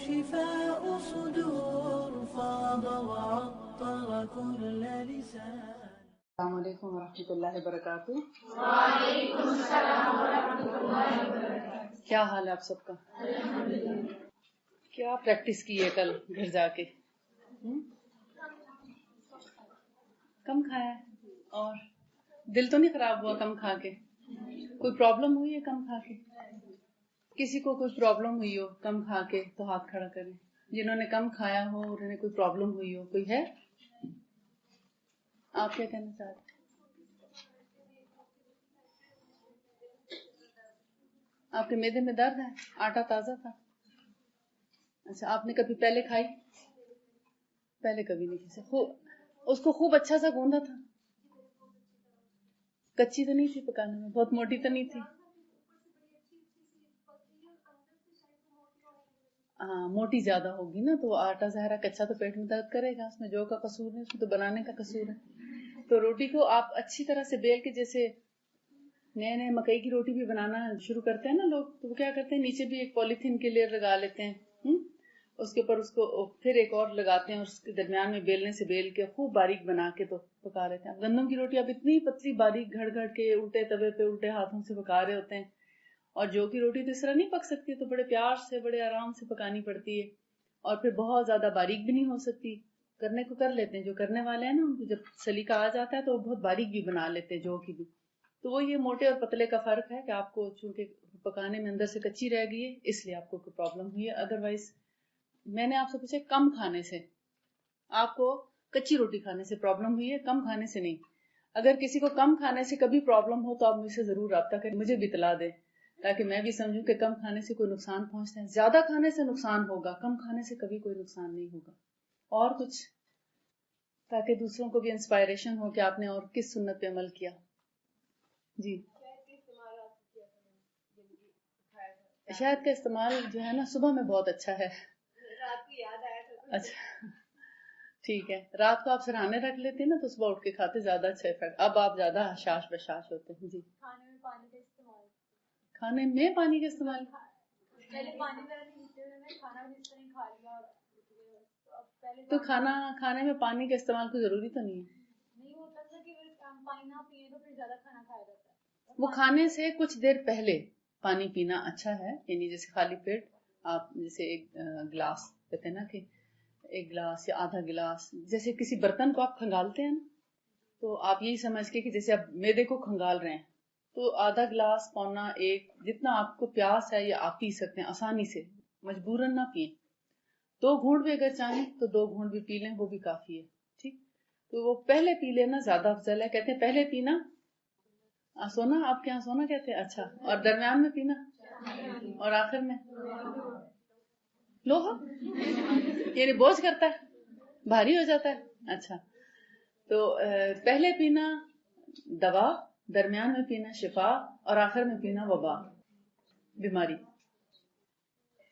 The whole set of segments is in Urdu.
شفاء صدور فاض وعطر كل لسان. السلام علیکم ورحمۃ اللہ وبرکاتہ. وعلیکم السلام ورحمۃ اللہ وبرکاتہ. کیا حال ہے آپ سب کا؟ کیا پریکٹس کی ہے کل گھر جا کے؟ کم کھایا ہے؟ اور دل تو نہیں خراب ہوا کم کھا کے؟ کوئی پرابلم ہوئی ہے کم کھا کے؟ کسی کو کوئی پرابلم ہوئی ہو کم کھا کے تو ہاتھ کھڑا کریں. جنہوں نے کم کھایا ہو اور انہیں کوئی پرابلم ہوئی ہو، کوئی ہے؟ آپ کیا کہنا چاہتے ہیں؟ آپ کے معدے میں درد ہے؟ آٹا تازہ تھا؟ اچھا، آپ نے کبھی پہلے کھائی؟ پہلے کبھی نہیں کھائی. اس کو خوب اچھا سا گوندا تھا؟ کچی تو نہیں تھی پکانے میں؟ بہت موٹی تو نہیں تھی؟ ہاں، موٹی زیادہ ہوگی نا تو آٹا ظاہرہ کچا تو پیٹ میں درد کرے گا. اس میں جو کا قصور ہے، اس میں تو بنانے کا قصور ہے. تو روٹی کو آپ اچھی طرح سے بیل کے، جیسے نئے نئے مکئی کی روٹی بھی بنانا شروع کرتے ہیں نا لوگ، تو وہ کیا کرتے ہیں، نیچے بھی ایک پولیتھین کے لیئر لگا لیتے ہیں، اس کے اوپر اس کو پھر ایک اور لگاتے ہیں، اور اس کے درمیان میں بیلنے سے بیل کے خوب باریک بنا کے تو پکا لیتے ہیں. اب گندم کی روٹی اب اتنی پتلی باریک گھڑ گھڑ کے الٹے توے پہ الٹے ہاتھوں سے پکا رہے ہوتے ہیں، اور جو کی روٹی تو اس طرح نہیں پک سکتی، تو بڑے پیار سے بڑے آرام سے پکانی پڑتی ہے، اور پھر بہت زیادہ باریک بھی نہیں ہو سکتی. کرنے کو کر لیتے ہیں جو کرنے والے ہیں نا، ان کو جب سلیقہ آ جاتا ہے تو وہ بہت باریک بھی بنا لیتے ہیں جو کی بھی. تو وہ یہ موٹے اور پتلے کا فرق ہے کہ آپ کو چونکہ پکانے میں اندر سے کچی رہ گئی ہے، اس لیے آپ کو کوئی پرابلم ہوئی ہے. ادروائز میں نے آپ سے پوچھا کم کھانے سے، آپ کو کچی روٹی کھانے سے پرابلم ہوئی ہے، کم کھانے سے نہیں. اگر کسی کو کم کھانے سے کبھی پرابلم ہو تو آپ مجھ سے ضرور رابطہ کریں، مجھے بھی اطلاع دیں، تاکہ میں بھی سمجھوں کہ کم کھانے سے کوئی نقصان پہنچتا ہے. زیادہ کھانے سے نقصان ہوگا، کم کھانے سے کبھی کوئی نقصان نہیں ہوگا. اور کچھ، تاکہ دوسروں کو بھی انسپائریشن ہو کہ آپ نے اور کس سنت پہ عمل کیا. جی، شہد کا استعمال جو ہے نا صبح میں بہت اچھا ہے. اچھا ٹھیک ہے، رات کو آپ سرہانے رکھ لیتے ہیں نا تو صبح اٹھ کے کھاتے، زیادہ اچھا افیکٹ. اب آپ زیادہ حشاش بشاش ہوتے ہیں. جی، کھانے میں پانی کا استعمال. کھانے میں پانی کا استعمال؟ پہلے پانی وغیرہ نہیں پیتے ہوئے میں کھانا بھی اس طرح کھا لیا. تو کھانے میں پانی کا استعمال کوئی ضروری تو نہیں ہے؟ نہیں ہوتا تھا کہ پانی نہ پیے تو پھر زیادہ کھانا کھایا جاتا ہے. وہ کھانے سے کچھ دیر پہلے پانی پینا اچھا ہے. یعنی جیسے خالی پیٹ آپ جیسے ایک گلاس کہتے ہیں نا کہ ایک گلاس یا آدھا گلاس، جیسے کسی برتن کو آپ کھنگالتے ہیں نا، تو آپ یہی سمجھ کے کہ جیسے آپ میدے کو کھنگال رہے ہیں، تو آدھا گلاس، پونا ایک، جتنا آپ کو پیاس ہے یا آپ پی سکتے ہیں آسانی سے، مجبوراً نہ پئیں. 2 گھونٹ بھی اگر چاہیں تو 2 گھونٹ بھی پی لیں، وہ بھی کافی ہے. ٹھیک، تو وہ پہلے پی لینا زیادہ افضل ہے. کہتے ہیں پہلے پینا سونا، آپ کے یہاں سونا کہتے ہیں؟ اچھا، اور درمیان میں پینا، اور آخر میں لوہا، یعنی بوجھ کرتا ہے، بھاری ہو جاتا ہے. اچھا، تو پہلے پینا دوا، درمیان میں پینا شفا، اور آخر میں پینا وبا، بیماری.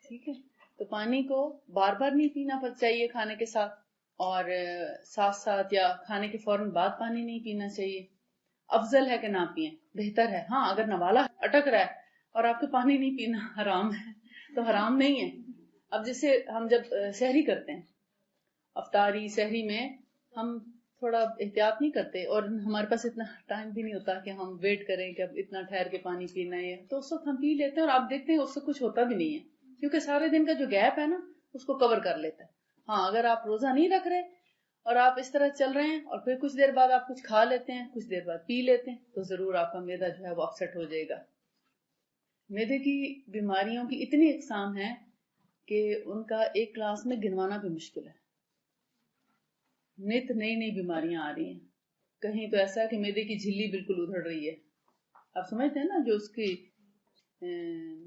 ٹھیک ہے، تو پانی کو بار بار نہیں پینا چاہیے کھانے کے ساتھ، اور ساتھ ساتھ یا کھانے کے فوراً بعد پانی نہیں پینا چاہیے. افضل ہے کہ نہ پیئیں، بہتر ہے. ہاں، اگر نوالا اٹک رہا ہے اور آپ کو پانی نہیں پینا حرام ہے تو حرام نہیں ہے. اب جیسے ہم جب سحری کرتے ہیں، افطاری سحری میں ہم تھوڑا احتیاط نہیں کرتے، اور ہمارے پاس اتنا ٹائم بھی نہیں ہوتا کہ ہم ویٹ کریں کہ اب اتنا ٹھہر کے پانی پینا ہے، تو اس وقت ہم پی لیتے ہیں، اور آپ دیکھتے ہیں اس سے کچھ ہوتا بھی نہیں ہے، کیونکہ سارے دن کا جو گیپ ہے نا اس کو کور کر لیتا ہے. ہاں، اگر آپ روزہ نہیں رکھ رہے اور آپ اس طرح چل رہے ہیں اور پھر کچھ دیر بعد آپ کچھ کھا لیتے ہیں، کچھ دیر بعد پی لیتے ہیں، تو ضرور آپ کا معدہ جو ہے وہ اپسیٹ ہو جائے گا. معدے کی بیماریوں کی اتنی اقسام ہیں کہ ان کا ایک کلاس میں گنوانا بھی مشکل ہے. نت نئی نئی بیماریاں آ رہی ہیں. کہیں تو ایسا ہے کہ معدے کی جھلی بالکل ادھڑ رہی ہے. آپ سمجھتے ہیں نا، جو اس کی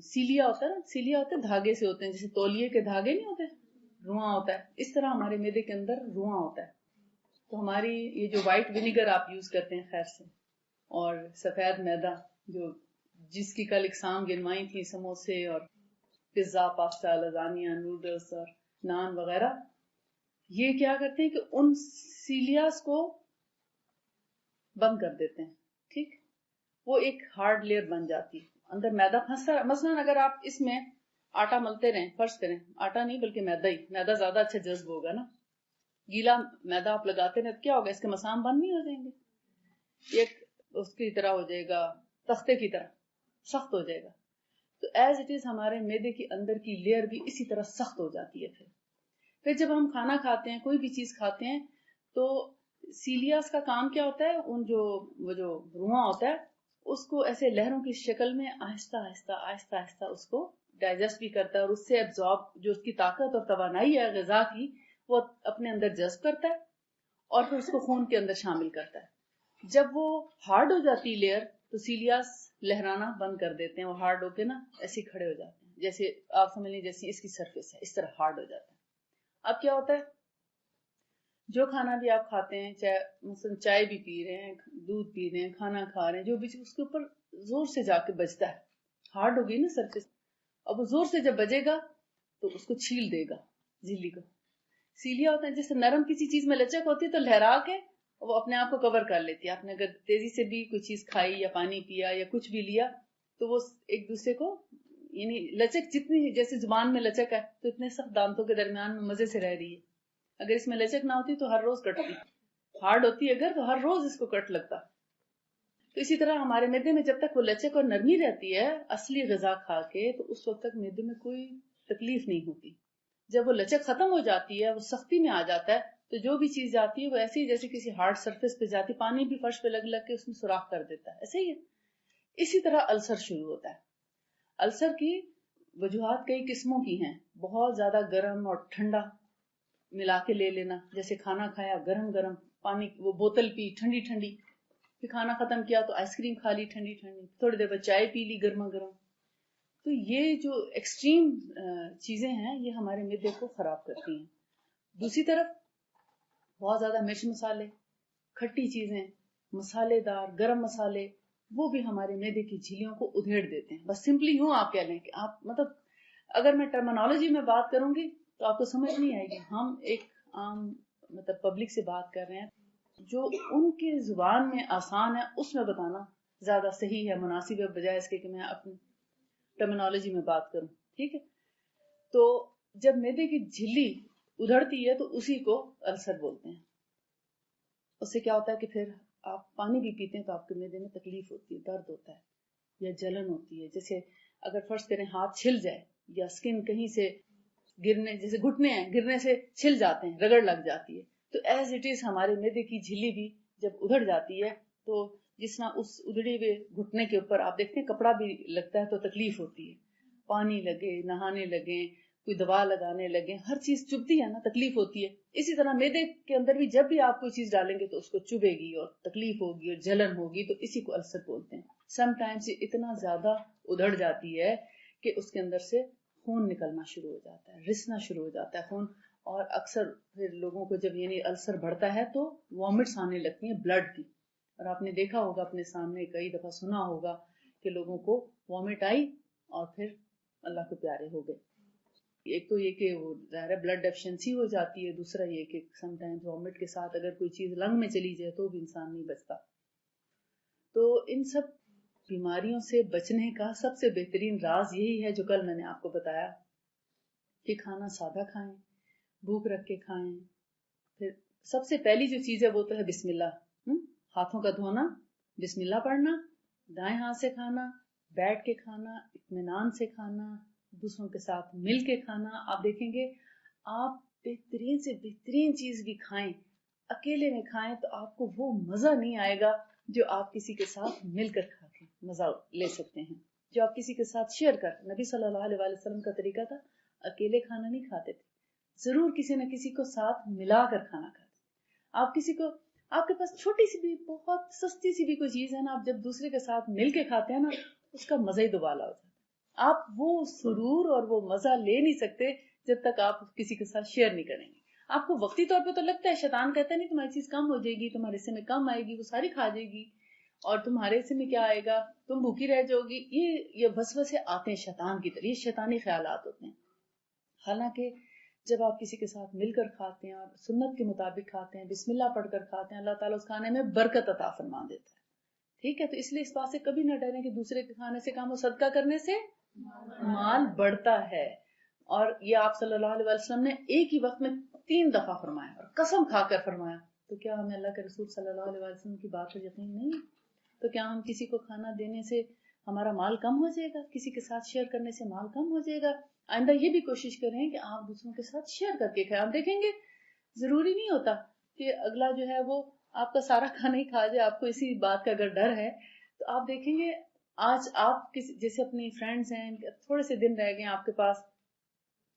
سیلیا ہوتا ہے نا، سیلیا ہوتا ہے دھاگے سے ہوتے ہیں، جیسے تولیے کے دھاگے نہیں ہوتے، رواں ہوتا ہے، اس طرح ہمارے معدے کے اندر رواں ہوتا ہے. تو ہماری یہ جو وائٹ ونیگر آپ یوز کرتے ہیں خیر سے، اور سفید میدا جو جس کی کل اقسام گنوائی تھی، سموسے اور پیزا، پاستا، لازانیہ، نوڈلز اور نان وغیرہ، یہ کیا کرتے ہیں کہ ان سیلیاز کو بند کر دیتے ہیں. ٹھیک، وہ ایک ہارڈ لیئر بن جاتی ہے، اندر میدا پھنسا. مثلاً اگر آپ اس میں آٹا ملتے رہیں، فرض کریں آٹا نہیں بلکہ میدا ہی، میدا زیادہ اچھا جذب ہوگا نا، گیلا میدا آپ لگاتے رہیں تو کیا ہوگا، اس کے مسام بند نہیں ہو جائیں گے، ایک اس کی طرح ہو جائے گا، تختے کی طرح سخت ہو جائے گا. تو ایز اٹ از ہمارے معدے کے اندر کی لیئر بھی اسی طرح سخت ہو جاتی ہے. پھر جب ہم کھانا کھاتے ہیں، کوئی بھی چیز کھاتے ہیں، تو سیلیاس کا کام کیا ہوتا ہے، وہ جو رواں ہوتا ہے اس کو ایسے لہروں کی شکل میں آہستہ آہستہ آہستہ آہستہ اس کو ڈائجسٹ بھی کرتا ہے، اور اس سے ایبزارب جو اس کی طاقت اور توانائی ہے غذا کی وہ اپنے اندر جذب کرتا ہے اور پھر اس کو خون کے اندر شامل کرتا ہے. جب وہ ہارڈ ہو جاتی لیئر تو سیلیاس لہرانا بند کر دیتے ہیں، وہ ہارڈ ہو کے نا ایسے کھڑے ہو جاتے ہیں، جیسے آپ سمجھ لیجیے جیسی اس کی سرفیس ہے اس طرح ہارڈ ہو جاتا ہے. اب کیا ہوتا ہے، جو کھانا بھی آپ کھاتے ہیں، چاہے مثلا چائے بھی پی رہے ہیں، دودھ پی رہے ہیں، کھانا کھا رہے ہیں، جو بھی اس کے اوپر زور سے جا کے بجتا ہے، ہارڈ ہو گئی نا سرفیس. اب وہ زور سے جب بجے گا تو اس کو چھیل دے گا جھلی کو. سیلیا ہوتا ہے جیسے نرم کسی چیز میں لچک ہوتی ہے تو لہرا کے وہ اپنے آپ کو کور کر لیتی ہے. آپ نے اگر تیزی سے بھی کوئی چیز کھائی یا پانی پیا یا کچھ بھی لیا تو وہ ایک دوسرے کو، یعنی لچک جتنی جیسے زبان میں لچک ہے تو اتنے سخت دانتوں کے درمیان میں مزے سے رہ رہی ہے. اگر اس میں لچک نہ ہوتی تو ہر روز کٹتی، ہارڈ ہوتی اگر تو ہر روز اس کو کٹ لگتا. تو اسی طرح ہمارے معدے میں جب تک وہ لچک اور نرمی رہتی ہے اصلی غذا کھا کے تو اس وقت تک معدے میں کوئی تکلیف نہیں ہوتی. جب وہ لچک ختم ہو جاتی ہے، وہ سختی میں آ جاتا ہے تو جو بھی چیز جاتی ہے وہ ایسی ہی جیسے کسی ہارڈ سرفیس پہ جاتی، پانی بھی فرش پہ لگ کے اس میں سوراخ کر دیتا ہے، ایسے ہی ہے. اسی طرح السر شروع ہوتا ہے. السر کی وجوہات کئی قسموں کی ہیں. بہت زیادہ گرم اور ٹھنڈا ملا کے لے لینا، جیسے کھانا کھایا گرم گرم، پانی وہ بوتل پی ٹھنڈی ٹھنڈی، پھر کھانا ختم کیا تو آئس کریم کھا لی ٹھنڈی ٹھنڈی، تھوڑی دیر بعد چائے پی لی گرما گرم. تو یہ جو ایکسٹریم چیزیں ہیں یہ ہمارے معدے کو خراب کرتی ہیں. دوسری طرف بہت زیادہ مرچ مسالے، کھٹی چیزیں، مسالے دار گرم مسالے، وہ بھی ہمارے معدے کی جھلیوں کو ادھیڑ دیتے ہیں. بس سمپلی یوں آپ کہہ لیں کہ آپ مطلب اگر میں ٹرمنالوجی میں بات کروں گی تو آپ کو سمجھ نہیں آئے گی. ہم ایک عام مطلب پبلک سے بات کر رہے ہیں، جو ان کی زبان میں آسان ہے اس میں بتانا زیادہ صحیح ہے، مناسب ہے، بجائے اس کے کہ میں اپنی ٹرمنالوجی میں بات کروں. ٹھیک ہے. تو جب معدے کی جھلی ادھڑتی ہے تو اسی کو السر بولتے ہیں. اس سے کیا ہوتا ہے کہ پھر آپ پانی بھی پیتے ہیں تو آپ کے معدے میں تکلیف ہوتی ہے، درد ہوتا ہے یا جلن ہوتی ہے. جیسے اگر فرض کریں ہاتھ چھل جائے یا سکن کہیں سے گرنے، جیسے گھٹنے ہیں گرنے سے چھل جاتے ہیں، رگڑ لگ جاتی ہے، تو ایز اٹ از ہمارے معدے کی جھلی بھی جب ادھڑ جاتی ہے تو جس طرح اس ادھڑے ہوئے گھٹنے کے اوپر آپ دیکھتے ہیں کپڑا بھی لگتا ہے تو تکلیف ہوتی ہے. پانی لگے، نہانے لگے، کوئی دوا لگانے لگے، ہر چیز چبھتی ہے نا، تکلیف ہوتی ہے. اسی طرح معدے کے اندر بھی جب بھی آپ کوئی چیز ڈالیں گے تو اس کو چبھے گی اور تکلیف ہوگی اور جلن ہوگی، تو اسی کو السر بولتے ہیں. سم ٹائمز یہ اتنا زیادہ ادھڑ جاتی ہے کہ اس کے اندر سے خون نکلنا شروع ہو جاتا ہے، رسنا شروع ہو جاتا ہے خون. اور اکثر پھر لوگوں کو جب یعنی السر بڑھتا ہے تو وامٹس آنے لگتی ہیں بلڈ کی. اور آپ نے دیکھا ہوگا اپنے سامنے، کئی دفعہ سنا ہوگا کہ لوگوں کو وامٹ آئی اور پھر اللہ کو پیارے ہو گئے. ایک تو یہ کہ وہ ظاہر ہے بلڈ ڈیفیشنسی ہو جاتی ہے، دوسرا یہ کہ سم ٹائمز وامٹ کے ساتھ اگر کوئی چیز لنگ میں چلی جائے تو بھی انسان نہیں بچتا. تو ان سب بیماریوں سے بچنے کا سب سے بہترین راز یہی ہے جو کل میں نے آپ کو بتایا کہ کھانا سادہ کھائیں، بھوک رکھ کے کھائیں. پھر سب سے پہلی جو چیز ہے وہ تو ہے بسم اللہ. ہاتھوں کا دھونا، بسم اللہ پڑھنا، دائیں ہاتھ سے کھانا، بیٹھ کے کھانا، اطمینان سے کھانا، دوسروں کے ساتھ مل کے کھانا. آپ دیکھیں گے آپ بہترین سے بہترین چیز بھی کھائیں، اکیلے میں کھائیں تو آپ کو وہ مزہ نہیں آئے گا جو آپ کسی کے ساتھ مل کر کھا کے مزہ لے سکتے ہیں، جو آپ کسی کے ساتھ شیئر کر. نبی صلی اللہ علیہ وسلم کا طریقہ تھا اکیلے کھانا نہیں کھاتے تھے، ضرور کسی نہ کسی کو ساتھ ملا کر کھانا کھاتے. آپ کسی کو، آپ کے پاس چھوٹی سی بھی بہت سستی سی بھی کوئی چیز ہے نا، آپ جب دوسرے کے ساتھ مل کے کھاتے ہیں نا اس کا مزہ ہی دوبالا ہوتا ہے. آپ وہ سرور اور وہ مزہ لے نہیں سکتے جب تک آپ کسی کے ساتھ شیئر نہیں کریں گے. آپ کو وقتی طور پہ تو لگتا ہے، شیطان کہتا ہے نہیں تمہاری چیز کم ہو جائے گی، تمہارے حصے میں کم آئے گی، وہ ساری کھا جائے گی، اور تمہارے حصے میں کیا آئے گا، تم بھوکی رہ جاؤ گی. یہ وسوسے آتے ہیں شیطان کی طرف، یہ شیطانی خیالات ہوتے ہیں. حالانکہ جب آپ کسی کے ساتھ مل کر کھاتے ہیں اور سنت کے مطابق کھاتے ہیں، بسم اللہ پڑھ کر کھاتے ہیں، اللہ تعالیٰ اس کھانے میں برکت عطا فرما دیتا ہے. ٹھیک ہے. تو اس لیے اس بات سے کبھی نہ ڈریں کہ دوسرے کے کھانے سے کام ہو، صدقہ کرنے سے مال بڑھتا ہے. اور یہ آپ صلی اللہ علیہ وسلم نے ایک ہی وقت میں 3 دفعہ فرمایا اور قسم کھا کر فرمایا. تو کیا ہمیں اللہ کے رسول صلی اللہ علیہ وسلم کی بات پر یقین نہیں؟ تو کیا ہم کسی کو کھانا دینے سے ہمارا مال کم ہو جائے گا؟ کسی کے ساتھ شیئر کرنے سے مال کم ہو جائے گا؟ آئندہ یہ بھی کوشش کریں کہ آپ دوسروں کے ساتھ شیئر کر کے کھائیں. آپ دیکھیں گے ضروری نہیں ہوتا کہ اگلا جو ہے وہ آپ کا سارا کھانا ہی کھا جائے. آپ کو اسی بات کا اگر ڈر ہے تو آپ دیکھیں گے آج آپ جیسے اپنی فرینڈز ہیں, تھوڑے سے دن رہ گئے آپ کے پاس,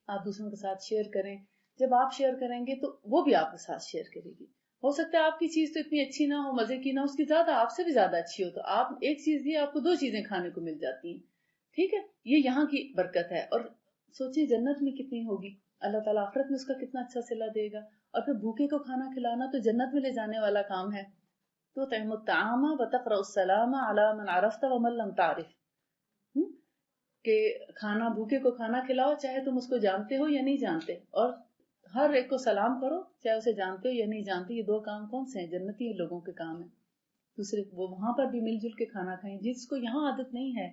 آپ دوسروں کے ساتھ شیئر کریں. جب آپ شیئر کریں گے تو وہ بھی آپ کے ساتھ شیئر کرے گی. ہو سکتا ہے آپ کی چیز تو اتنی اچھی نہ ہو, مزے کی نہ ہو, اس کی زیادہ آپ سے بھی زیادہ اچھی ہو, تو آپ ایک چیز دی آپ کو 2 چیزیں کھانے کو مل جاتی ہیں. ٹھیک ہے, یہ یہاں کی برکت ہے. اور سوچیں جنت میں کتنی ہوگی, اللہ تعالیٰ آخرت میں اس کا کتنا اچھا صلہ دے گا. اور پھر بھوکے کو کھانا کھلانا تو جنت میں لے جانے والا کام ہے. تو تطعم الطعام وتقرأ السلام على من عرفت ومن لم تعرف, کہ کھانا بھوکے کو کھانا کھلاؤ چاہے تم اس کو جانتے ہو یا نہیں جانتے, اور ہر ایک کو سلام کرو چاہے اسے جانتے ہو یا نہیں جانتے. یہ 2 کام کون سے ہیں؟ جنتی لوگوں کے کام ہیں. دوسرے وہ وہاں پر بھی مل جل کے کھانا کھائیں. جس کو یہاں عادت نہیں ہے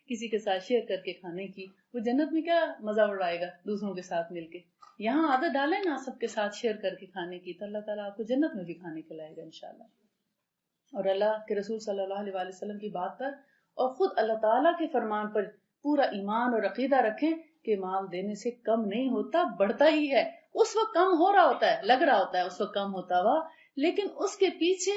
کسی کے ساتھ شیئر کر کے کھانے کی, وہ جنت میں کیا مزہ اڑائے گا دوسروں کے ساتھ مل کے. یہاں عادت ڈالیں نا سب کے ساتھ شیئر کر کے کھانے کی, تو اللہ تعالیٰ آپ کو جنت میں بھی کھانے کھلائے گا انشاءاللہ. اور اللہ کے رسول صلی اللہ علیہ وسلم کی بات پر اور خود اللہ تعالیٰ کے فرمان پر پورا ایمان اور عقیدہ رکھیں کہ مال دینے سے کم نہیں ہوتا, بڑھتا ہی ہے. اس وقت کم ہو رہا ہوتا ہے, لگ رہا ہوتا ہے اس وقت کم ہوتا ہوا, لیکن اس کے پیچھے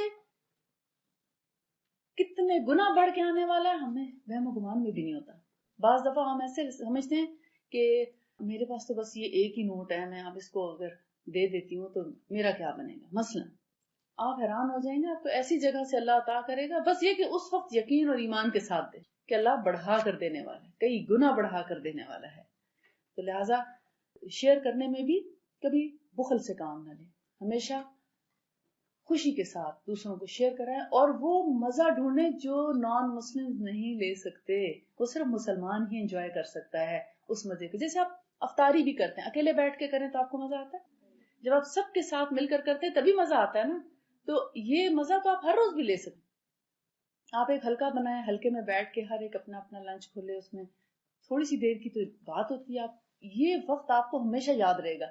کتنے گنا بڑھ کے آنے والا ہے ہمیں وہم و گمان میں بھی نہیں ہوتا. بعض دفعہ ہم ایسے سمجھتے ہیں کہ میرے پاس تو بس یہ ایک ہی نوٹ ہے, میں اب اس کو اگر دے دیتی ہوں تو میرا کیا بنے گا. مثلا آپ حیران ہو جائیں گے, آپ کو ایسی جگہ سے اللہ عطا کرے گا, بس یہ کہ اس وقت یقین اور ایمان کے ساتھ دے کہ اللہ بڑھا کر دینے والا ہے, کئی گنا بڑھا کر دینے والا ہے. تو لہٰذا شیئر کرنے میں بھی کبھی بخل سے کام نہ لیں, ہمیشہ خوشی کے ساتھ دوسروں کو شیئر کرائیں. اور وہ مزہ ڈھونڈیں جو نان مسلم نہیں لے سکتے, وہ صرف مسلمان ہی انجوائے کر سکتا ہے اس مزے کو. جیسے آپ افطاری بھی کرتے ہیں, اکیلے بیٹھ کے کریں تو آپ کو مزہ آتا ہے, جب آپ سب کے ساتھ مل کر کرتے ہیں تبھی مزہ آتا ہے نا. تو یہ مزہ تو آپ ہر روز بھی لے سکتے. آپ ایک ہلکا بنائیں, ہلکے میں بیٹھ کے ہر ایک اپنا اپنا لنچ کھولے, اس میں تھوڑی سی دیر کی تو بات ہوتی ہے. آپ یہ وقت آپ کو ہمیشہ یاد رہے گا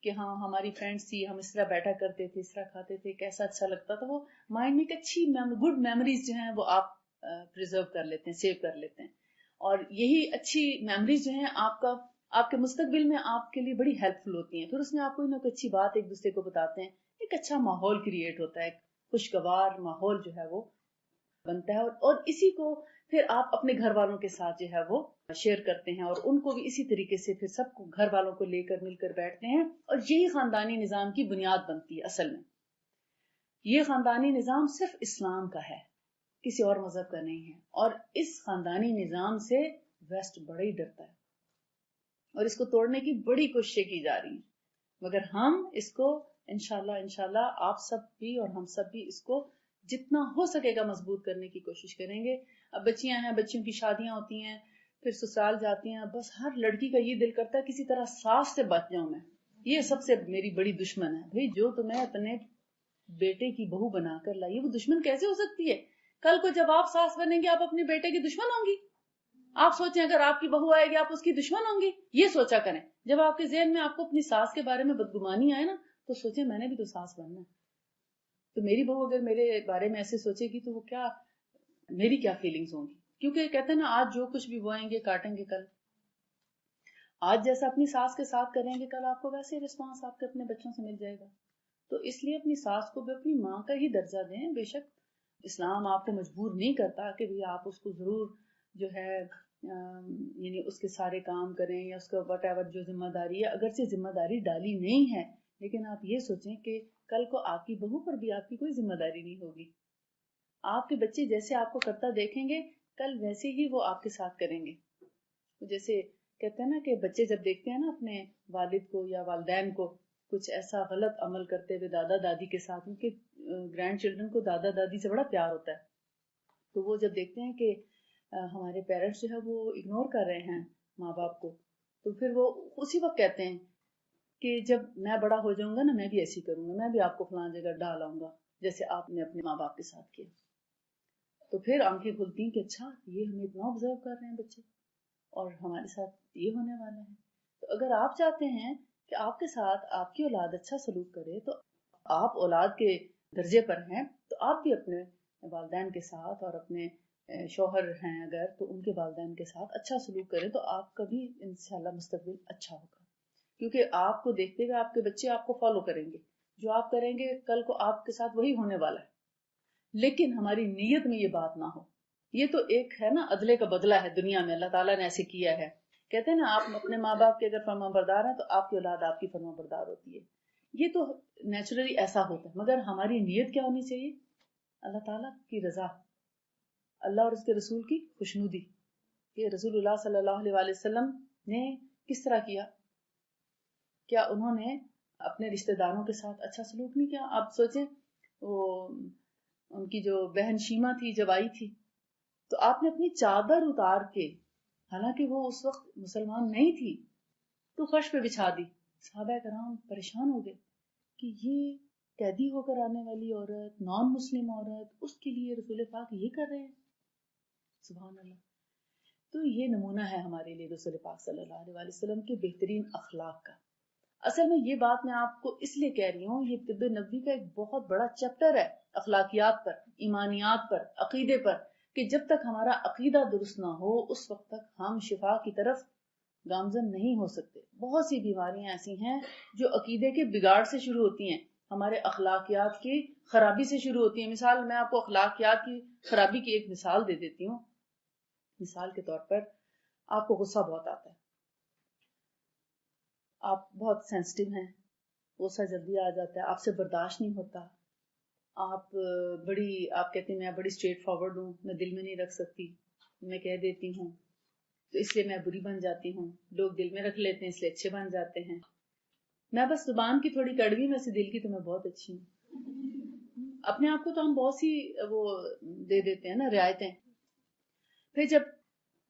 کہ ہاں ہماری فرینڈس تھی, ہم اس طرح بیٹھا کرتے تھے, اس طرح کھاتے تھے, کیسا اچھا لگتا تھا. وہ مائنڈ میں ایک اچھی گڈ میموریز جو ہیں وہ آپ پریزرو کر لیتے ہیں, سیو کر لیتے ہیں. اور یہی اچھی میموریز جو ہیں آپ کے مستقبل میں آپ کے لیے بڑی ہیلپ فل ہوتی ہیں. پھر اس میں آپ کوئی نہ کوئی اچھی بات ایک دوسرے کو بتاتے ہیں, ایک اچھا ماحول کریٹ ہوتا ہے, خوشگوار ماحول جو ہے وہ بنتا ہے. اور اسی کو پھر آپ اپنے گھر والوں کے ساتھ جو ہے وہ شیئر کرتے ہیں, اور ان کو بھی اسی طریقے سے پھر سب کو گھر والوں کو لے کر مل کر بیٹھتے ہیں. اور یہی خاندانی نظام کی بنیاد بنتی ہے. اصل میں یہ خاندانی نظام صرف اسلام کا ہے, کسی اور مذہب کا نہیں ہے. اور اس خاندانی نظام سے ویسٹ بڑا ہی ڈرتا ہے, اور اس کو توڑنے کی بڑی کوششیں کی جا رہی ہیں. مگر ہم اس کو انشاءاللہ آپ سب بھی اور ہم سب بھی اس کو جتنا ہو سکے گا مضبوط کرنے کی کوشش کریں گے. اب بچیاں ہیں, بچیوں کی شادیاں ہوتی ہیں, پھر سسرال جاتی ہیں, بس ہر لڑکی کا یہ دل کرتا ہے کسی طرح ساس سے بچ جاؤں میں. یہ سب سے میری بڑی دشمن ہے. بھئی جو تمہیں اپنے بیٹے کی بہو بنا کر لائی, وہ دشمن کیسے ہو سکتی ہے؟ کل کو جب آپ ساس بنیں گے آپ اپنے بیٹے کی دشمن ہوں گی. آپ سوچیں اگر آپ کی بہو آئے گی آپ اس کی دشمن ہوں گی. یہ سوچا کریں. جب آپ کے ذہن میں آپ کو اپنی ساس کے بارے میں بدگمانی آئے نا, تو سوچیں میں نے بھی تو ساس بننا ہے, تو میری بہو اگر میرے بارے میں ایسے سوچے گی تو وہ کیا, میری کیا فیلنگز ہوں گی. کیونکہ کہتے ہیں نا آج جو کچھ بھی بوئیں گے کاٹیں گے کل. آج جیسا اپنی ساس کے ساتھ کریں گے کل آپ کو ویسے رسپانس آپ کے اپنے بچوں سے مل جائے گا. تو اس لیے اپنی ساس کو بھی اپنی ماں کا ہی درجہ دیں. بے شک اسلام آپ کو مجبور نہیں کرتا کہ بھی آپ اس کو ضرور جو ہے یعنی اس کے سارے کام کریں یا اس کا وٹ ایور جو ذمہ داری ہے, اگرچہ ذمہ داری ڈالی نہیں ہے, لیکن آپ یہ سوچیں کہ کل کو آپ کی بہو پر بھی آپ کی کوئی ذمہ داری نہیں ہوگی. آپ کے بچے جیسے آپ کو کرتا دیکھیں گے کل ویسے ہی وہ آپ کے ساتھ کریں گے. جیسے کہتے ہیں نا کہ بچے جب دیکھتے ہیں نا اپنے والد کو یا والدین کو کچھ ایسا غلط عمل کرتے ہوئے دادا دادی کے ساتھ, کیونکہ گرینڈ چلڈرن کو دادا دادی سے بڑا پیار ہوتا ہے, تو وہ جب دیکھتے ہیں کہ ہمارے پیرنٹس جو ہے وہ اگنور کر رہے ہیں ماں باپ کو, تو پھر وہ اسی وقت کہتے ہیں کہ جب میں بڑا ہو جاؤں گا نا میں بھی ایسی کروں گا, میں بھی آپ کو فلاں جگہ ڈالاؤں گا جیسے آپ نے اپنے ماں باپ کے ساتھ کیا. تو پھر آنکھیں کھلتی ہیں کہ اچھا یہ ہمیں اتنا آبزرو کر رہے ہیں بچے, اور ہمارے ساتھ یہ ہونے والا ہے. تو اگر آپ چاہتے ہیں کہ آپ کے ساتھ آپ کی اولاد اچھا سلوک کرے، تو آپ اولاد کے درجے پر ہیں تو آپ بھی اپنے والدین کے ساتھ اور اپنے شوہر ہیں اگر تو ان کے والدین کے ساتھ اچھا سلوک کریں، تو آپ کا بھی انشاءاللہ مستقبل اچھا ہوگا. کیونکہ آپ کو دیکھتے ہوئے آپ کے بچے آپ کو فالو کریں گے، جو آپ کریں گے کل کو آپ کے ساتھ وہی ہونے والا ہے. لیکن ہماری نیت میں یہ بات نہ ہو. یہ تو ایک ہے نا عدلے کا بدلہ ہے دنیا میں، اللہ تعالیٰ نے ایسے کیا ہے. کہتے ہیں نا آپ اپنے ماں باپ کے اگر فرما بردار ہیں تو آپ کی اولاد آپ کی فرما بردار ہوتی ہے. یہ تو نیچرلی ایسا ہوتا ہے، مگر ہماری نیت کیا ہونی چاہیے؟ اللہ تعالیٰ کی رضا، اللہ اور اس کے رسول کی خوشنودی. کہ رسول اللہ صلی اللہ علیہ وآلہ وسلم نے کس طرح کیا؟ کیا انہوں نے اپنے رشتہ داروں کے ساتھ اچھا سلوک نہیں کیا؟ آپ سوچیں وہ ان کی جو بہن شیما تھی جب آئی تھی تو آپ نے اپنی چادر اتار کے، حالانکہ وہ اس وقت مسلمان نہیں تھی، تو فرش پہ بچھا دی. صحابہ کرام پریشان ہو گئے کہ یہ قیدی ہو کر آنے والی عورت، نان مسلم عورت، اس کے لیے رسول پاک یہ کر رہے ہیں. سبحان اللہ. تو یہ نمونہ ہے ہمارے لیے رسول پاک صلی اللہ علیہ وآلہ وسلم کے بہترین اخلاق کا. اصل میں یہ بات میں آپ کو اس لیے کہہ رہی ہوں، یہ طب نبوی کا ایک بہت بڑا چیپٹر ہے اخلاقیات پر، ایمانیات پر، عقیدے پر، کہ جب تک ہمارا عقیدہ درست نہ ہو اس وقت تک ہم شفا کی طرف گامزن نہیں ہو سکتے. بہت سی بیماریاں ایسی ہیں جو عقیدے کے بگاڑ سے شروع ہوتی ہیں، ہمارے اخلاقیات کی خرابی سے شروع ہوتی ہیں. مثال میں آپ کو اخلاقیات کی خرابی کی ایک مثال دے دیتی ہوں. مثال کے طور پر آپ کو غصہ بہت آتا ہے، آپ بہت سینسٹیو ہیں، غصہ جلدی آ جاتا ہے، آپ سے برداشت نہیں ہوتا، آپ کہتے ہیں میں بڑی اسٹریٹ فارورڈ ہوں، میں دل میں نہیں رکھ سکتی، میں کہہ دیتی ہوں تو اس لیے میں بری بن جاتی ہوں. لوگ دل میں رکھ لیتے ہیں اس لیے اچھے بن جاتے ہیں. میں بس زبان کی تھوڑی کڑوی، میں سے دل کی تو میں بہت اچھی ہوں. اپنے آپ کو تو ہم بہت سی وہ دے دیتے ہیں نا رعایتیں. پھر جب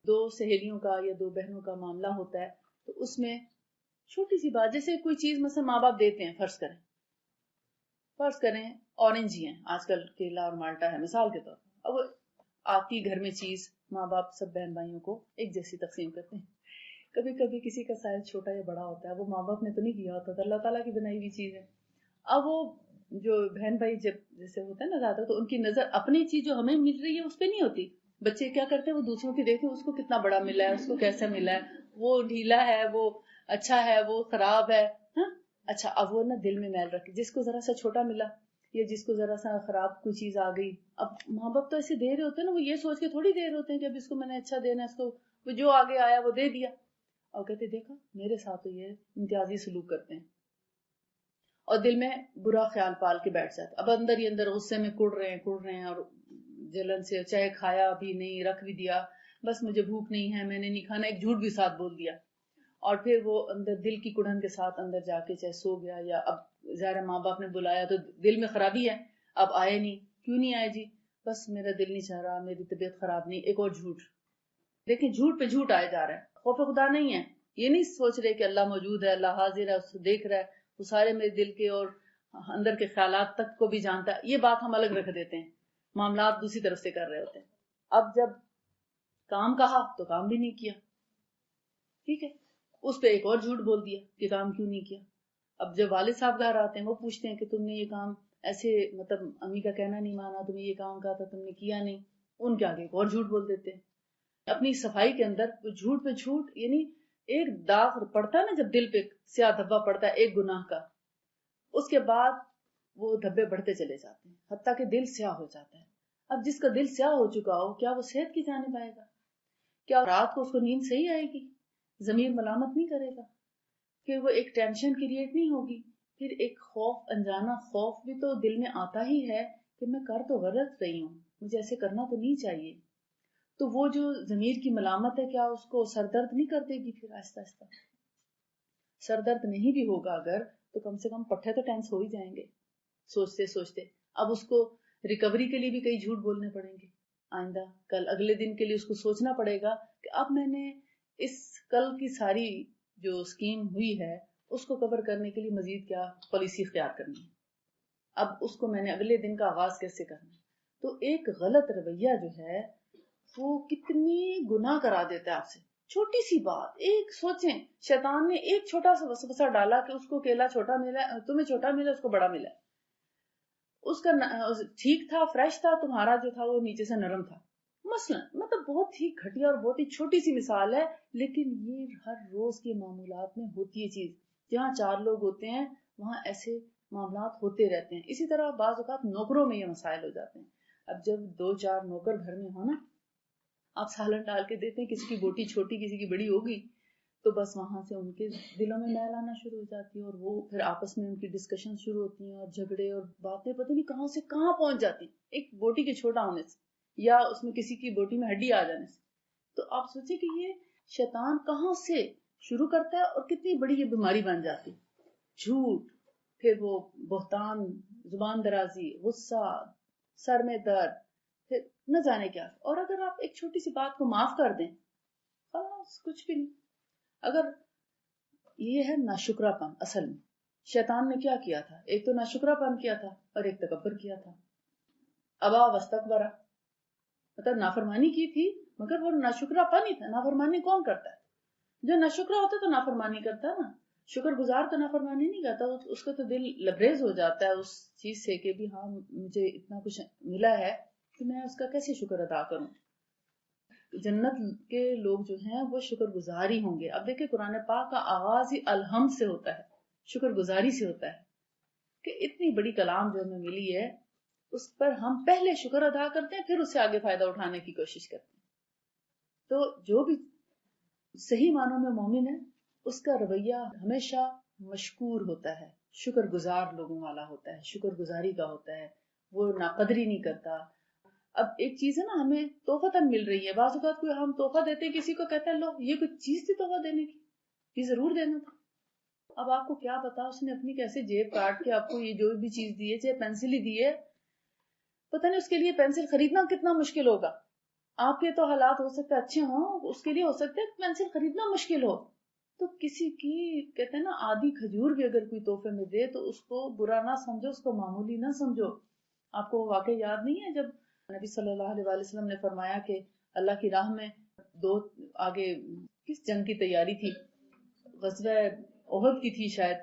دو سہیلیوں کا یا دو بہنوں کا معاملہ ہوتا ہے تو اس میں چھوٹی سی بات، جیسے کوئی چیز مثلا ماں باپ دیتے ہیں، فرض کریں اورنج ہی ہیں، آج کل کیلا اور مالٹا ہے مثال کے طور پر. اب آتی گھر میں چیز، ماں باپ سب بہن بھائیوں کو ایک جیسی تقسیم کرتے ہیں. کبھی کبھی کسی کا سائز چھوٹا یا بڑا ہوتا ہے، وہ ماں باپ نے تو نہیں کیا ہوتا، تو اللہ تعالیٰ کی بنائی ہوئی چیز ہے. اب وہ جو بہن بھائی جب جیسے ہوتا ہے نا زیادہ، تو ان کی نظر اپنی چیز جو ہمیں مل رہی ہے اس پہ نہیں ہوتی. بچے کیا کرتے ہیں، وہ دوسروں کی دیکھتے ہیں اس کو کتنا بڑا ملا ہے، اس کو کیسا ملا ہے، وہ ڈھیلا ہے، وہ اچھا ہے، وہ خراب ہے. ہاں اچھا، اب وہ نا دل میں میل رکھے. جس کو ذرا سا چھوٹا ملا یا جس کو ذرا سا خراب کوئی چیز آ گئی، اب ماں باپ تو ایسے دے رہے ہوتے ہیں نا، وہ یہ سوچ کے تھوڑی دے رہے ہوتے ہیں کہ اب اس کو میں نے اچھا دینا ہے، اس کو وہ جو آگے آیا وہ دے دیا. اور کہتے دیکھا میرے ساتھ تو یہ امتیازی سلوک کرتے ہیں، اور دل میں برا خیال پال کے بیٹھ جاتا. اب اندر ہی اندر غصے میں کڑ رہے ہیں اور جلن سے، چاہے کھایا بھی نہیں، رکھ بھی دیا، بس مجھے بھوک نہیں ہے، میں نے نہیں کھانا، ایک جھوٹ بھی ساتھ بول دیا. اور پھر وہ اندر دل کی کڑن کے ساتھ اندر جا کے چاہے سو گیا، یا اب ظاہر ماں باپ نے بلایا تو دل میں خرابی ہے، اب آئے نہیں، کیوں نہیں آئے جی؟ بس میرا دل نہیں چاہ رہا، میری طبیعت خراب نہیں، ایک اور جھوٹ. لیکن جھوٹ پہ جھوٹ آئے جا رہا ہے. خوف خدا نہیں ہے، یہ نہیں سوچ رہے کہ اللہ موجود ہے، اللہ حاضر ہے، اس کو دیکھ رہا ہے، وہ سارے میرے دل کے اور اندر کے خیالات تک کو بھی جانتا ہے. یہ بات ہم الگ رکھ دیتے ہیں، معاملات دوسری طرف سے کر رہے ہوتے ہیں. اب جب کام کہا تو کام بھی نہیں کیا، ٹھیک ہے، اس پہ ایک اور جھوٹ بول دیا کہ کام کیوں نہیں کیا. اب جب والد صاحب گھر آتے ہیں وہ پوچھتے ہیں کہ تم نے یہ کام ایسے، مطلب امی کا کہنا نہیں مانا، تمہیں یہ کام کہا تھا تم نے کیا نہیں، ان کے آگے ایک اور جھوٹ بول دیتے ہیں. اپنی صفائی کے اندر جھوٹ پہ جھوٹ، یعنی ایک داغ پڑتا ہے نا جب دل پہ سیاہ دھبا پڑتا ہے ایک گناہ کا، اس کے بعد وہ دھبے بڑھتے چلے جاتے ہیں حتیٰ کہ دل سیاہ ہو جاتا ہے. اب جس کا دل سیاہ ہو چکا ہو، کیا وہ صحت کی جانب آئے گا؟ کیا رات کو اس کو نیند صحیح آئے گی؟ ضمیر ملامت نہیں کرے گا؟ کہ وہ ایک ٹینشن کریٹ نہیں ہوگی؟ پھر ایک خوف، انجانا خوف بھی تو دل میں آتا ہی ہے کہ میں کر تو غلط رہی ہوں، مجھے ایسے کرنا تو نہیں چاہیے. تو وہ جو ضمیر کی ملامت ہے، کیا اس کو سر درد نہیں کر دے گی؟ پھر آہستہ آہستہ سر درد نہیں بھی ہوگا اگر، تو کم سے کم پٹھے تو ٹینس ہو ہی جائیں گے سوچتے سوچتے. اب اس کو ریکوری کے لیے بھی کئی جھوٹ بولنے پڑیں گے، آئندہ کل اگلے دن کے لیے اس کو سوچنا پڑے گا کہ اب میں نے اس کل کی ساری جو اسکیم ہوئی ہے اس کو کور کرنے کے لیے مزید کیا پالیسی اختیار کرنی ہے، اب اس کو میں نے اگلے دن کا آغاز کیسے کرنا ہے. تو ایک غلط رویہ جو ہے وہ کتنی گناہ کرا دیتا ہے آپ سے. چھوٹی سی بات، ایک سوچیں شیطان نے ایک چھوٹا سا وسوسہ ڈالا کہ اس کو کیلا چھوٹا ملا، تمہیں چھوٹا ملا، اس کو بڑا ملا، اس کا ٹھیک تھا، فریش تھا، تمہارا جو تھا وہ نیچے سے نرم تھا مثلا. مطلب بہت ہی گھٹیا اور بہت ہی چھوٹی سی مثال ہے، لیکن یہ ہر روز کے معمولات میں ہوتی ہے چیز. جہاں 4 لوگ ہوتے ہیں وہاں ایسے معاملات ہوتے رہتے ہیں. اسی طرح بعض اوقات نوکروں میں یہ مسائل ہو جاتے ہیں. اب جب 2-4 نوکر گھر میں ہو نا، آپ سالن ڈال کے دیتے ہیں، کسی کی بوٹی چھوٹی کسی کی بڑی ہوگی، تو بس وہاں سے ان کے دلوں میں میل آنا شروع ہو جاتی ہے، اور وہ پھر آپس میں ان کی ڈسکشن شروع ہوتی ہیں، اور جھگڑے اور باتیں پتہ نہیں کہاں سے کہاں پہنچ جاتی ہیں ایک بوٹی کے چھوٹا ہونے سے، یا اس میں کسی کی بوٹی میں ہڈی آ جانے سے. تو آپ سوچیں کہ یہ شیطان کہاں سے شروع کرتا ہے اور کتنی بڑی یہ بیماری بن جاتی. جھوٹ، پھر وہ بہتان، زبان درازی، غصہ، سر میں درد، پھر نہ جانے کیا. اور اگر آپ ایک چھوٹی سی بات کو معاف کر دیں، خلاص کچھ بھی نہیں. اگر یہ ہے ناشکرا پن، اصل میں شیطان نے کیا کیا تھا؟ ایک تو ناشکرا پن کیا تھا اور ایک تکبر کیا تھا. ابا واستکبرا، مطلب نافرمانی کی تھی مگر وہ ناشکرا پن ہی تھا. نافرمانی کون کرتا ہے؟ جو ناشکرا ہوتا تو نافرمانی کرتا ہے نا. شکر گزار تو نافرمانی نہیں کرتا، اس کا تو دل لبریز ہو جاتا ہے اس چیز سے کہ بھی ہاں مجھے اتنا کچھ ملا ہے تو میں اس کا کیسے شکر ادا کروں. جنت کے لوگ جو ہیں وہ شکر گزار ہی ہوں گے. اب دیکھیں قرآن پاک کا آغاز ہی الحمد سے ہوتا ہے، شکر گزاری سے ہوتا ہے، کہ اتنی بڑی کلام جو ہمیں ملی ہے اس پر ہم پہلے شکر ادا کرتے ہیں، پھر اس سے آگے فائدہ اٹھانے کی کوشش کرتے ہیں. تو جو بھی صحیح معنوں میں مومن ہے اس کا رویہ ہمیشہ مشکور ہوتا ہے، شکر گزار لوگوں والا ہوتا ہے، شکر گزاری کا ہوتا ہے، وہ ناقدری نہیں کرتا. اب ایک چیز ہے نا، ہمیں تحفتاً مل رہی ہے، بعض اوقات کوئی ہم تحفہ دیتے ہیں کسی کو، کہتا ہے لو یہ کوئی چیز تھی تحفہ دینے کی، یہ ضرور دینا تھا. اب آپ کو کیا پتا اس نے اپنی کیسے جیب کاٹ کے آپ کو یہ جو بھی چیز دی ہے، چاہے پینسل ہی دی ہے، پتہ نہیں اس کے لیے پینسل خریدنا کتنا مشکل ہوگا. آپ کے تو حالات ہو سکتے اچھے ہوں، اس کے لیے ہو سکتا ہے پینسل خریدنا مشکل ہو. تو کسی کی کہتے ہیں نا آدھی کھجور بھی اگر کوئی تحفے میں دے تو اس کو برا نہ سمجھو، اس کو معمولی نہ سمجھو. آپ کو واقعہ یاد نہیں ہے جب نبی صلی اللہ علیہ وسلم نے فرمایا کہ اللہ کی راہ میں 2 آگے کس جنگ کی تیاری تھی، غزوہ احد کی تھی شاید،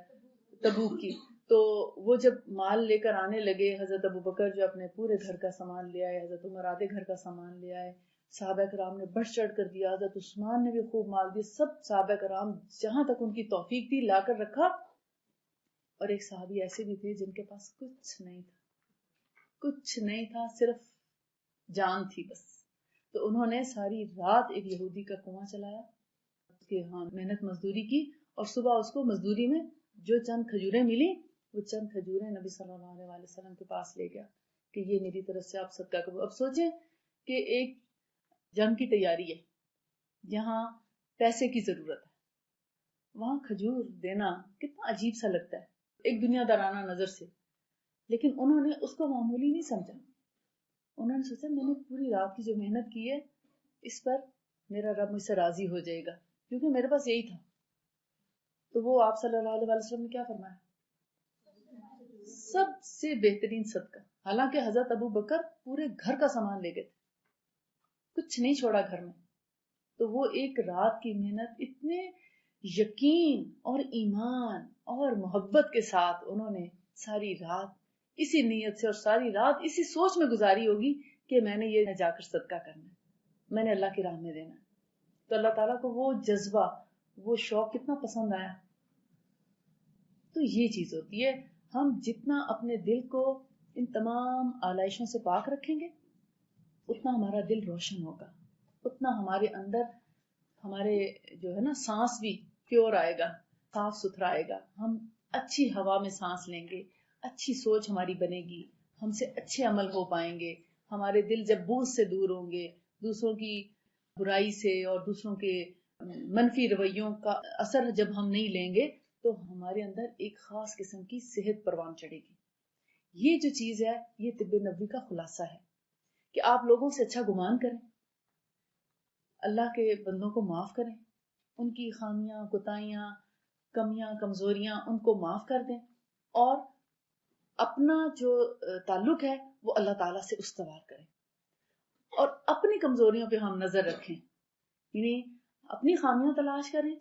تبوک کی. تو وہ جب مال لے کر آنے لگے، حضرت ابوبکر جو اپنے پورے گھر کا سامان لے آئے، حضرت عمر آدھے گھر کا سامان لے آئے، صحابہ کرام نے بڑھ چڑھ کر دیا، حضرت عثمان نے بھی خوب مال دیا، سب صحابہ کرام جہاں تک ان کی توفیق تھی لا کر رکھا. اور ایک صحابی ایسے بھی تھے جن کے پاس کچھ نہیں تھا، کچھ نہیں تھا، صرف جان تھی بس. تو انہوں نے ساری رات ایک یہودی کا کنواں چلایا کہ ہاں محنت مزدوری کی، اور صبح اس کو مزدوری میں جو چند کھجوریں ملی وہ چند کھجوریں نبی صلی اللہ علیہ وسلم کے پاس لے گیا کہ یہ میری طرف سے آپ صدقہ کرو. اب سوچیں کہ ایک جنگ کی تیاری ہے جہاں پیسے کی ضرورت ہے، وہاں کھجور دینا کتنا عجیب سا لگتا ہے ایک دنیا دارانہ نظر سے. لیکن انہوں نے اس کو معمولی نہیں سمجھا. انہوں نے سوچا میں نے پوری رات کی جو محنت کی ہے اس پر میرا رب مجھ سے راضی ہو جائے گا، کیونکہ میرے پاس یہی تھا. تو وہ آپ صلی اللہ علیہ وسلم نے کیا فرمایا؟ سب سے بہترین صدقہ. حالانکہ حضرت ابو بکر پورے گھر کا سامان لے گئے تھے، کچھ نہیں چھوڑا گھر میں. تو وہ ایک رات کی محنت اتنے یقین اور ایمان اور محبت کے ساتھ انہوں نے ساری رات اسی نیت سے اور ساری رات اسی سوچ میں گزاری ہوگی کہ میں نے یہ جا کر صدقہ کرنا ہے، میں نے اللہ کی راہ میں دینا ہے. تو اللہ تعالیٰ کو وہ جذبہ، وہ شوق کتنا پسند آیا. تو یہ چیز ہوتی ہے، ہم جتنا اپنے دل کو ان تمام آلائشوں سے پاک رکھیں گے اتنا ہمارا دل روشن ہوگا، اتنا ہمارے اندر ہمارے جو ہے نا سانس بھی پیور آئے گا، صاف ستھرا آئے گا. ہم اچھی ہوا میں سانس لیں گے، اچھی سوچ ہماری بنے گی، ہم سے اچھے عمل ہو پائیں گے. ہمارے دل جب بغض سے دور ہوں گے، دوسروں کی برائی سے اور دوسروں کے منفی رویوں کا اثر جب ہم نہیں لیں گے تو ہمارے اندر ایک خاص قسم کی صحت پروان چڑھے گی. یہ جو چیز ہے یہ طب نبوی کا خلاصہ ہے کہ آپ لوگوں سے اچھا گمان کریں، اللہ کے بندوں کو معاف کریں، ان کی خامیاں، کوتاہیاں، کمیاں، کمزوریاں ان کو معاف کر دیں، اور اپنا جو تعلق ہے وہ اللہ تعالیٰ سے استوار کریں، اور اپنی کمزوریوں پہ ہم نظر رکھیں. یعنی اپنی خامیاں تلاش کریں.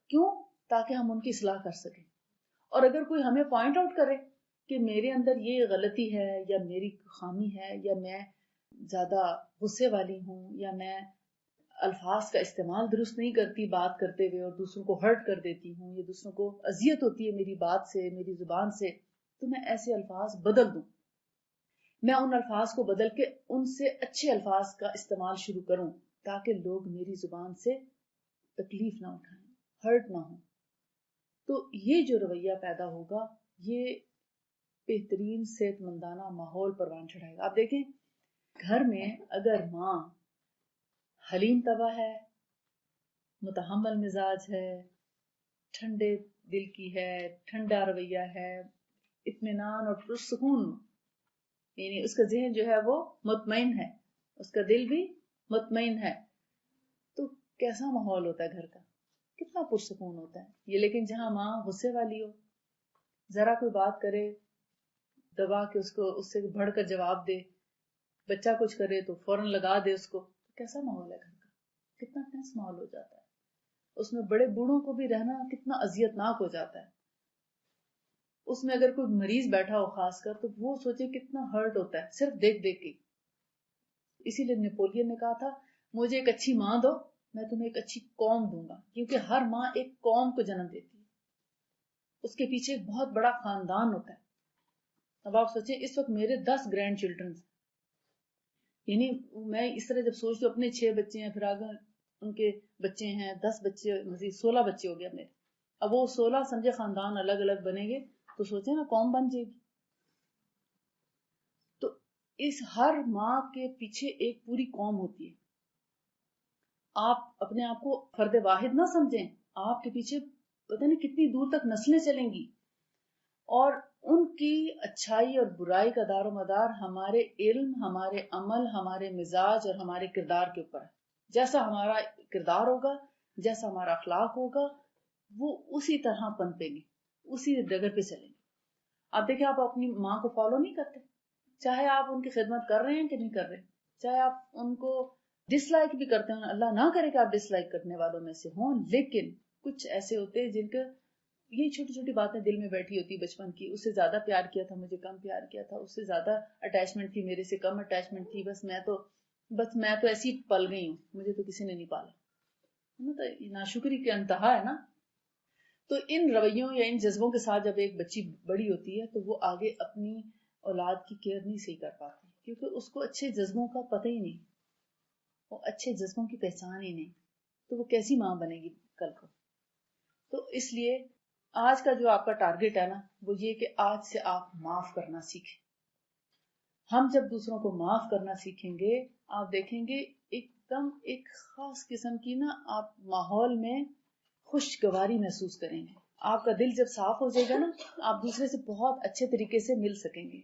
کیوں؟ تاکہ ہم ان کی اصلاح کر سکیں. اور اگر کوئی ہمیں پوائنٹ آؤٹ کرے کہ میرے اندر یہ غلطی ہے یا میری خامی ہے یا میں زیادہ غصے والی ہوں یا میں الفاظ کا استعمال درست نہیں کرتی بات کرتے ہوئے اور دوسروں کو ہرٹ کر دیتی ہوں یا دوسروں کو اذیت ہوتی ہے میری بات سے میری زبان سے، تو میں ایسے الفاظ بدل دوں. میں ان الفاظ کو بدل کے ان سے اچھے الفاظ کا استعمال شروع کروں تاکہ لوگ میری زبان سے تکلیف نہ اٹھائیں، ہرٹ نہ ہوں. تو یہ جو رویہ پیدا ہوگا یہ بہترین صحت مندانہ ماحول پروان چڑھائے گا. آپ دیکھیں گھر میں اگر ماں حلیم طبع ہے، متحمل مزاج ہے، ٹھنڈے دل کی ہے، ٹھنڈا رویہ ہے، اطمینان اور پرسکون، یعنی اس کا ذہن جو ہے وہ مطمئن ہے، اس کا دل بھی مطمئن ہے، تو کیسا ماحول ہوتا ہے گھر کا، کتنا پرسکون ہوتا ہے یہ. لیکن جہاں ماں غصے والی ہو، ذرا کوئی بات کرے دبا کے اس سے بڑھ کر جواب دے، بچہ کچھ کرے تو فوراً لگا دے اس کو، کیسا ماحول ہے گھر کا، کتنا ٹینس ماحول ہو جاتا ہے. اس میں بڑے بوڑھوں کو بھی رہنا کتنا اذیت ناک ہو جاتا ہے. اس میں اگر کوئی مریض بیٹھا ہو خاص کر تو وہ سوچے کتنا ہرٹ ہوتا ہے صرف دیکھ دیکھ کے. اسی لیے نیپولین نے کہا تھا مجھے ایک اچھی ماں دو، میں تمہیں ایک اچھی قوم دوں گا. کیونکہ ہر ماں ایک قوم کو جنم دیتی ہے، اس کے پیچھے ایک بہت بڑا خاندان ہوتا ہے. اب آپ سوچیں اس وقت میرے 10 گرینڈ چلڈرن، یعنی میں اس طرح جب سوچتی ہوں اپنے 6 بچے ہیں، پھر آگے ان کے بچے ہیں 10 بچے، مزید 16 بچے ہو گئے میرے. اب وہ 16 سمجھے خاندان الگ الگ بنے گے تو سوچیں نا قوم بن جائے گی. تو اس ہر ماں کے پیچھے ایک پوری قوم ہوتی ہے. آپ اپنے آپ کو فرد واحد نہ سمجھیں، آپ کے پیچھے پتہ نہیں کتنی دور تک نسلیں چلیں گی، اور ان کی اچھائی اور برائی کا دار و مدار ہمارے علم، ہمارے عمل، ہمارے مزاج اور ہمارے کردار کے اوپر ہے. جیسا ہمارا کردار ہوگا، جیسا ہمارا اخلاق ہوگا، وہ اسی طرح پنپیں گے، اسی ڈگر پہ چلیں گے. آپ دیکھیں آپ اپنی ماں کو فالو نہیں کرتے، چاہے آپ ان کی خدمت کر رہے ہیں کہ نہیں کر رہے، چاہے آپ ان کو ڈس لائک بھی کرتے ہیں، اللہ نہ کرے کہ آپ ڈس لائک کرنے والوں میں سے ہوں، لیکن کچھ ایسے ہوتے ہیں جن کا یہ چھوٹی چھوٹی باتیں دل میں بیٹھی ہوتی بچپن کی، اس سے زیادہ پیار کیا تھا، مجھے کم پیار کیا تھا، اس سے زیادہ اٹیچمنٹ تھی، میرے سے کم اٹیچمنٹ تھی، بس میں تو ایسی پل گئی ہوں، مجھے تو کسی نے نہیں پالا. تو ناشکری کی انتہا ہے نا. تو ان رویوں یا ان جذبوں کے ساتھ جب ایک بچی بڑی ہوتی ہے تو وہ آگے اپنی اولاد کی کیئر نہیں صحیح کر پاتی، کیونکہ اس کو اچھے جذبوں کا پتہ ہی نہیں، وہ اچھے جذبوں کی پہچان ہی نہیں، تو وہ کیسی ماں بنے گی کل کو. تو اس لیے آج کا جو آپ کا ٹارگٹ ہے نا وہ یہ کہ آج سے آپ معاف کرنا سیکھیں. ہم جب دوسروں کو معاف کرنا سیکھیں گے، آپ دیکھیں گے ایک دم ایک خاص قسم کی نا آپ ماحول میں خوشگواری محسوس کریں گے. آپ کا دل جب صاف ہو جائے گا نا، آپ دوسرے سے بہت اچھے طریقے سے مل سکیں گے،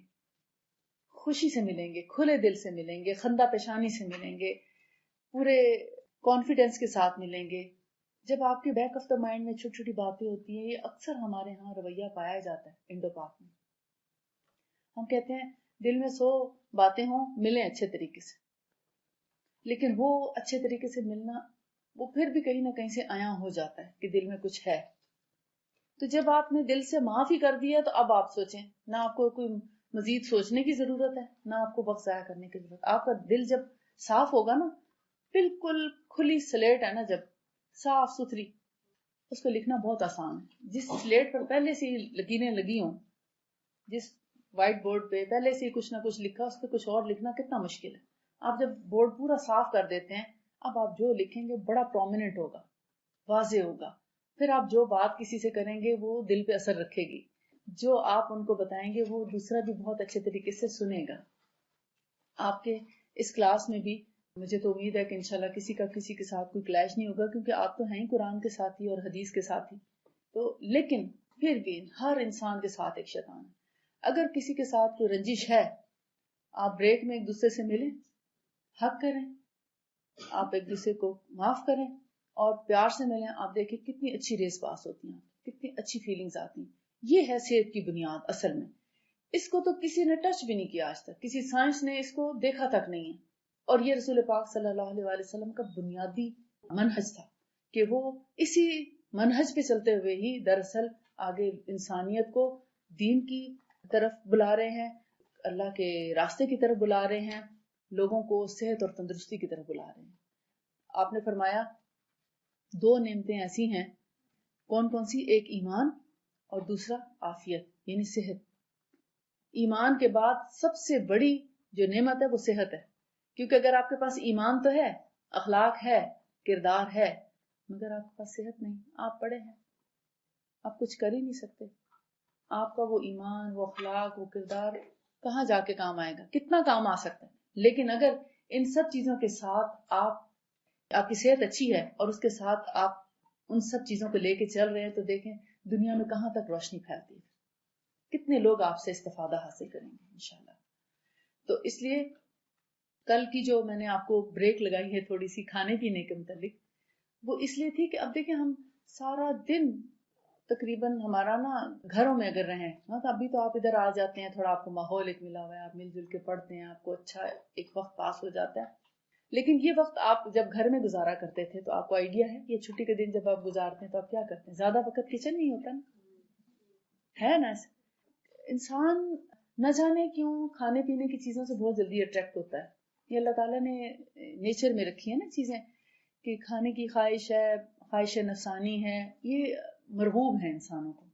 خوشی سے ملیں گے، کھلے دل سے ملیں گے، خندہ پیشانی سے ملیں گے، پورے کانفیڈنس کے ساتھ ملیں گے. جب آپ کے بیک آف دا مائنڈ میں چھوٹی چھوٹی باتیں ہوتی ہیں، یہ اکثر ہمارے ہاں رویہ پایا جاتا ہے انڈو پاک میں. ہم کہتے ہیں دل میں 100 باتیں ہوں، ملیں اچھے طریقے سے، لیکن وہ اچھے طریقے سے ملنا وہ پھر بھی کہیں نہ کہیں سے عیاں ہو جاتا ہے کہ دل میں کچھ ہے. تو جب آپ نے دل سے معاف ہی کر دیا تو اب آپ سوچیں، نہ آپ کو کوئی مزید سوچنے کی ضرورت ہے، نہ آپ کو وقت ضائع کرنے کی ضرورت. آپ کا دل جب صاف ہوگا نا، بالکل کھلی سلیٹ ہے نا، جب صاف ستھری، اس کو لکھنا بہت آسان ہے. جس سلیٹ پر پہلے سے لکیریں لگی ہوں، جس وائٹ بورڈ پہ پہلے سے کچھ نہ کچھ لکھا، اس پہ کچھ اور لکھنا کتنا مشکل ہے. آپ جب بورڈ پورا صاف کر دیتے ہیں، اب آپ جو لکھیں گے بڑا پرومیننٹ ہوگا، واضح ہوگا. پھر آپ جو بات کسی سے کریں گے وہ دل پہ اثر رکھے گی، جو آپ ان کو بتائیں گے وہ دوسرا بھی بہت اچھے طریقے سے سنے گا. آپ کے اس کلاس میں بھی مجھے تو امید ہے کہ انشاءاللہ کسی کے ساتھ کوئی کلیش نہیں ہوگا، کیونکہ آپ تو ہیں ہی قرآن کے ساتھی اور حدیث کے ساتھی. تو لیکن پھر بھی ہر انسان کے ساتھ ایک شیطان ہے. اگر کسی کے ساتھ کوئی رنجش ہے، آپ بریک میں ایک دوسرے سے ملیں، حق کریں، آپ ایک دوسرے کو معاف کریں اور پیار سے ملیں. آپ دیکھیں کتنی اچھی ریس پاس ہوتی ہیں، کتنی اچھی فیلنگز آتی ہیں. یہ ہے صحت کی بنیاد. اصل میں اس کو تو کسی نے ٹچ بھی نہیں کیا آج تک، کسی سائنس نے اس کو دیکھا تک نہیں ہے، اور یہ رسول پاک صلی اللہ علیہ وسلم کا بنیادی منہج تھا کہ وہ اسی منہج پہ چلتے ہوئے ہی دراصل آگے انسانیت کو دین کی طرف بلا رہے ہیں، اللہ کے راستے کی طرف بلا رہے ہیں، لوگوں کو صحت اور تندرستی کی طرف بلا رہے ہیں۔ آپ نے فرمایا 2 نعمتیں ایسی ہیں، کون کون سی؟ ایک ایمان اور دوسرا عافیت یعنی صحت۔ ایمان کے بعد سب سے بڑی جو نعمت ہے وہ صحت ہے، کیونکہ اگر آپ کے پاس ایمان تو ہے، اخلاق ہے، کردار ہے، مگر آپ کے پاس صحت نہیں، آپ پڑے ہیں، آپ کچھ کر ہی نہیں سکتے، آپ کا وہ ایمان، وہ اخلاق، وہ کردار کہاں جا کے کام آئے گا؟ کتنا کام آ سکتا ہے؟ لیکن اگر ان سب چیزوں کے ساتھ آپ کی صحت اچھی ہے اور اس کے ساتھ آپ ان سب چیزوں کو لے کے چل رہے ہیں تو دیکھیں دنیا میں کہاں تک روشنی پھیلتی ہے، کتنے لوگ آپ سے استفادہ حاصل کریں گے انشاءاللہ۔ تو اس لیے کل کی جو میں نے آپ کو بریک لگائی ہے تھوڑی سی کھانے پینے کے متعلق، وہ اس لیے تھی کہ اب دیکھیں ہم سارا دن تقریباً ہمارا نا گھروں میں اگر رہیں نا تو ابھی تو آپ ادھر آ جاتے ہیں، تھوڑا آپ کو ماحول ایک ملا ہوا ہے، آپ مل جل کے پڑھتے ہیں، آپ کو اچھا ایک وقت پاس ہو جاتا ہے۔ لیکن یہ وقت آپ جب گھر میں گزارا کرتے تھے تو آپ کو آئیڈیا ہے یہ چھٹی کے دن جب آپ گزارتے ہیں تو آپ کیا کرتے ہیں؟ زیادہ وقت کچن نہیں ہوتا نا، ہے نا؟ انسان نہ جانے کیوں کھانے پینے کی چیزوں سے بہت جلدی اٹریکٹ ہوتا ہے۔ یہ اللہ تعالیٰ نے نیچر میں رکھی ہے نا چیزیں، کہ کھانے کی خواہش ہے، خواہش نفسانی ہے، یہ مرغوب ہے انسانوں کو۔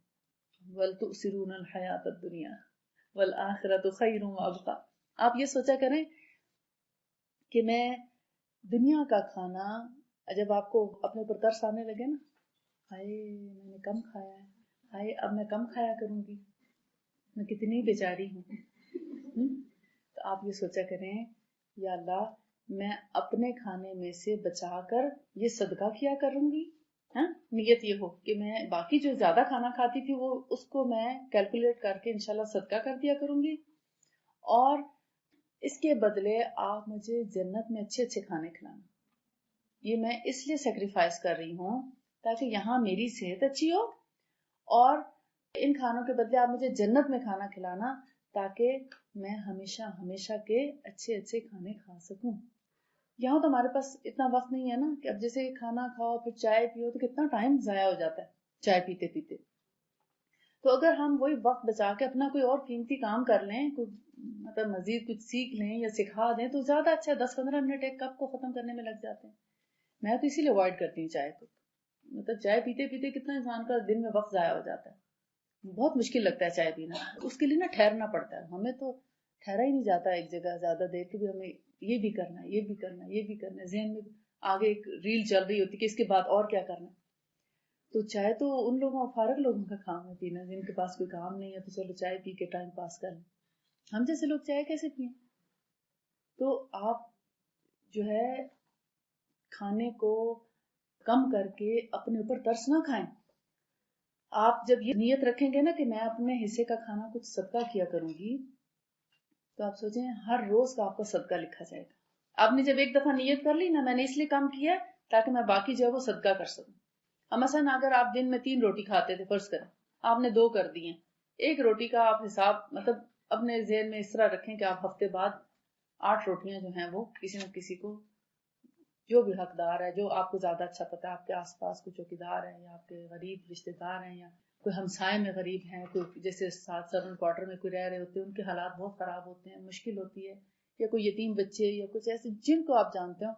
وَلْتُؤْثِرُونَ الْحَيَاةَ الدُّنْيَا وَالْآخِرَةُ خَيْرٌ وَأَبْقَىٰ۔ آپ یہ سوچا کریں کہ میں دنیا کا کھانا، جب آپ کو اپنے اوپر ترس آنے لگے نا، ہائے میں نے کم کھایا ہے، ہائے اب میں کم کھایا کروں گی، میں کتنی بیچاری ہوں، تو آپ یہ سوچا کریں یا اللہ میں اپنے کھانے میں سے بچا کر یہ صدقہ کیا کروں گی۔ ہاں، نیت یہ ہو کہ میں باقی جو زیادہ کھانا کھاتی تھی وہ اس کو میں کیلکولیٹ کر کے انشاءاللہ صدقہ کر دیا کروں گی، اور اس کے بدلے آپ مجھے جنت میں اچھے اچھے کھانے کھلانا۔ یہ میں اس لیے سیکریفائس کر رہی ہوں تاکہ یہاں میری صحت اچھی ہو، اور ان کھانوں کے بدلے آپ مجھے جنت میں کھانا کھلانا تاکہ میں ہمیشہ ہمیشہ کے اچھے اچھے کھانے کھا سکوں۔ یہاں تو ہمارے پاس اتنا وقت نہیں ہے نا کہ اب جیسے کھانا کھاؤ پھر چائے پیو تو کتنا ٹائم ضائع ہو جاتا ہے چائے پیتے پیتے۔ تو اگر ہم وہی وقت بچا کے اپنا کوئی اور قیمتی کام کر لیں، مطلب مزید کچھ سیکھ لیں یا سکھا دیں تو زیادہ اچھا ہے۔ 10-15 منٹ ایک کپ کو ختم کرنے میں لگ جاتے ہیں۔ میں تو اسی لیے اوائڈ کرتی ہوں چائے کو، مطلب چائے پیتے پیتے کتنا انسان کا دن میں وقت ضائع ہو جاتا ہے، بہت مشکل لگتا ہے چائے پینا، اس کے لیے نا ٹھہرنا پڑتا ہے، ہمیں تو ٹھہرا ہی نہیں جاتا ایک جگہ زیادہ دیر کہ بھی ہمیں یہ بھی کرنا ہے، یہ بھی کرنا ہے، یہ بھی کرنا ہے، ذہن میں آگے ایک ریل چل رہی ہوتی کہ اس کے بعد اور کیا کرنا ہے۔ تو چائے تو ان لوگوں فارغ لوگوں کا کام ہے پینا، جن کے پاس کوئی کام نہیں ہے تو چلو چائے پی کے ٹائم پاس کر لیں۔ ہم جیسے لوگ چائے کیسے پئیں؟ تو آپ جو ہے کھانے کو کم کر کے اپنے اوپر ترس نہ کھائیں۔ آپ جب یہ نیت رکھیں گے نا کہ میں اپنے حصے کا کھانا کچھ صدقہ کیا کروں گی، تو آپ سوچیں ہر روز کا آپ کا صدقہ لکھا جائے گا۔ آپ نے جب ایک دفعہ نیت کر لی نا میں نے اس لیے کام کیا تاکہ میں باقی جو ہے وہ صدقہ کر سکوں۔ اب مثلا اگر آپ دن میں 3 روٹی کھاتے تھے، فرض کریں آپ نے 2 کر دی ہیں، 1 روٹی کا آپ حساب مطلب اپنے ذہن میں اس طرح رکھیں کہ آپ ہفتے بعد 8 روٹیاں جو ہیں وہ کسی نہ کسی کو، جو بھی حقدار ہے، جو آپ کو زیادہ اچھا پتا ہے، آپ کے آس پاس کوئی چوکیدار ہیں یا آپ کے غریب رشتے دار ہیں یا کوئی ہمسائے میں غریب ہیں، کوئی جیسے ساتھ سرون کوارٹر میں کوئی رہ رہے ہوتے ہیں، ان کے حالات بہت خراب ہوتے ہیں، مشکل ہوتی ہے، یا کوئی یتیم بچے یا کچھ ایسے جن کو آپ جانتے ہو،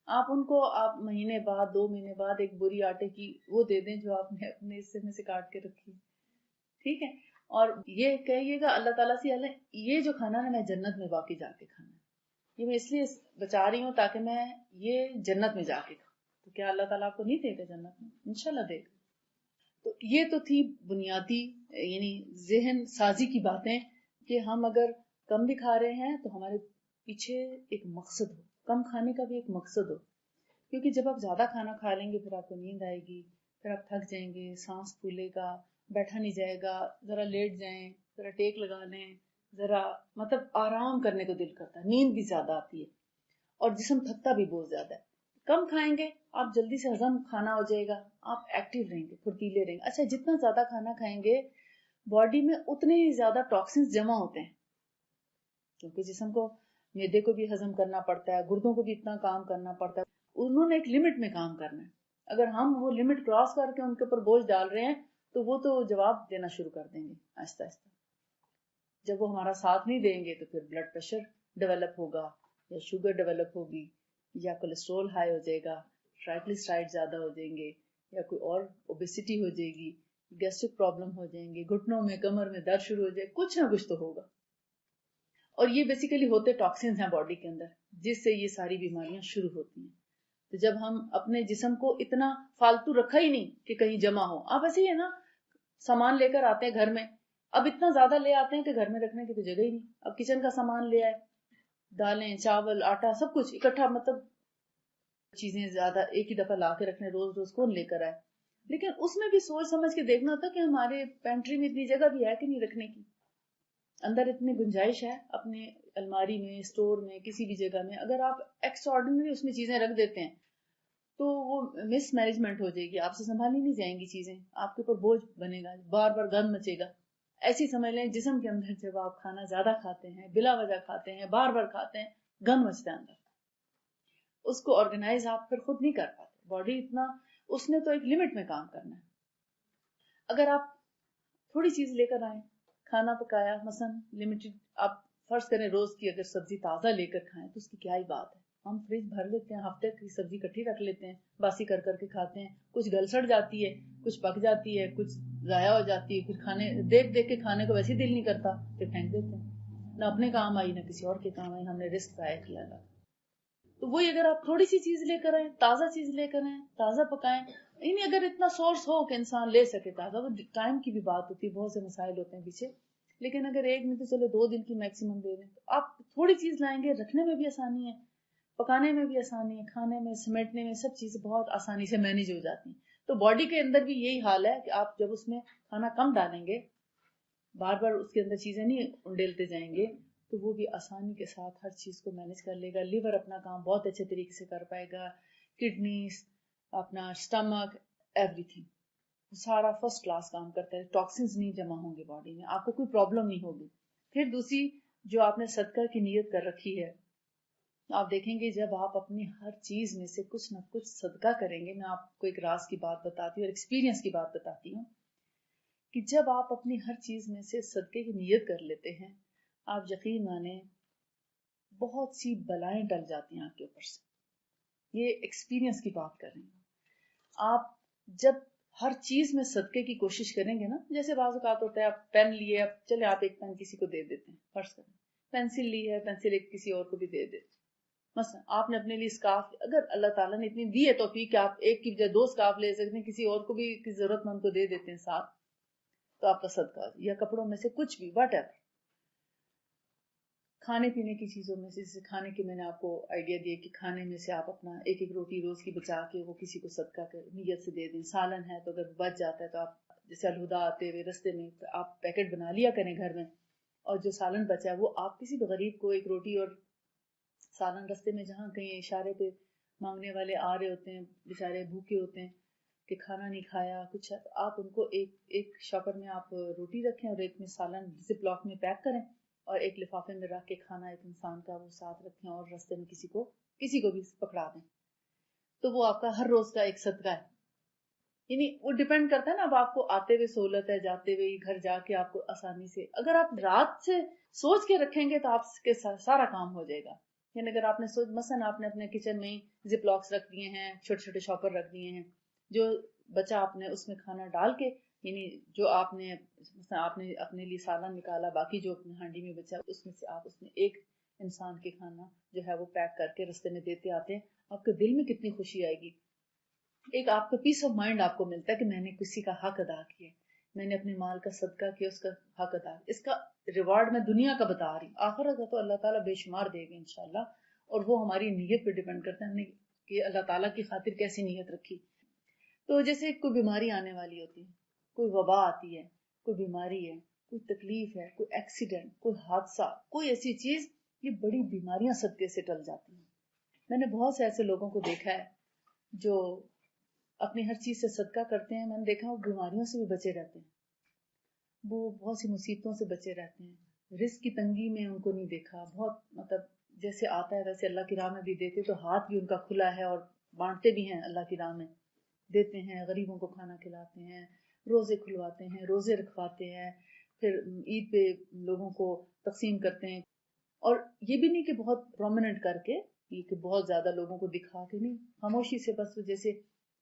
آپ ان کو آپ مہینے بعد 2 مہینے بعد ایک بوری آٹے کی وہ دے دیں جو آپ نے اپنے حصے میں سے کاٹ کے رکھی، ٹھیک ہے، اور یہ کہیے گا اللہ تعالیٰ سے اللہ یہ جو کھانا ہے میں جنت میں باقی جا کے کھانا ہے، یہ میں اس لیے بچا رہی ہوں تاکہ میں یہ جنت میں جا کے کھاؤں۔ تو کیا اللہ تعالیٰ آپ کو نہیں دے گا جنت میں؟ انشاءاللہ دے گا۔ تو یہ تو تھی بنیادی یعنی ذہن سازی کی باتیں کہ ہم اگر کم بھی کھا رہے ہیں تو ہمارے پیچھے ایک مقصد ہو، کم کھانے کا بھی ایک مقصد ہو، کیونکہ جب آپ زیادہ کھانا کھا لیں گے پھر آپ کو نیند آئے گی، پھر آپ تھک جائیں گے، سانس پھولے گا، بیٹھا نہیں جائے گا، ذرا لیٹ جائیں، ذرا ٹیک لگا لیں، ذرا مطلب آرام کرنے کو دل کرتا ہے، نیند بھی زیادہ آتی ہے اور جسم تھکتا بھی بہت زیادہ ہے۔ کم کھائیں گے آپ جلدی سے ہضم کھانا ہو جائے گا، آپ ایکٹیو رہیں گے، پھرتیلے رہیں گے۔ اچھا جتنا زیادہ کھانا کھائیں گے باڈی میں اتنے ہی زیادہ ٹاکسنز جمع ہوتے ہیں، کیونکہ جسم کو معدے کو بھی ہضم کرنا پڑتا ہے، گردوں کو بھی اتنا کام کرنا پڑتا ہے، انہوں نے ایک لمٹ میں کام کرنا ہے۔ اگر ہم وہ لمٹ کراس کر کے ان کے اوپر بوجھ ڈال رہے ہیں تو وہ تو جواب دینا شروع کر دیں گے آہستہ آہستہ. جب وہ ہمارا ساتھ نہیں دیں گے تو پھر بلڈ پریشر ڈیولپ ہوگا, یا شوگر ڈیولپ ہوگی, یا کولیسٹرول ہائی ہو جائے گا, ٹرائیگلیسرائڈ زیادہ ہو جائیں گے, یا کوئی اور اوبیسٹی ہو جائے گی, گیسٹرک پرابلم ہو جائیں گے, گھٹنوں میں کمر میں درد شروع ہو جائے, کچھ نہ کچھ تو ہوگا. اور یہ بیسیکلی ہوتے ٹاکسنز ہیں باڈی کے اندر, جس سے یہ ساری بیماریاں شروع ہوتی ہیں. تو جب ہم اپنے جسم کو اتنا فالتو رکھا ہی نہیں کہ کہیں جمع ہو, آپ ایسے ہی ہے نا, سامان لے کر آتے ہیں گھر میں, اب اتنا زیادہ لے آتے ہیں کہ گھر میں رکھنے کی تو جگہ ہی نہیں. اب کچن کا سامان لے آئے, دالیں, چاول, آٹا, سب کچھ اکٹھا, مطلب چیزیں زیادہ ایک ہی دفعہ لا کے رکھنے, روز روز کون لے کر آئے. لیکن اس میں بھی سوچ سمجھ کے دیکھنا ہوتا کہ ہمارے پینٹری میں اتنی جگہ بھی ہے کہ نہیں رکھنے کی, اندر اتنی گنجائش ہے اپنے الماری میں, اسٹور میں, کسی بھی جگہ میں. اگر آپ ایکسٹرا آرڈنری اس میں چیزیں رکھ دیتے ہیں تو وہ مس مینجمنٹ ہو جائے گی, آپ سے سنبھالی نہیں جائیں گی چیزیں, آپ کے اوپر بوجھ بنے گا, بار بار گند مچے گا. ایسی سمجھ لیں جسم کے اندر جب آپ کھانا زیادہ کھاتے ہیں, بلا وجہ کھاتے ہیں, بار بار کھاتے ہیں, گند مچتا ہے اندر. اس کو آرگنائز آپ پھر خود نہیں کر پاتے. باڈی اتنا, اس نے تو ایک لمٹ میں کام کرنا ہے. اگر آپ تھوڑی چیز لے کر آئیں, کھانا پکایا مثلا لمیٹڈ, آپ فرض کریں روز کی اگر سبزی تازہ لے کر کھائیں تو اس کی کیا ہی بات ہے. ہم فریج بھر لیتے ہیں, ہفتے کی سبزی کٹھی رکھ لیتے ہیں, باسی کر کر کے کھاتے ہیں. کچھ گل سڑ جاتی ہے, کچھ پک جاتی ہے, کچھ ضائع ہو جاتی ہے, پھر کھانے دیکھ دیکھ کے کھانے کو ویسے ہی دل نہیں کرتا, پھر پھینک دیتے ہیں. نہ اپنے کام آئی نہ کسی اور کے کام آئی, ہم نے رسک ضائع کیا تھا. تو وہی اگر آپ تھوڑی سی چیز لے کر آئیں, تازہ چیز لے کر آئیں, تازہ پکائیں, یعنی اگر اتنا سورس ہو کہ انسان لے سکے تازہ, وہ ٹائم کی بھی بات ہوتی ہے, بہت سے مسائل ہوتے ہیں پیچھے. لیکن اگر ایک نہیں تو چلو 2 دن کی میکسیمم دے دیں, تو آپ تھوڑی چیز لائیں گے, رکھنے میں بھی آسانی ہے, پکانے میں بھی آسانی ہے, کھانے میں, سمیٹنے میں, سب چیزیں بہت آسانی سے مینیج ہو جاتی ہیں. تو باڈی کے اندر بھی یہی حال ہے کہ آپ جب اس میں کھانا کم ڈالیں گے, بار بار اس کے اندر چیزیں نہیں انڈیلتے جائیں گے, تو وہ بھی آسانی کے ساتھ ہر چیز کو مینیج کر لے گا. لیور اپنا کام بہت اچھے طریقے سے کر پائے گا, کڈنیز, اپنا اسٹمک, ایوری تھنگ سارا فرسٹ کلاس کام کرتا ہے. ٹاکسنز نہیں جمع ہوں گے باڈی میں, آپ کو کوئی پرابلم نہیں ہوگی. پھر دوسری جو آپ نے صدقہ کی نیت کر رکھی ہے, آپ دیکھیں گے جب آپ اپنی ہر چیز میں سے کچھ نہ کچھ صدقہ کریں گے. میں آپ کو ایک راز کی بات بتاتی ہوں اور ایکسپیرینس کی بات بتاتی ہوں کہ جب آپ اپنی ہر چیز میں سے صدقے کی نیت کر لیتے ہیں, آپ یقین مانیں بہت سی بلائیں ٹل جاتی ہیں آپ کے اوپر سے. یہ ایکسپیرینس کی بات کر رہی ہوں. آپ جب ہر چیز میں صدقے کی کوشش کریں گے نا, جیسے بعض اوقات ہوتا ہے آپ پین لیے, اب چلے آپ ایک پین کسی کو دے دیتے ہیں, فرض کریں پینسل لی ہے, پینسل ایک کسی اور کو بھی دے دیتے. مثلا آپ نے اپنے لیے اسکارف, اگر اللہ تعالیٰ نے اتنی دی ہے توفیق کہ آپ ایک کی بجائے 2 اسکارف لے سکتے ہیں, کسی اور کو بھی کسی ضرورت مند کو دے دیتے ہیں ساتھ, تو آپ کا صدقہ. یا کپڑوں میں سے کچھ بھی, واٹ ایور, کھانے پینے کی چیزوں میں سے, جیسے کھانے کی میں نے آپ کو آئیڈیا دیا کہ کھانے میں سے آپ اپنا ایک ایک روٹی روز کی بچا کے وہ کسی کو صدقہ کر نیت سے دے دیں. سالن ہے تو اگر بچ جاتا ہے تو آپ جیسے الہدا آتے ہوئے رستے میں آپ پیکٹ بنا لیا کریں گھر میں, اور جو سالن بچا ہے وہ آپ کسی بھی غریب کو ایک روٹی اور سالن رستے میں, جہاں کہیں اشارے پہ مانگنے والے آ رہے ہوتے ہیں, بیچارے بھوکے ہوتے ہیں کہ کھانا نہیں کھایا کچھ ہے, تو آپ ان کو ایک شاپر میں آپ روٹی رکھیں اور ایک میں سالن زپ لاک میں پیک کریں, اور ایک لفافے میں رکھ کے کھانا ایک انسان کا وہ ساتھ رکھیں, اور رستے میں کسی کو بھی پکڑا دیں, تو وہ آپ کا ہر روز کا ایک صدقہ ہے. یعنی وہ ڈیپینڈ کرتا ہے نا, اب آپ کو آتے ہوئے سہولت ہے, جاتے ہوئے گھر جا کے آپ کو آسانی سے, اگر آپ رات سے سوچ کے رکھیں گے تو آپ کے سارا کام ہو جائے گا. یعنی اگر آپ نے مثلا آپ نے اپنے کچن میں ہی زپ لاکس رکھ دیے ہیں, چھوٹے چھوٹے شاپر رکھ دیے ہیں, جو بچا آپ نے اس میں کھانا ڈال کے, یعنی جو آپ نے مثلا آپ نے اپنے لیے سالن نکالا, باقی جو اپنے ہانڈی میں بچا اس میں سے آپ اس میں ایک انسان کے کھانا جو ہے وہ پیک کر کے رستے میں دیتے آتے ہیں, آپ کے دل میں کتنی خوشی آئے گی. ایک آپ کا پیس آف مائنڈ آپ کو ملتا ہے کہ میں نے کسی کا حق ادا کیا, میں نے اپنے مال کا صدقہ کیا, اس کا حق ادا. اس کا ریوارڈ میں دنیا کا بتا رہی ہوں, آخرت کا تو اللہ تعالیٰ بے شمار دے گا انشاءاللہ, اور وہ ہماری نیت پہ ڈیپینڈ کرتا ہے ہم نے کہ اللہ تعالیٰ کی خاطر کیسی نیت رکھی. تو جیسے کوئی بیماری آنے والی ہوتی ہے, کوئی وبا آتی ہے, کوئی بیماری ہے, کوئی تکلیف ہے, کوئی ایکسیڈنٹ, کوئی حادثہ, کوئی ایسی چیز, یہ بڑی بیماریاں صدقے سے ٹل جاتی ہیں. میں نے بہت سے ایسے لوگوں کو دیکھا ہے جو اپنی ہر چیز سے صدقہ کرتے ہیں, میں نے دیکھا وہ بیماریوں سے بھی بچے رہتے ہیں, وہ بہت سی مصیبتوں سے بچے رہتے ہیں. رزق کی تنگی میں ان کو نہیں دیکھا, بہت مطلب جیسے آتا ہے ویسے اللہ کی راہ میں بھی دیتے, تو ہاتھ بھی ان کا کھلا ہے اور بانٹتے بھی ہیں اللہ کی راہ میں. دیتے ہیں، غریبوں کو کھانا کھلاتے ہیں، روزے کھلواتے ہیں، روزے رکھواتے ہیں، پھر عید پہ لوگوں کو تقسیم کرتے ہیں. اور یہ بھی نہیں کہ بہت پرومیننٹ کر کے، یہ کہ بہت زیادہ لوگوں کو دکھا کے نہیں، خاموشی سے بس جیسے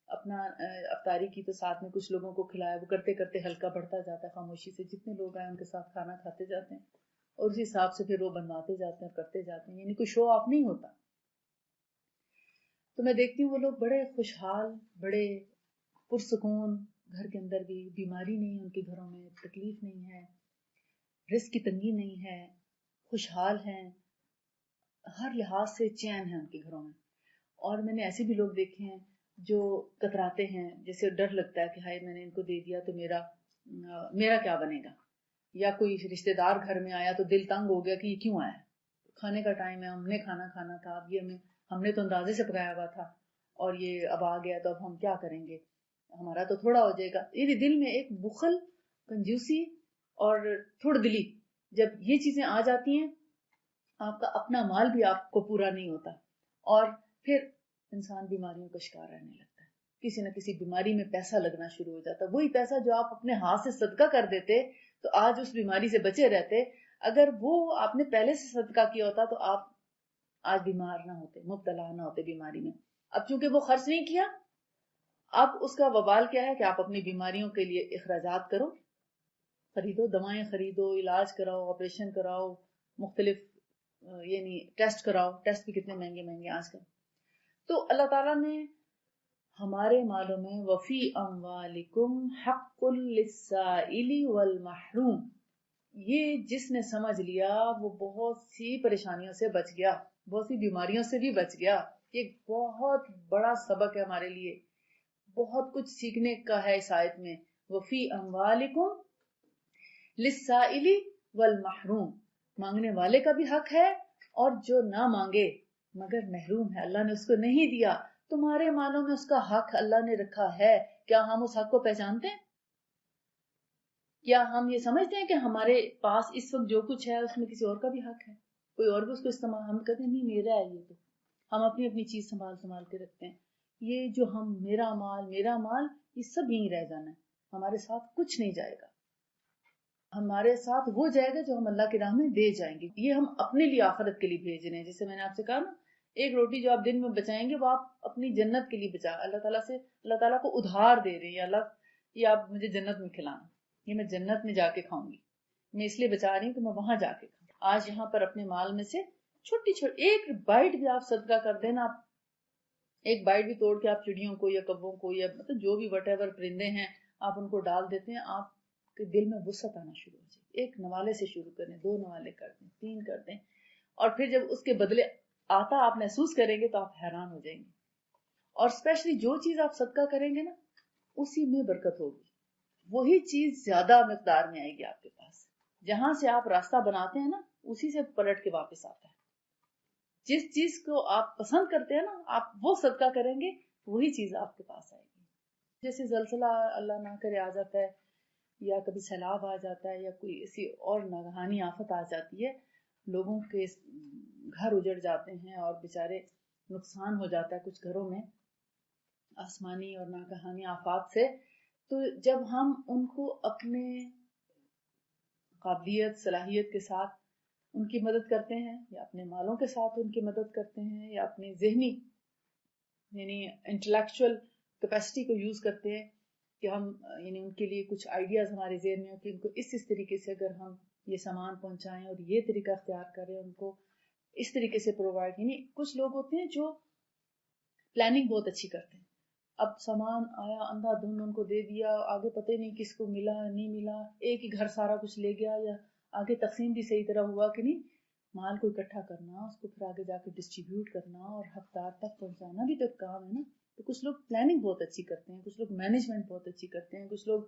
اپنا افطاری کی تو ساتھ میں کچھ لوگوں کو کھلایا، وہ کرتے کرتے ہلکا بڑھتا جاتا ہے خاموشی سے، جتنے لوگ آئے ان کے ساتھ کھانا کھاتے جاتے ہیں اور اسی حساب سے پھر وہ بنواتے جاتے ہیں، کرتے جاتے ہیں، یعنی کوئی شو آف نہیں ہوتا. تو میں دیکھتی ہوں وہ لوگ بڑے خوشحال، بڑے پرسکون، گھر کے اندر بھی بیماری نہیں ہے، ان کے گھروں میں تکلیف نہیں ہے، رزق کی تنگی نہیں ہے، خوشحال ہیں، ہر لحاظ سے چین ہے ان کے گھروں میں. اور میں نے ایسے بھی لوگ دیکھے ہیں جو کتراتے ہیں، جیسے ڈر لگتا ہے کہ ہائے میں نے ان کو دے دیا تو میرا کیا بنے گا، یا کوئی رشتہ دار گھر میں آیا تو دل تنگ ہو گیا کہ یہ کیوں آیا، کھانے کا ٹائم ہے، ہم نے کھانا کھانا تھا، اب یہ ہم نے تو اندازے سے پکایا ہوا تھا اور یہ اب آ گیا تو اب ہم کیا کریں گے، ہمارا تو تھوڑا ہو جائے گا. یہ دل میں ایک بخل، کنجوسی اور تھوڑ دلی، جب یہ چیزیں آ جاتی ہیں آپ کا اپنا مال بھی آپ کو پورا نہیں ہوتا، اور پھر انسان بیماریوں کا شکار رہنے لگتا ہے، کسی نہ کسی بیماری میں پیسہ لگنا شروع ہو جاتا ہے. وہی پیسہ جو آپ اپنے ہاتھ سے صدقہ کر دیتے تو آج اس بیماری سے بچے رہتے، اگر وہ آپ نے پہلے سے صدقہ کیا ہوتا تو آپ آج بیمار نہ ہوتے، مبتلا نہ ہوتے بیماری میں. اب چونکہ وہ خرچ نہیں کیا، اب اس کا وبال کیا ہے کہ آپ اپنی بیماریوں کے لیے اخراجات کرو، خریدو، دوائیں خریدو، علاج کراؤ، آپریشن کراؤ، مختلف یعنی ٹیسٹ کراؤ. ٹیسٹ بھی کتنے مہنگے مہنگے آج کل. تو اللہ تعالیٰ نے ہمارے مالوں میں وفی اموالکم حق للسائل والمحروم، یہ جس نے سمجھ لیا وہ بہت سی پریشانیوں سے بچ گیا، بہت سی بیماریوں سے بھی بچ گیا. یہ بہت بڑا سبق ہے ہمارے لیے، بہت کچھ سیکھنے کا ہے اس آیت میں. وفی اموالکم للسائل والمحروم، مانگنے والے کا بھی حق ہے اور جو نہ مانگے مگر محروم ہے، اللہ نے اس کو نہیں دیا، تمہارے مالوں میں اس کا حق اللہ نے رکھا ہے. کیا ہم اس حق کو پہچانتے ہیں؟ کیا ہم یہ سمجھتے ہیں کہ ہمارے پاس اس وقت جو کچھ ہے اس میں کسی اور کا بھی حق ہے، کوئی اور بھی اس کو استعمال، ہم کہتے ہیں نہیں میرا ہے یہ، تو ہم اپنی اپنی چیز سنبھال کے رکھتے ہیں. یہ جو ہم میرا مال یہ سب یہیں رہ جانا ہے، ہمارے ساتھ کچھ نہیں جائے گا، ہمارے ساتھ وہ جائے گا جو ہم اللہ کی راہ میں دے جائیں گے. یہ ہم اپنے لیے آخرت کے لیے بھیج رہے ہیں. جیسے میں نے آپ سے کہا نا، ایک روٹی جو آپ دن میں بچائیں گے وہ آپ اپنی جنت کے لیے بچا، اللہ تعالیٰ کو ادھار دے رہے ہیں، یا اللہ یہ آپ مجھے جنت میں کھلانا، یہ میں جنت میں جا کے کھاؤں گی، میں اس لیے بچا رہی ہوں کہ میں وہاں جا کے کھاؤں. آج یہاں پر اپنے مال میں سے چھوٹی ایک بائٹ بھی آپ صدقہ کر دینا، آپ ایک بائٹ بھی توڑ کے آپ چڑیوں کو یا کبوں کو یا مطلب جو بھی وٹ ایور پرندے ہیں آپ ان کو ڈال دیتے ہیں، آپ کے دل میں وسعت آنا شروع ہو جائے. ایک نوالے سے شروع کریں، 2 نوالے کر دیں، 3 کر دیں، اور پھر جب اس کے بدلے آتا آپ محسوس کریں گے تو آپ حیران ہو جائیں گے. اور اسپیشلی جو چیز آپ صدقہ کریں گے نا اسی میں برکت ہوگی، وہی چیز زیادہ مقدار میں آئے گی آپ کے پاس. جہاں سے آپ راستہ بناتے ہیں نا اسی سے پلٹ کے واپس آتا ہے. جس چیز کو آپ پسند کرتے ہیں نا آپ وہ صدقہ کریں گے وہی چیز آپ کے پاس آئے گی. جیسے زلزلہ اللہ نہ کرے آ جاتا ہے، یا کبھی سیلاب آ جاتا ہے، یا کوئی ایسی اور ناگہانی آفت آ جاتی ہے، لوگوں کے گھر اجڑ جاتے ہیں اور بیچارے نقصان ہو جاتا ہے کچھ گھروں میں آسمانی اور ناگہانی آفات سے. تو جب ہم ان کو اپنے قابلیت صلاحیت کے ساتھ ان کی مدد کرتے ہیں، یا اپنے مالوں کے ساتھ ان کی مدد کرتے ہیں، یا اپنی ذہنی یعنی انٹلیکچوئل کیپیسٹی کو یوز کرتے ہیں کہ ہم یعنی ان کے لیے کچھ آئیڈیاز ہمارے ذہن میں ہو کہ ان کو اس طریقے سے اگر ہم یہ سامان پہنچائیں اور یہ طریقہ اختیار کریں، ان کو اس طریقے سے پرووائڈ، یعنی کچھ لوگ ہوتے ہیں جو پلاننگ بہت اچھی کرتے ہیں. اب سامان آیا اندھا دھند ان کو دے دیا، آگے پتہ نہیں کس کو ملا نہیں ملا، ایک ہی گھر سارا کچھ لے گیا، یا آگے تقسیم بھی صحیح طرح ہوا کہ نہیں. مال کو اکٹھا کرنا، اس کو پھر آگے جا کے ڈسٹریبیوٹ کرنا اور حقدار تک پہنچانا بھی تو ایک کام ہے نا. تو کچھ لوگ پلاننگ بہت اچھی کرتے ہیں، کچھ لوگ مینجمنٹ بہت اچھی کرتے ہیں، کچھ لوگ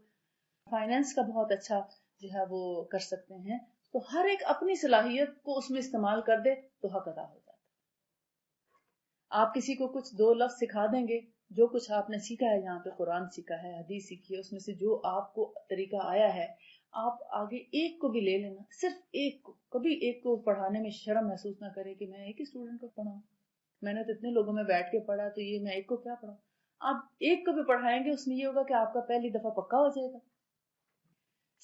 فائنینس کا بہت اچھا جو ہے وہ کر سکتے ہیں. تو ہر ایک اپنی صلاحیت کو اس میں استعمال کر دے تو حق ادا ہو جاتا ہے. آپ کسی کو کچھ 2 لفظ سکھا دیں گے، جو کچھ آپ نے سیکھا ہے، یہاں پہ قرآن سیکھا ہے، حدیث سیکھی ہے، اس میں سے جو آپ کو طریقہ آیا ہے آپ آگے ایک کو بھی لے لینا، صرف ایک کو، کبھی ایک کو پڑھانے میں شرم محسوس نہ کرے کہ میں ایک ہی اسٹوڈنٹ کو پڑھاؤں، میں نے تو اتنے لوگوں میں بیٹھ کے پڑھا تو یہ میں ایک کو کیا پڑھاؤں. آپ ایک کو بھی پڑھائیں گے اس میں یہ ہوگا کہ آپ کا پہلی دفعہ پکا ہو جائے گا,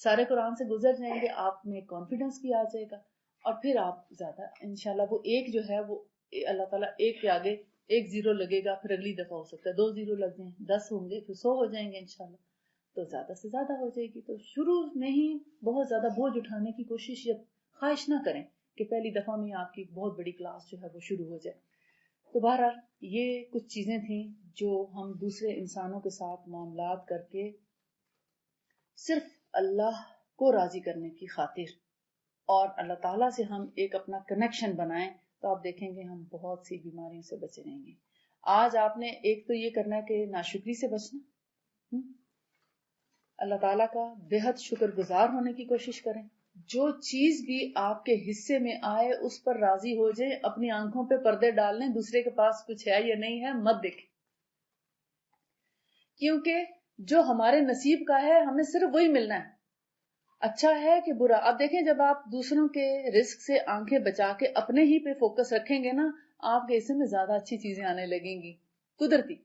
سارے قرآن سے گزر جائیں گے, آپ میں کانفیڈنس بھی آ جائے گا, اور پھر آپ زیادہ انشاءاللہ وہ ایک جو ہے وہ اللہ تعالیٰ ایک کے آگے ایک زیرو لگے گا, پھر اگلی دفعہ ہو سکتا ہے 2 زیرو لگ جائیں, 10 ہوں گے, پھر 100 ہو جائیں گے انشاءاللہ, تو زیادہ سے زیادہ ہو جائے گی. تو شروع میں ہی بہت زیادہ بوجھ اٹھانے کی کوشش یا خواہش نہ کریں کہ پہلی دفعہ میں آپ کی بہت بڑی کلاس جو ہے وہ شروع ہو جائے. تو بہرحال یہ کچھ چیزیں تھیں جو ہم دوسرے انسانوں کے ساتھ معاملات کر کے صرف اللہ کو راضی کرنے کی خاطر اور اللہ تعالیٰ سے ہم ایک اپنا کنیکشن بنائیں, تو آپ دیکھیں گے ہم بہت سی بیماریوں سے بچے رہیں گے. آج آپ نے ایک تو یہ کرنا ہے کہ ناشکری سے بچنا, اللہ تعالیٰ کا بے حد شکر گزار ہونے کی کوشش کریں, جو چیز بھی آپ کے حصے میں آئے اس پر راضی ہو جائیں, اپنی آنکھوں پہ پردے ڈال لیں, دوسرے کے پاس کچھ ہے یا نہیں ہے مت دیکھیں, کیونکہ جو ہمارے نصیب کا ہے ہمیں صرف وہی ملنا ہے, اچھا ہے کہ برا. اب دیکھیں جب آپ دوسروں کے رزق سے آنکھیں بچا کے اپنے ہی پہ فوکس رکھیں گے نا, آپ کے حصے میں زیادہ اچھی چیزیں آنے لگیں گی قدرتی.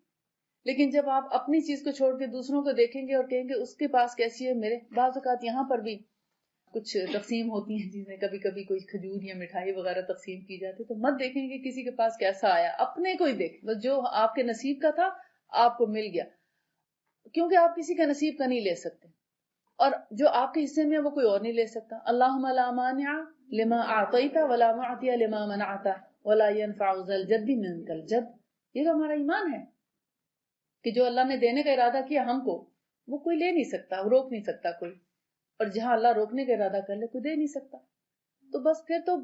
لیکن جب آپ اپنی چیز کو چھوڑ کے دوسروں کو دیکھیں گے اور کہیں گے اس کے پاس کیسی ہے, میرے بعض اوقات یہاں پر بھی کچھ تقسیم ہوتی ہیں چیزیں, کبھی کبھی کوئی کھجور یا مٹھائی وغیرہ تقسیم کی جاتی, تو مت دیکھیں گے کسی کے پاس کیسا آیا, اپنے کو ہی دیکھیں, بس جو آپ کے نصیب کا تھا آپ کو مل گیا, کیونکہ آپ کسی کا نصیب کا نہیں لے سکتے, اور جو آپ کے حصے میں وہ کوئی اور نہیں لے سکتا. اللہم لا مانع لما اعطیت ولا معطی لما منعت ولا ينفع ذا الجد منک الجد. یہ تو ہمارا ایمان ہے کہ جو اللہ نے دینے کا ارادہ کیا ہم کو, وہ کوئی لے نہیں سکتا, وہ روک نہیں سکتا کوئی, اور جہاں اللہ روکنے کا ارادہ کر لے کوئی دے نہیں سکتا. تو بس پھر تو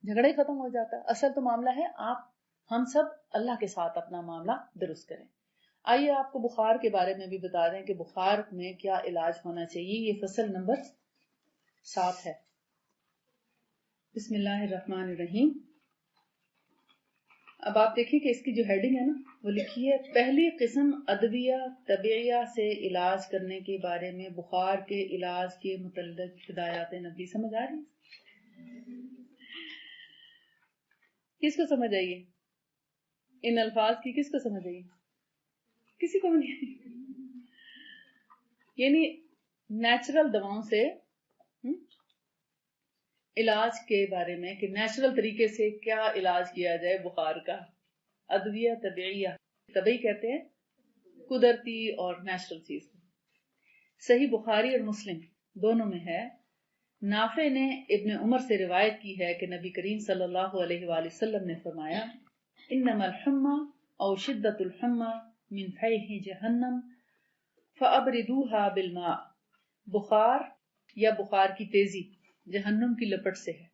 جھگڑا ہی ختم ہو جاتا ہے. اصل تو معاملہ ہے آپ ہم سب اللہ کے ساتھ اپنا معاملہ درست کریں. آئیے آپ کو بخار کے بارے میں بھی بتا دیں کہ بخار میں کیا علاج ہونا چاہیے. یہ فصل نمبر 7 ہے. بسم اللہ الرحمن الرحیم. اب آپ دیکھیں کہ اس کی جو ہیڈنگ ہے نا وہ لکھی ہے, پہلی قسم ادویہ طبیعیہ سے علاج کرنے کے بارے میں بخار کے علاج کے متعلق ہدایات نبی. سمجھ آ رہی ہے؟ کس کو سمجھ آئیے ان الفاظ کی, کس کو سمجھ آئیے؟ کسی کو نہیں. یعنی نیچرل دواؤں سے علاج کے بارے میں کہ نیچرل طریقے سے کیا علاج کیا جائے بخار کا. ادویہ طبیعیہ, طبعی کہتے ہیں قدرتی اور نیچرل چیز. صحیح بخاری اور مسلم دونوں میں ہے. نافع نے ابن عمر سے روایت کی ہے کہ نبی کریم صلی اللہ علیہ وآلہ وسلم نے فرمایا, انما الحمى او شدت الحمى من فیح جہنم فابردوها بالماء. بخار یا بخار کی تیزی جہنم کی لپٹ سے ہے,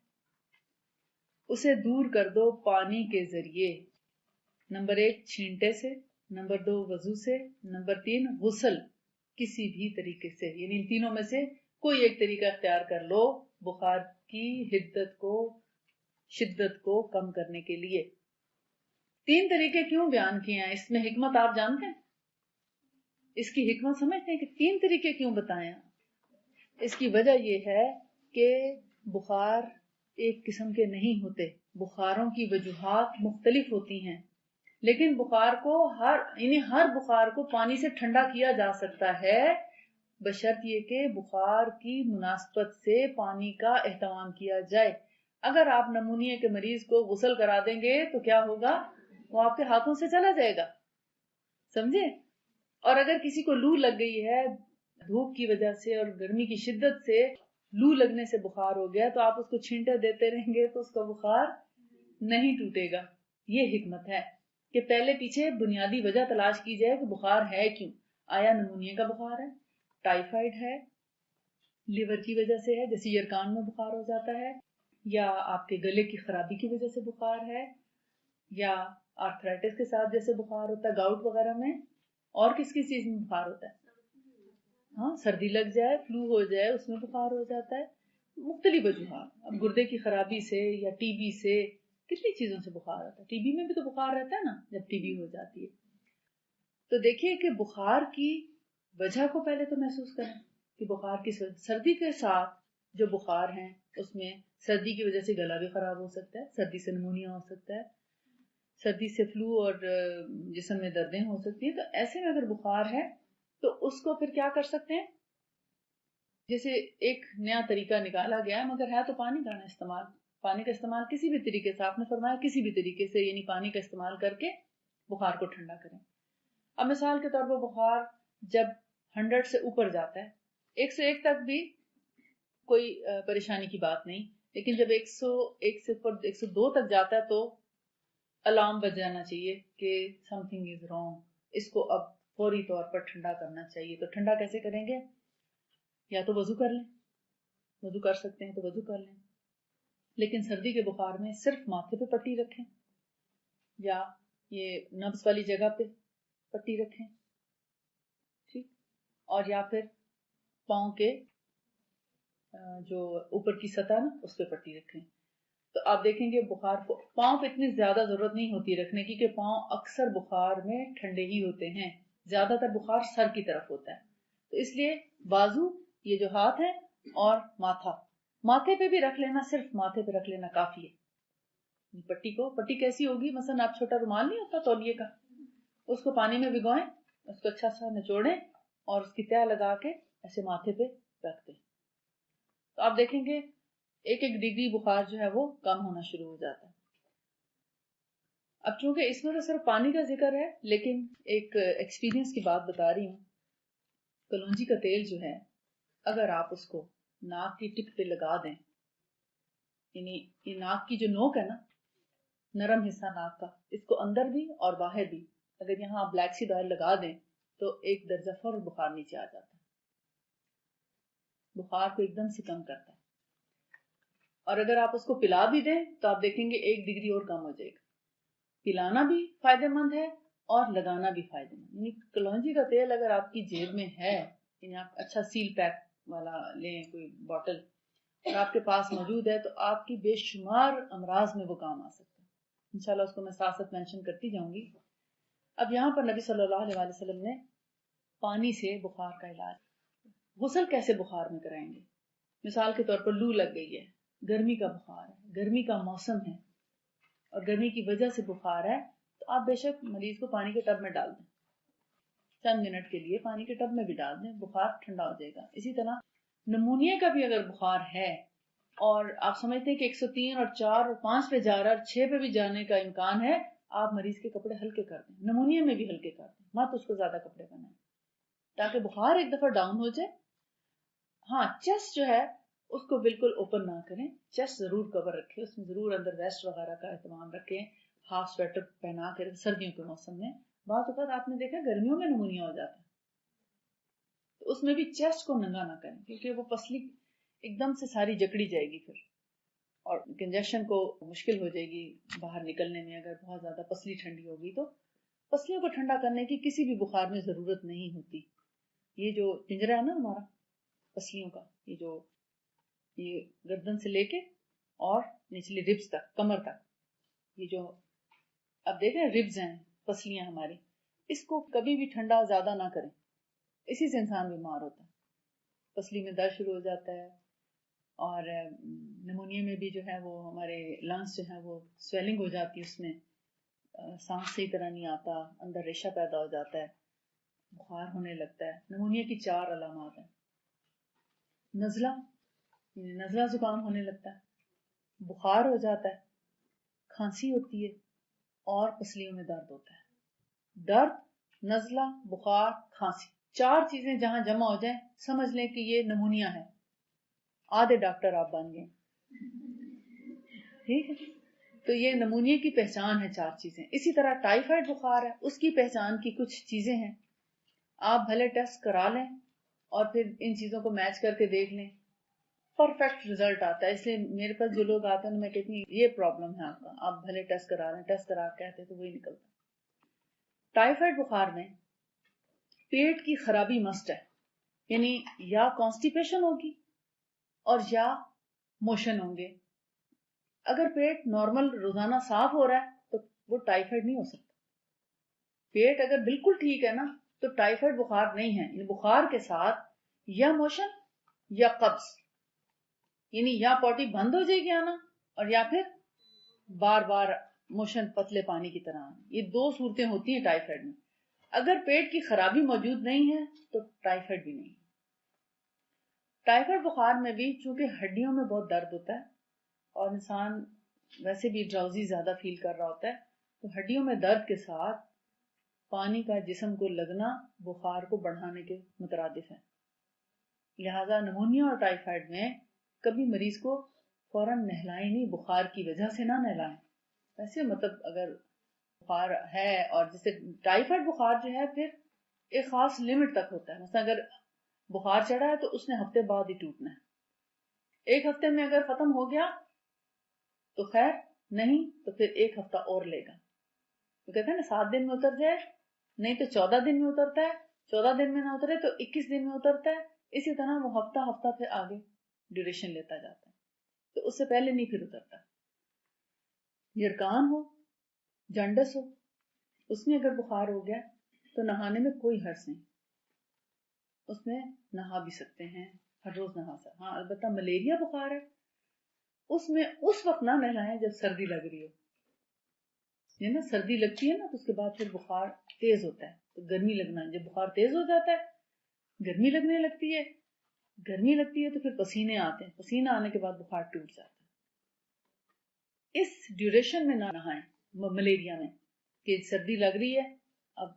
اسے دور کر دو پانی کے ذریعے. نمبر 1 چھینٹے سے, نمبر 2 وضو سے, نمبر 3 غسل کسی بھی طریقے سے. یعنی ان تینوں میں سے کوئی ایک طریقہ اختیار کر لو بخار کی شدت کو کم کرنے کے لیے. 3 طریقے کیوں بیان کیے ہیں, اس میں حکمت آپ جانتے ہیں؟ اس کی حکمت سمجھتے ہیں کہ 3 طریقے کیوں بتائیں؟ اس کی وجہ یہ ہے کہ بخار ایک قسم کے نہیں ہوتے, بخاروں کی وجوہات مختلف ہوتی ہیں, لیکن بخار کو ہر بخار کو پانی سے ٹھنڈا کیا جا سکتا ہے, بشرط یہ کہ بخار کی مناسبت سے پانی کا اہتمام کیا جائے. اگر آپ نمونیا کے مریض کو غسل کرا دیں گے تو کیا ہوگا, وہ آپ کے ہاتھوں سے چلا جائے گا, سمجھے. اور اگر کسی کو لو لگ گئی ہے دھوپ کی وجہ سے اور گرمی کی شدت سے, لو لگنے سے بخار ہو گیا, تو آپ اس کو چھینٹے دیتے رہیں گے تو اس کا بخار نہیں ٹوٹے گا. یہ حکمت ہے کہ پہلے پیچھے بنیادی وجہ تلاش کی جائے کہ بخار ہے کیوں. آیا نمونیا کا بخار ہے, ٹائیفائڈ ہے, لیور کی وجہ سے ہے جیسے یرکان میں بخار ہو جاتا ہے, یا آپ کے گلے کی خرابی کی وجہ سے بخار ہے, یا آرتھرائٹس کے ساتھ جیسے بخار ہوتا ہے گاؤٹ وغیرہ میں, اور کس چیز میں بخار ہوتا ہے, ہاں سردی لگ جائے, فلو ہو جائے, اس میں بخار ہو جاتا ہے. مختلف وجوہات, اب گردے کی خرابی سے یا ٹی بی سے, کتنی چیزوں سے بخار آتا ہے. ٹی بی میں بھی تو بخار رہتا ہے نا جب ٹی بی ہو جاتی ہے. تو دیکھیے کہ بخار کی وجہ کو پہلے تو محسوس کریں کہ بخار کی سردی کے ساتھ جو بخار ہیں اس میں سردی کی وجہ سے گلا بھی خراب ہو سکتا ہے, سردی سے نمونیا ہو سکتا ہے, سردی سے فلو اور جسم میں دردیں ہو سکتی ہیں. تو ایسے میں اگر بخار ہے تو اس کو پھر کیا کر سکتے ہیں؟ جیسے ایک نیا طریقہ نکالا گیا ہے، مگر ہے تو پانی کا نا استعمال. پانی کا استعمال کسی بھی طریقے سے، آپ نے فرمایا کسی بھی طریقے سے، یعنی پانی کا استعمال کر کے بخار کو ٹھنڈا کریں. اب مثال کے طور پر بخار جب 100 سے اوپر جاتا ہے، 101 تک بھی کوئی پریشانی کی بات نہیں، لیکن جب 101 سے اوپر 102 تک جاتا ہے تو الارم بج جانا چاہیے کہ سم تھنگ از رانگ، اس کو اب فوری طور پر ٹھنڈا کرنا چاہیے. تو ٹھنڈا کیسے کریں گے؟ یا تو وضو کر لیں، وضو کر سکتے ہیں تو وضو کر لیں، لیکن سردی کے بخار میں صرف ماتھے پہ پٹی رکھیں یا یہ نبض والی جگہ پہ پٹی رکھیں، ٹھیک، اور یا پھر پاؤں کے جو اوپر کی سطح نا اس پہ پٹی رکھیں. تو آپ دیکھیں گے بخار پاؤں پہ اتنی زیادہ ضرورت نہیں ہوتی رکھنے کی، کہ پاؤں اکثر بخار میں ٹھنڈے ہی ہوتے ہیں، زیادہ تر بخار سر کی طرف ہوتا ہے. تو اس لیے بازو، یہ جو ہاتھ ہے، اور ماتھے پہ بھی رکھ لینا، صرف ماتھے پہ رکھ لینا کافی ہے. پٹی کیسی ہوگی؟ مثلا آپ چھوٹا رومال نہیں ہوتا تولیے کا، اس کو پانی میں بھگوئیں، اس کو اچھا سا نچوڑیں اور اس کی تہ لگا کے ایسے ماتھے پہ رکھ دیں. تو آپ دیکھیں گے 1-1 ڈگری بخار جو ہے وہ کم ہونا شروع ہو جاتا ہے. اب چونکہ اس میں تو صرف پانی کا ذکر ہے، لیکن ایک ایکسپیرینس کی بات بتا رہی ہوں. کلونجی کا تیل جو ہے، اگر آپ اس کو ناک کی ٹپ پہ لگا دیں، یعنی یہ ناک کی جو نوک ہے نا، نرم حصہ ناک کا، اس کو اندر بھی اور باہر بھی اگر یہاں آپ بلیک سیڈ آئل لگا دیں تو 1 درجہ فوراً بخار نیچے آ جاتا ہے، بخار کو ایک دم سے کم کرتا ہے. اور اگر آپ اس کو پلا بھی دیں تو آپ دیکھیں گے 1 ڈگری اور کم ہو جائے گا. پلانا بھی فائدہ مند ہے اور لگانا بھی فائدہ مند. یعنی کلونجی کا تیل اگر آپ کی جیب میں ہے، یعنی آپ اچھا سیل پیک والا لیں کوئی بوٹل اور آپ کے پاس موجود ہے، تو آپ کی بے شمار امراض میں وہ کام آ سکتا ہے. انشاءاللہ اس کو میں ساتھ ساتھ مینشن کرتی جاؤں گی. اب یہاں پر نبی صلی اللہ علیہ وسلم نے پانی سے بخار کا علاج. غسل کیسے بخار میں کرائیں گے؟ مثال کے طور پر لو لگ گئی ہے، گرمی کا بخار ہے، گرمی کا موسم ہے اور گرمی کی وجہ سے بخار ہے، تو آپ بے شک مریض کو پانی کے ٹب میں ڈال دیں، چند منٹ کے لیے پانی کے ٹب میں بھی ڈال دیں، بخار ٹھنڈا ہو جائے گا. اسی طرح نمونیا کا بھی اگر بخار ہے اور آپ سمجھتے ہیں کہ 103 اور 4 اور 5 پہ جا رہا ہے اور 6 پہ بھی جانے کا امکان ہے، آپ مریض کے کپڑے ہلکے کر دیں. نمونیا میں بھی ہلکے کر دیں، مت اس کو زیادہ کپڑے پہنائیں تاکہ بخار ایک دفعہ ڈاؤن ہو جائے. ہاں، چیسٹ جو ہے اس کو بالکل اوپن نہ کریں، چیسٹ ضرور کور رکھیں، اس میں ضرور اندر ویسٹ وغیرہ کا اہتمام رکھیں، ہاف سویٹر پہنا کے سردیوں کے موسم میں. بعض اوقات آپ نے دیکھا گرمیوں میں نمونیا ہو جاتا ہے، تو اس میں بھی چیسٹ کو ننگا نہ کریں، کیونکہ وہ پسلی ایک دم سے ساری جکڑی جائے گی پھر، اور کنجیشن کو مشکل ہو جائے گی باہر نکلنے میں. اگر بہت زیادہ پسلی ٹھنڈی ہوگی تو پسلیوں کو ٹھنڈا کرنے کی کسی بھی بخار میں ضرورت نہیں ہوتی. یہ جو پنجرا ہے نا ہمارا پسلیوں کا، یہ گردن سے لے کے اور نچلی ربز تک، کمر تک، یہ جو اب دیکھیں ربز ہیں، پسلیاں ہماری، اس کو کبھی بھی ٹھنڈا زیادہ نہ کریں، اسی سے انسان بیمار ہوتا ہے. پسلی میں درد شروع ہو جاتا ہے، اور نمونیا میں بھی جو ہے وہ ہمارے لنگس جو ہیں وہ سویلنگ ہو جاتی ہے، اس میں سانس صحیح طرح نہیں آتا، اندر ریشہ پیدا ہو جاتا ہے، بخار ہونے لگتا ہے. نمونیا کی 4 علامات ہیں: نزلہ زکام ہونے لگتا ہے، بخار ہو جاتا ہے، کھانسی ہوتی ہے اور پسلیوں میں درد ہوتا ہے. درد، نزلہ، بخار، کھانسی، 4 چیزیں جہاں جمع ہو جائیں سمجھ لیں کہ یہ نمونیا ہے. آدھے ڈاکٹر آپ بن گئے. ٹھیک ہے، تو یہ نمونیا کی پہچان ہے 4 چیزیں. اسی طرح ٹائیفائڈ بخار ہے، اس کی پہچان کی کچھ چیزیں ہیں. آپ بھلے ٹیسٹ کرا لیں اور پھر ان چیزوں کو میچ کر کے دیکھ لیں، پرفیکٹ رزلٹ آتا ہے. اس لیے میرے پاس جو لوگ آتے ہیں میں کہتی ہوں یہ پرابلم ہے آپ کا، آپ بھلے ٹیسٹ کرا لیں. ٹیسٹ کرا کہتے تو وہی نکلتا. ٹائیفائڈ بخار میں پیٹ کی خرابی مسٹ ہے، یعنی یا کانسٹیپیشن ہوگی اور یا موشن ہوں گے. اگر پیٹ نارمل روزانہ صاف ہو رہا ہے تو وہ ٹائیفائڈ نہیں ہو سکتا. پیٹ اگر بالکل ٹھیک ہے نا تو ٹائیفائڈ بخار نہیں ہے. یعنی بخار کے ساتھ یا موشن یا قبض، یعنی یا پوٹی بند ہو جائے گی آنا اور یا پھر بار بار موشن پتلے پانی کی طرح آنا، یہ دو صورتیں ہوتی ہیں ٹائیفائڈ میں. اگر پیٹ کی خرابی موجود نہیں ہے تو ٹائیفائڈ بھی نہیں. ٹائیفائڈ بخار میں بھی چونکہ ہڈیوں میں بہت درد ہوتا ہے اور انسان ویسے بھی ڈراؤزی زیادہ فیل کر رہا ہوتا ہے، تو ہڈیوں میں درد کے ساتھ پانی کا جسم کو لگنا بخار کو بڑھانے کے مترادف ہے. لہذا نمونیا اور ٹائیفائڈ میں کبھی مریض کو فوراً نہلائیں نہیں، بخار کی وجہ سے نہ نہلائیں. ویسے مطلب اگر بخار ہے، اور جیسے ٹائیفائڈ بخار جو ہے پھر ایک خاص لمٹ تک ہوتا ہے. مثلا اگر بخار چڑھا ہے تو اس نے ہفتے بعد ہی ٹوٹنا ہے. ایک ہفتے میں اگر ختم ہو گیا تو خیر، نہیں تو پھر ایک ہفتہ اور لے گا. تو کہتے ہیں نا 7 دن میں اتر جائے، نہیں تو 14 دن میں اترتا ہے، 14 دن میں نہ اترے تو 21 دن میں اترتا ہے. اسی طرح وہ ہفتہ ہفتہ پھر آگے ڈیوریشن لیتا جاتا ہے، تو اس سے پہلے نہیں پھر اترتا. یرکان ہو، جانڈس ہو، اس میں اگر بخار ہو گیا تو نہانے میں کوئی حرج نہیں، اس میں نہا بھی سکتے ہیں، ہر روز نہا سکتے. ہاں البتہ ملیریا بخار ہے، اس میں اس وقت نہ نہلائیں جب سردی لگ رہی ہو. یہ نا سردی لگتی ہے نا تو اس کے بعد پھر بخار تیز ہوتا ہے تو گرمی لگنا، جب بخار تیز ہو جاتا ہے گرمی لگنے لگتی ہے، گرمی لگتی ہے تو پھر پسینے آتے ہیں، پسینہ آنے کے بعد بخار ٹوٹ جاتا ہے. اس ڈیوریشن میں نہ نہائیں ملیریا میں کہ سردی لگ رہی ہے، اب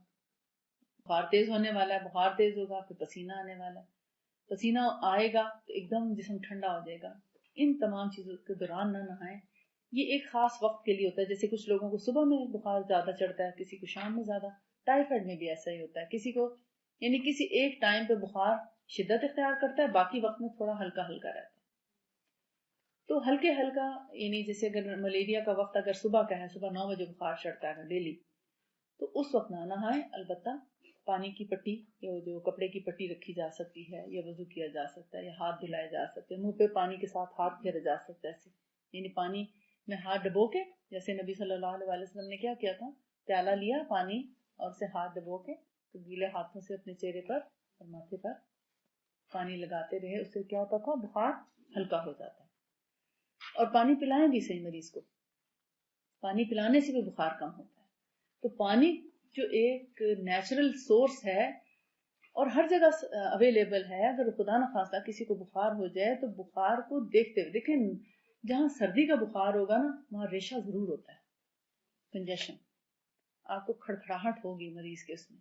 بخار تیز ہونے والا ہے، بخار تیز ہوگا پھر پسینہ آنے والا ہے، پسینہ آئے گا تو ایک دم جسم ٹھنڈا ہو جائے گا. ان تمام چیزوں کے دوران نہ نہائیں. یہ ایک خاص وقت کے لیے ہوتا ہے، جیسے کچھ لوگوں کو صبح میں بخار زیادہ چڑھتا ہے، کسی کو شام میں زیادہ. ٹائیفائڈ میں بھی ایسا ہی ہوتا ہے، کسی کو یعنی کسی ایک ٹائم پہ بخار شدت اختیار کرتا ہے، باقی وقت میں تھوڑا ہلکا ہلکا رہتا ہے. تو ہلکے ہلکا یعنی جیسے اگر ملیریا کا وقت اگر صبح کا ہے، صبح 9 بجے بخار چڑھتا ہے ڈیلی، تو اس وقت نہ نہائیں. البتہ پانی کی پٹی جو کپڑے کی پٹی رکھی جا سکتی ہے، یا وضو کیا جا سکتا ہے، یا ہاتھ دھلائے جا سکتے ہیں، منہ پہ پانی کے ساتھ ہاتھ پھیرا جا سکتا ہے. ایسے یعنی پانی میں ہاتھ ڈبو کے، جیسے نبی صلی اللہ علیہ وسلم نے کیا کیا تھا، پیالہ لیا پانی اور اسے ہاتھ ڈبو کے تو گیلے ہاتھوں سے اپنے چہرے پر اور ماتھے پر پانی لگاتے رہے. اس سے کیا ہوتا تھا، بخار ہلکا ہو جاتا ہے. اور پانی پلائیں بھی صحیح مریض کو، پانی پلانے سے بھی بخار کم ہوتا ہے. تو پانی جو ایک نیچرل سورس ہے اور ہر جگہ اویلیبل ہے، اگر خدا نخواستہ کسی کو بخار ہو جائے تو بخار کو دیکھتے ہوئے، دیکھیں جہاں سردی کا بخار ہوگا نا وہاں ریشہ ضرور ہوتا ہے، کنجیشن، آپ کو کھڑکھڑاہٹ ہوگی مریض کے، اس میں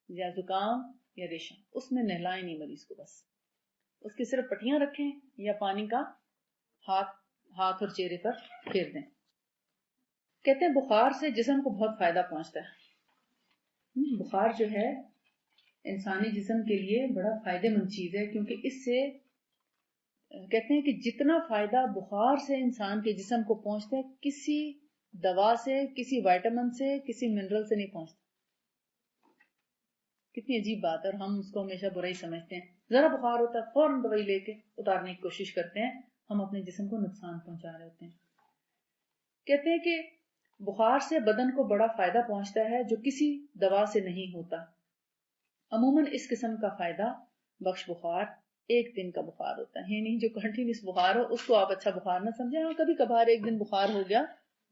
یا زکام یا ریشہ، اس میں نہلائیں نہیں مریض کو، بس اس کی صرف پٹیاں رکھیں یا پانی کا ہاتھ اور چہرے پر پھیر دیں. کہتے ہیں بخار سے جسم کو بہت فائدہ پہنچتا ہے. بخار جو ہے انسانی جسم کے لیے بڑا فائدہ مند چیز ہے، کیونکہ اس سے کہتے ہیں کہ جتنا فائدہ بخار سے انسان کے جسم کو پہنچتا ہے کسی دوا سے، کسی وائٹامن سے، کسی منرل سے نہیں پہنچتا. کتنی عجیب بات ہے، اور ہم اس کو ہمیشہ برا ہی سمجھتے ہیں. ذرا بخار ہوتا ہے فوراً دوائی لے کے اتارنے کی کوشش کرتے ہیں، ہم اپنے جسم کو نقصان پہنچا رہے ہوتے ہیں. کہتے ہیں کہ بخار سے بدن کو بڑا فائدہ پہنچتا ہے جو کسی دوا سے نہیں ہوتا. عموماً اس قسم کا فائدہ بخش بخار ایک دن کا بخار ہوتا ہے، یعنی جو کنٹینیوس بخار ہو اس کو آپ اچھا بخار نہ سمجھیں. ہاں کبھی کبھار ایک دن بخار ہو گیا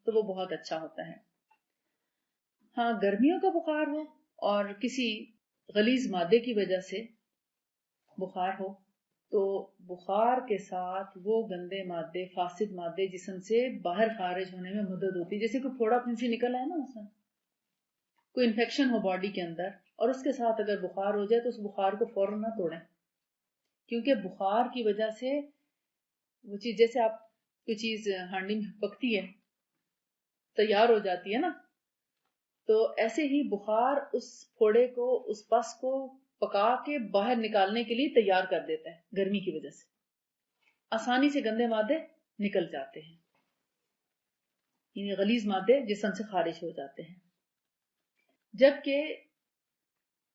تو وہ بہت اچھا ہوتا ہے. ہاں گرمیوں کا بخار ہو اور کسی غلیظ مادے کی وجہ سے بخار ہو تو بخار کے ساتھ وہ گندے مادے، فاسد مادے جسم سے باہر خارج ہونے میں مدد ہوتی ہے. جیسے کوئی پھوڑا پھنسی نکل آئے نا، مثلا کوئی انفیکشن ہو باڈی کے اندر اور اس کے ساتھ اگر بخار ہو جائے تو اس بخار کو فوراً نہ توڑیں، کیونکہ بخار کی وجہ سے وہ چیز، جیسے آپ کوئی چیز ہانڈی میں پکتی ہے تیار ہو جاتی ہے نا، تو ایسے ہی بخار اس پھوڑے کو، اس پس کو پکا کے باہر نکالنے کے لیے تیار کر دیتا ہے. گرمی کی وجہ سے آسانی سے گندے مادے نکل جاتے ہیں، یعنی غلیظ مادے جسم سے خارج ہو جاتے ہیں. جبکہ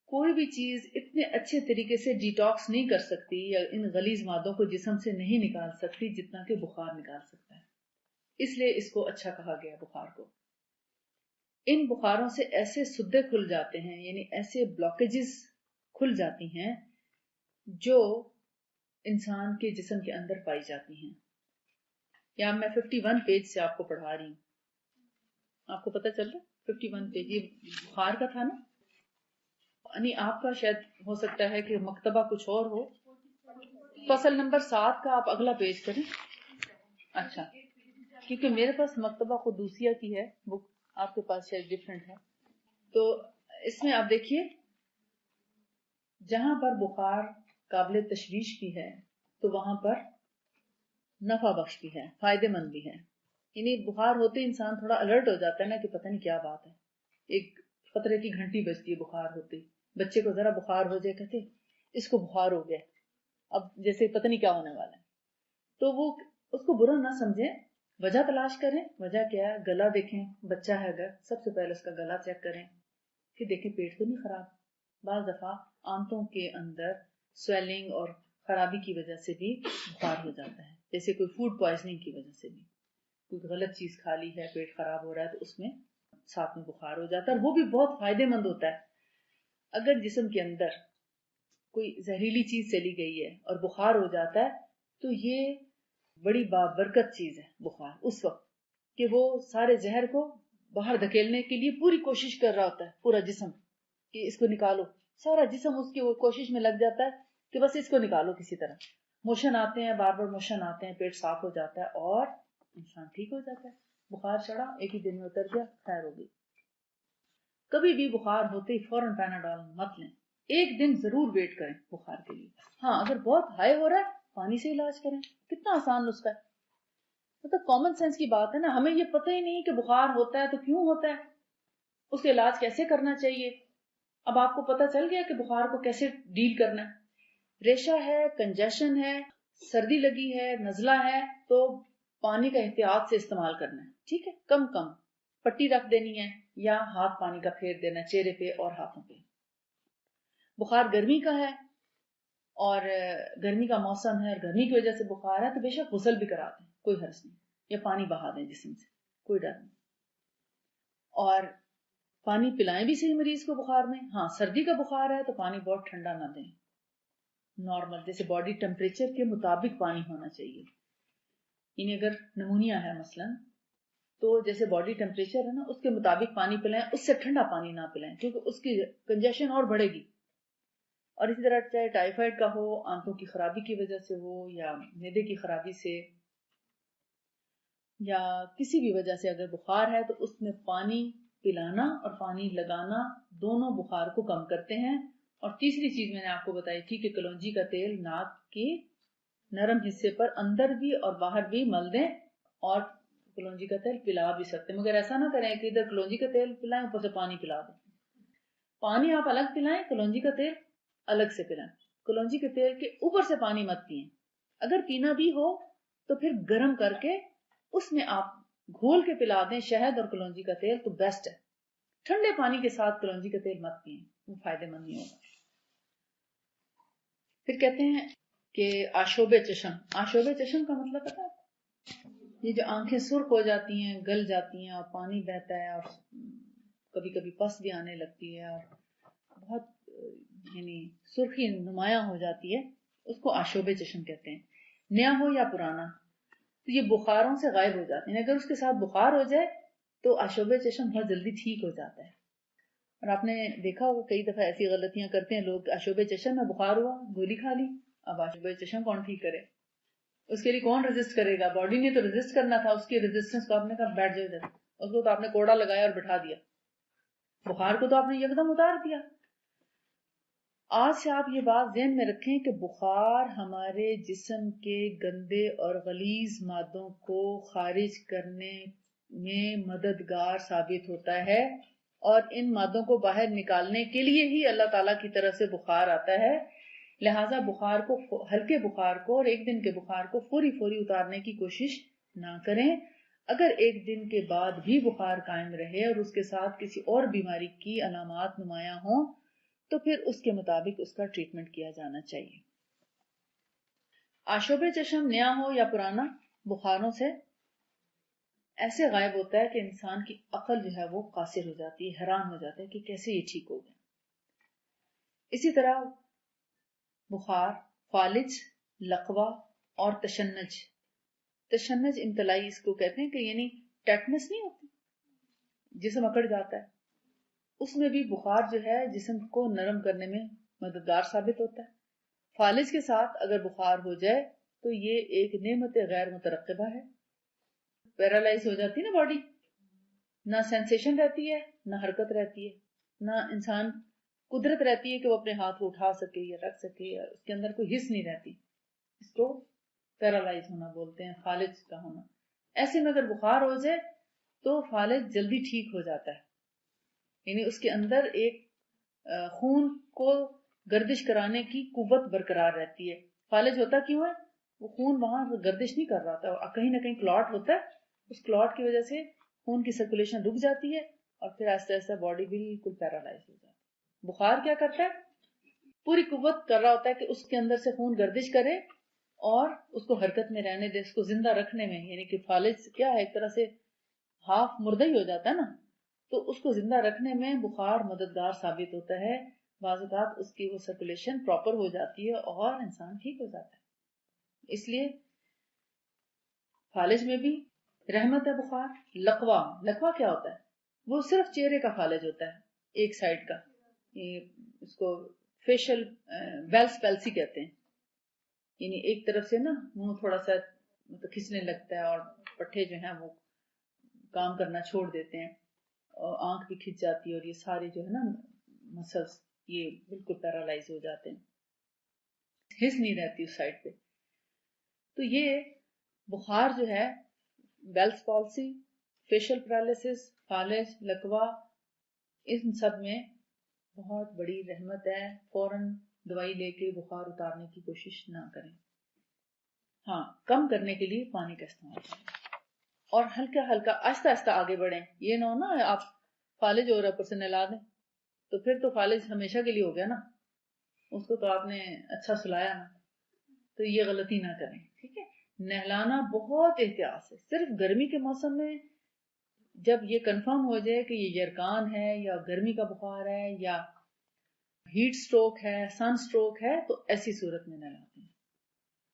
کوئی بھی چیز اتنے اچھے طریقے سے ڈیٹاکس نہیں کر سکتی یا ان غلیظ مادوں کو جسم سے نہیں نکال سکتی جتنا کہ بخار نکال سکتا ہے. اس لیے اس کو اچھا کہا گیا بخار کو. ان بخاروں سے ایسے سدے کھل جاتے ہیں، یعنی ایسے بلاکیجز کھل جاتی ہیں جو انسان کے جسم کے اندر پائی جاتی ہیں. یا میں 51 پیج سے آپ کو پڑھا رہی ہوں. آپ کو پتہ چل رہا ہے 51 پیج یہ بخار کا تھا نا. یعنی آپ کا شاید ہو سکتا ہے کہ مکتبہ کچھ اور ہو. فصل نمبر 7 کا آپ اگلا پیج کریں. اچھا کیونکہ میرے پاس مکتبہ قدوسیہ کی ہے بک, آپ کے پاس شاید ڈفرینٹ ہے. تو اس میں آپ دیکھیے جہاں پر بخار قابل تشویش بھی ہے تو وہاں پر نفع بخش بھی ہے, فائدے مند بھی ہے. یعنی بخار ہوتے انسان تھوڑا الرٹ ہو جاتا ہے نا کہ پتہ نہیں کیا بات ہے. ایک خطرے کی گھنٹی بجتی ہے بخار ہوتے. بچے کو ذرا بخار ہو جائے کہتے اس کو بخار ہو گیا, اب جیسے پتہ نہیں کیا ہونے والا ہے. تو وہ اس کو برا نہ سمجھیں, وجہ تلاش کریں. وجہ کیا ہے؟ گلا دیکھیں, بچہ ہے اگر سب سے پہلے اس کا گلا چیک کریں, پھر دیکھیں پیٹ تو نہیں خراب. بعض دفعہ آنتوں کے اندر سویلنگ اور خرابی کی وجہ سے بھی بخار ہو جاتا ہے, جیسے کوئی فوڈ پوائزننگ کی وجہ سے بھی کوئی غلط چیز کھا لی ہے, پیٹ خراب ہو رہا ہے, تو اس میں ساتھ میں بخار ہو جاتا ہے. اور وہ بھی بہت فائدے مند ہوتا ہے. اگر جسم کے اندر کوئی زہریلی چیز چلی گئی ہے اور بخار ہو جاتا ہے تو یہ بڑی بابرکت چیز ہے بخار, اس وقت کہ وہ سارے زہر کو باہر دھکیلنے کے لیے پوری کوشش کر رہا ہوتا ہے پورا جسم کہ اس کو نکالو. سارا جسم اس کی کوشش میں لگ جاتا ہے کہ بس اس کو نکالو کسی طرح. موشن آتے ہیں, بار بار موشن آتے ہیں, پیٹ صاف ہو جاتا ہے اور انسان ٹھیک ہو جاتا ہے. بخار چڑھا, ایک ہی دن میں اتر گیا, خیر ہو گئی. کبھی بھی بخار ہوتے ہی فوراً پیناڈول مت لیں, ایک دن ضرور ویٹ کریں بخار کے لیے. ہاں اگر بہت ہائی ہو رہا ہے پانی سے علاج کریں, کتنا آسان نسخہ ہے. مطلب کامن سینس کی بات ہے نا, ہمیں یہ پتہ ہی نہیں کہ بخار ہوتا ہے تو کیوں ہوتا ہے, اس کا علاج کیسے کرنا چاہیے. اب آپ کو پتہ چل گیا کہ بخار کو کیسے ڈیل کرنا ہے. ریشہ ہے, کنجیشن ہے, سردی لگی ہے, نزلہ ہے, تو پانی کا احتیاط سے استعمال کرنا ہے. ٹھیک ہے, کم پٹی رکھ دینی ہے یا ہاتھ پانی کا پھیر دینا ہے چہرے پہ اور ہاتھوں پہ. بخار گرمی کا ہے اور گرمی کا موسم ہے اور گرمی کی وجہ سے بخار ہے تو بے شک غسل بھی کرا دیں, کوئی حرج نہیں, یا پانی بہا دیں جسم سے, کوئی ڈر نہیں. اور پانی پلائیں بھی صحیح مریض کو بخار میں. ہاں سردی کا بخار ہے تو پانی بہت ٹھنڈا نہ دیں, نارمل جیسے باڈی ٹیمپریچر کے مطابق پانی ہونا چاہیے. یعنی اگر نمونیا ہے مثلا تو جیسے باڈی ٹیمپریچر ہے نا اس کے مطابق پانی پلائیں, اس سے ٹھنڈا پانی نہ پلائیں کیونکہ اس کی کنجیشن اور بڑھے گی. اور اسی طرح چاہے ٹائیفائڈ کا ہو, آنتوں کی خرابی کی وجہ سے ہو, یا معدے کی خرابی سے, یا کسی بھی وجہ سے اگر بخار ہے تو اس میں پانی پلانا اور پانی لگانا دونوں بخار کو کم کرتے ہیں. اور تیسری چیز میں نے آپ کو بتائی تھی کہ کلونجی کا تیل ناک کے نرم حصے پر اندر بھی اور باہر بھی مل دیں, اور کلونجی کا تیل پلا بھی سکتے ہیں, مگر ایسا نہ کریں کہ ادھر کلونجی کا تیل پلائیں اوپر سے پانی پلا دیں. پانی آپ الگ پلائیں, کلونجی کا تیل الگ سے پلائیں. کلونجی کے تیل کے اوپر سے پانی مت پئیں. اگر پینا بھی ہو تو پھر گرم کر کے اس میں آپ گھول کے پلا دیں شہد اور کلونجی کا تیل, تو بیسٹ ہے. ٹھنڈے پانی کے ساتھ کلونجی کا تیل مت پئیں, وہ فائدے مند نہیں ہوگا. پھر کہتے ہیں کہ آشوب چشم. آشوب چشم کا مطلب پتا ہے, یہ جو آنکھیں سرخ ہو جاتی ہیں, گل جاتی ہیں اور پانی بہتا ہے اور کبھی کبھی پس بھی آنے لگتی ہے اور بہت یعنی سرخی نمایاں ہو جاتی ہے, اس کو آشوب چشم کہتے ہیں. نیا ہو یا پرانا تو یہ بخاروں سے غائب ہو جاتے ہیں. اگر اس کے ساتھ بخار ہو جائے تو آشوب چشم بہت جلدی ٹھیک ہو جاتا ہے. اور آپ نے دیکھا ہوگا کئی دفعہ ایسی غلطیاں کرتے ہیں لوگ, آشوب چشم میں بخار ہوا, گولی کھا لی, اب آشوب چشم کون ٹھیک کرے, اس کے لیے کون ریزسٹ کرے گا. باڈی نے تو ریزسٹ کرنا تھا, اس کی ریزسٹنس کو آپ نے کہا بیٹھ جائے, اس کو تو آپ نے کوڑا لگایا اور بٹھا دیا, بخار کو تو آپ نے یکدم اتار دیا. آج سے آپ یہ بات ذہن میں رکھیں کہ بخار ہمارے جسم کے گندے اور غلیظ مادوں کو خارج کرنے میں مددگار ثابت ہوتا ہے, اور ان مادوں کو باہر نکالنے کے لیے ہی اللہ تعالیٰ کی طرف سے بخار آتا ہے. لہٰذا بخار کو, ہلکے بخار کو اور ایک دن کے بخار کو فوری اتارنے کی کوشش نہ کریں. اگر ایک دن کے بعد بھی بخار قائم رہے اور اس کے ساتھ کسی اور بیماری کی علامات نمایاں ہوں تو پھر اس کے مطابق اس کا ٹریٹمنٹ کیا جانا چاہیے. آشوب چشم نیا ہو یا پرانا بخاروں سے ایسے غائب ہوتا ہے کہ انسان کی عقل جو ہے وہ قاصر ہو جاتی ہے, حیران ہو جاتا ہے کہ کیسے یہ ٹھیک ہو گیا. اسی طرح بخار, فالج, لقوہ اور تشنج. تشنج امتلائی اس کو کہتے ہیں کہ یعنی ٹیٹنس نہیں ہوتی, جسم اکڑ جاتا ہے، اس میں بھی بخار جو ہے جسم کو نرم کرنے میں مددگار ثابت ہوتا ہے۔ فالج کے ساتھ اگر بخار ہو جائے تو یہ ایک نعمت غیر مترقبہ ہے۔ پیرالائز ہو جاتی ہے نا باڈی، نہ سینسیشن رہتی ہے، نہ حرکت رہتی ہے، نہ انسان قدرت رہتی ہے کہ وہ اپنے ہاتھ کو اٹھا سکے یا رکھ سکے، یا اس کے اندر کوئی حس نہیں رہتی۔ اس کو پیرالائز ہونا بولتے ہیں، فالج کا ہونا۔ ایسے میں اگر بخار ہو جائے تو فالج جلدی ٹھیک ہو جاتا ہے، یعنی اس کے اندر ایک خون کو گردش کرانے کی قوت برقرار رہتی ہے۔ فالج ہوتا کیوں ہے؟ وہ خون وہاں گردش نہیں کر رہا تھا، کہیں نہ کہیں کلاٹ ہوتا ہے، اس کلاٹ کی وجہ سے خون کی سرکولیشن رک جاتی ہے اور پھر آہستہ آہستہ باڈی بالکل پیرالائز ہو جاتی ہے۔ بخار کیا کرتا ہے؟ پوری قوت کر رہا ہوتا ہے کہ اس کے اندر سے خون گردش کرے اور اس کو حرکت میں رہنے دے، اس کو زندہ رکھنے میں، یعنی کہ فالج کیا ہے، ایک طرح سے ہاف مردہ ہی ہو جاتا ہے نا، تو اس کو زندہ رکھنے میں بخار مددگار ثابت ہوتا ہے۔ بعض اوقات اس کی وہ سرکولیشن پراپر ہو جاتی ہے اور انسان ٹھیک ہو جاتا ہے۔ اس لیے فالج میں بھی رحمت ہے بخار۔ لقوا، لقوا کیا ہوتا ہے؟ وہ صرف چہرے کا فالج ہوتا ہے، ایک سائڈ کا، اس کو فیشل بیلس پیلسی کہتے ہیں، یعنی ایک طرف سے نا منہ تھوڑا سا کھچنے لگتا ہے اور پٹھے جو ہیں وہ کام کرنا چھوڑ دیتے ہیں، اور آنکھ بھی کھچ جاتی ہے، اور یہ سارے جو ہے نا مسلس یہ بالکل پیرالائز ہو جاتے ہیں، حس نہیں رہتی اس سائڈ پہ۔ تو یہ بخار جو ہے، بیلس پالسی، فیشل پیرالسس، فالج، لکوا، ان سب میں بہت بڑی رحمت ہے۔ فوراً دوائی لے کے بخار اتارنے کی کوشش نہ کریں، ہاں کم کرنے کے لیے پانی کا استعمال کریں اور ہلکا ہلکا آہستہ آہستہ آگے بڑھیں۔ یہ نہ ہو نا آپ فالج ہو رہا اوپر سے نہلا دیں، تو پھر تو فالج ہمیشہ کے لیے ہو گیا نا، اس کو تو آپ نے اچھا سلایا نا، تو یہ غلطی نہ کریں، ٹھیک ہے۔ نہلانا بہت احتیاط سے، صرف گرمی کے موسم میں جب یہ کنفرم ہو جائے کہ یہ یرکان ہے یا گرمی کا بخار ہے یا ہیٹ سٹروک ہے، سن سٹروک ہے، تو ایسی صورت میں نہلاتے ہیں۔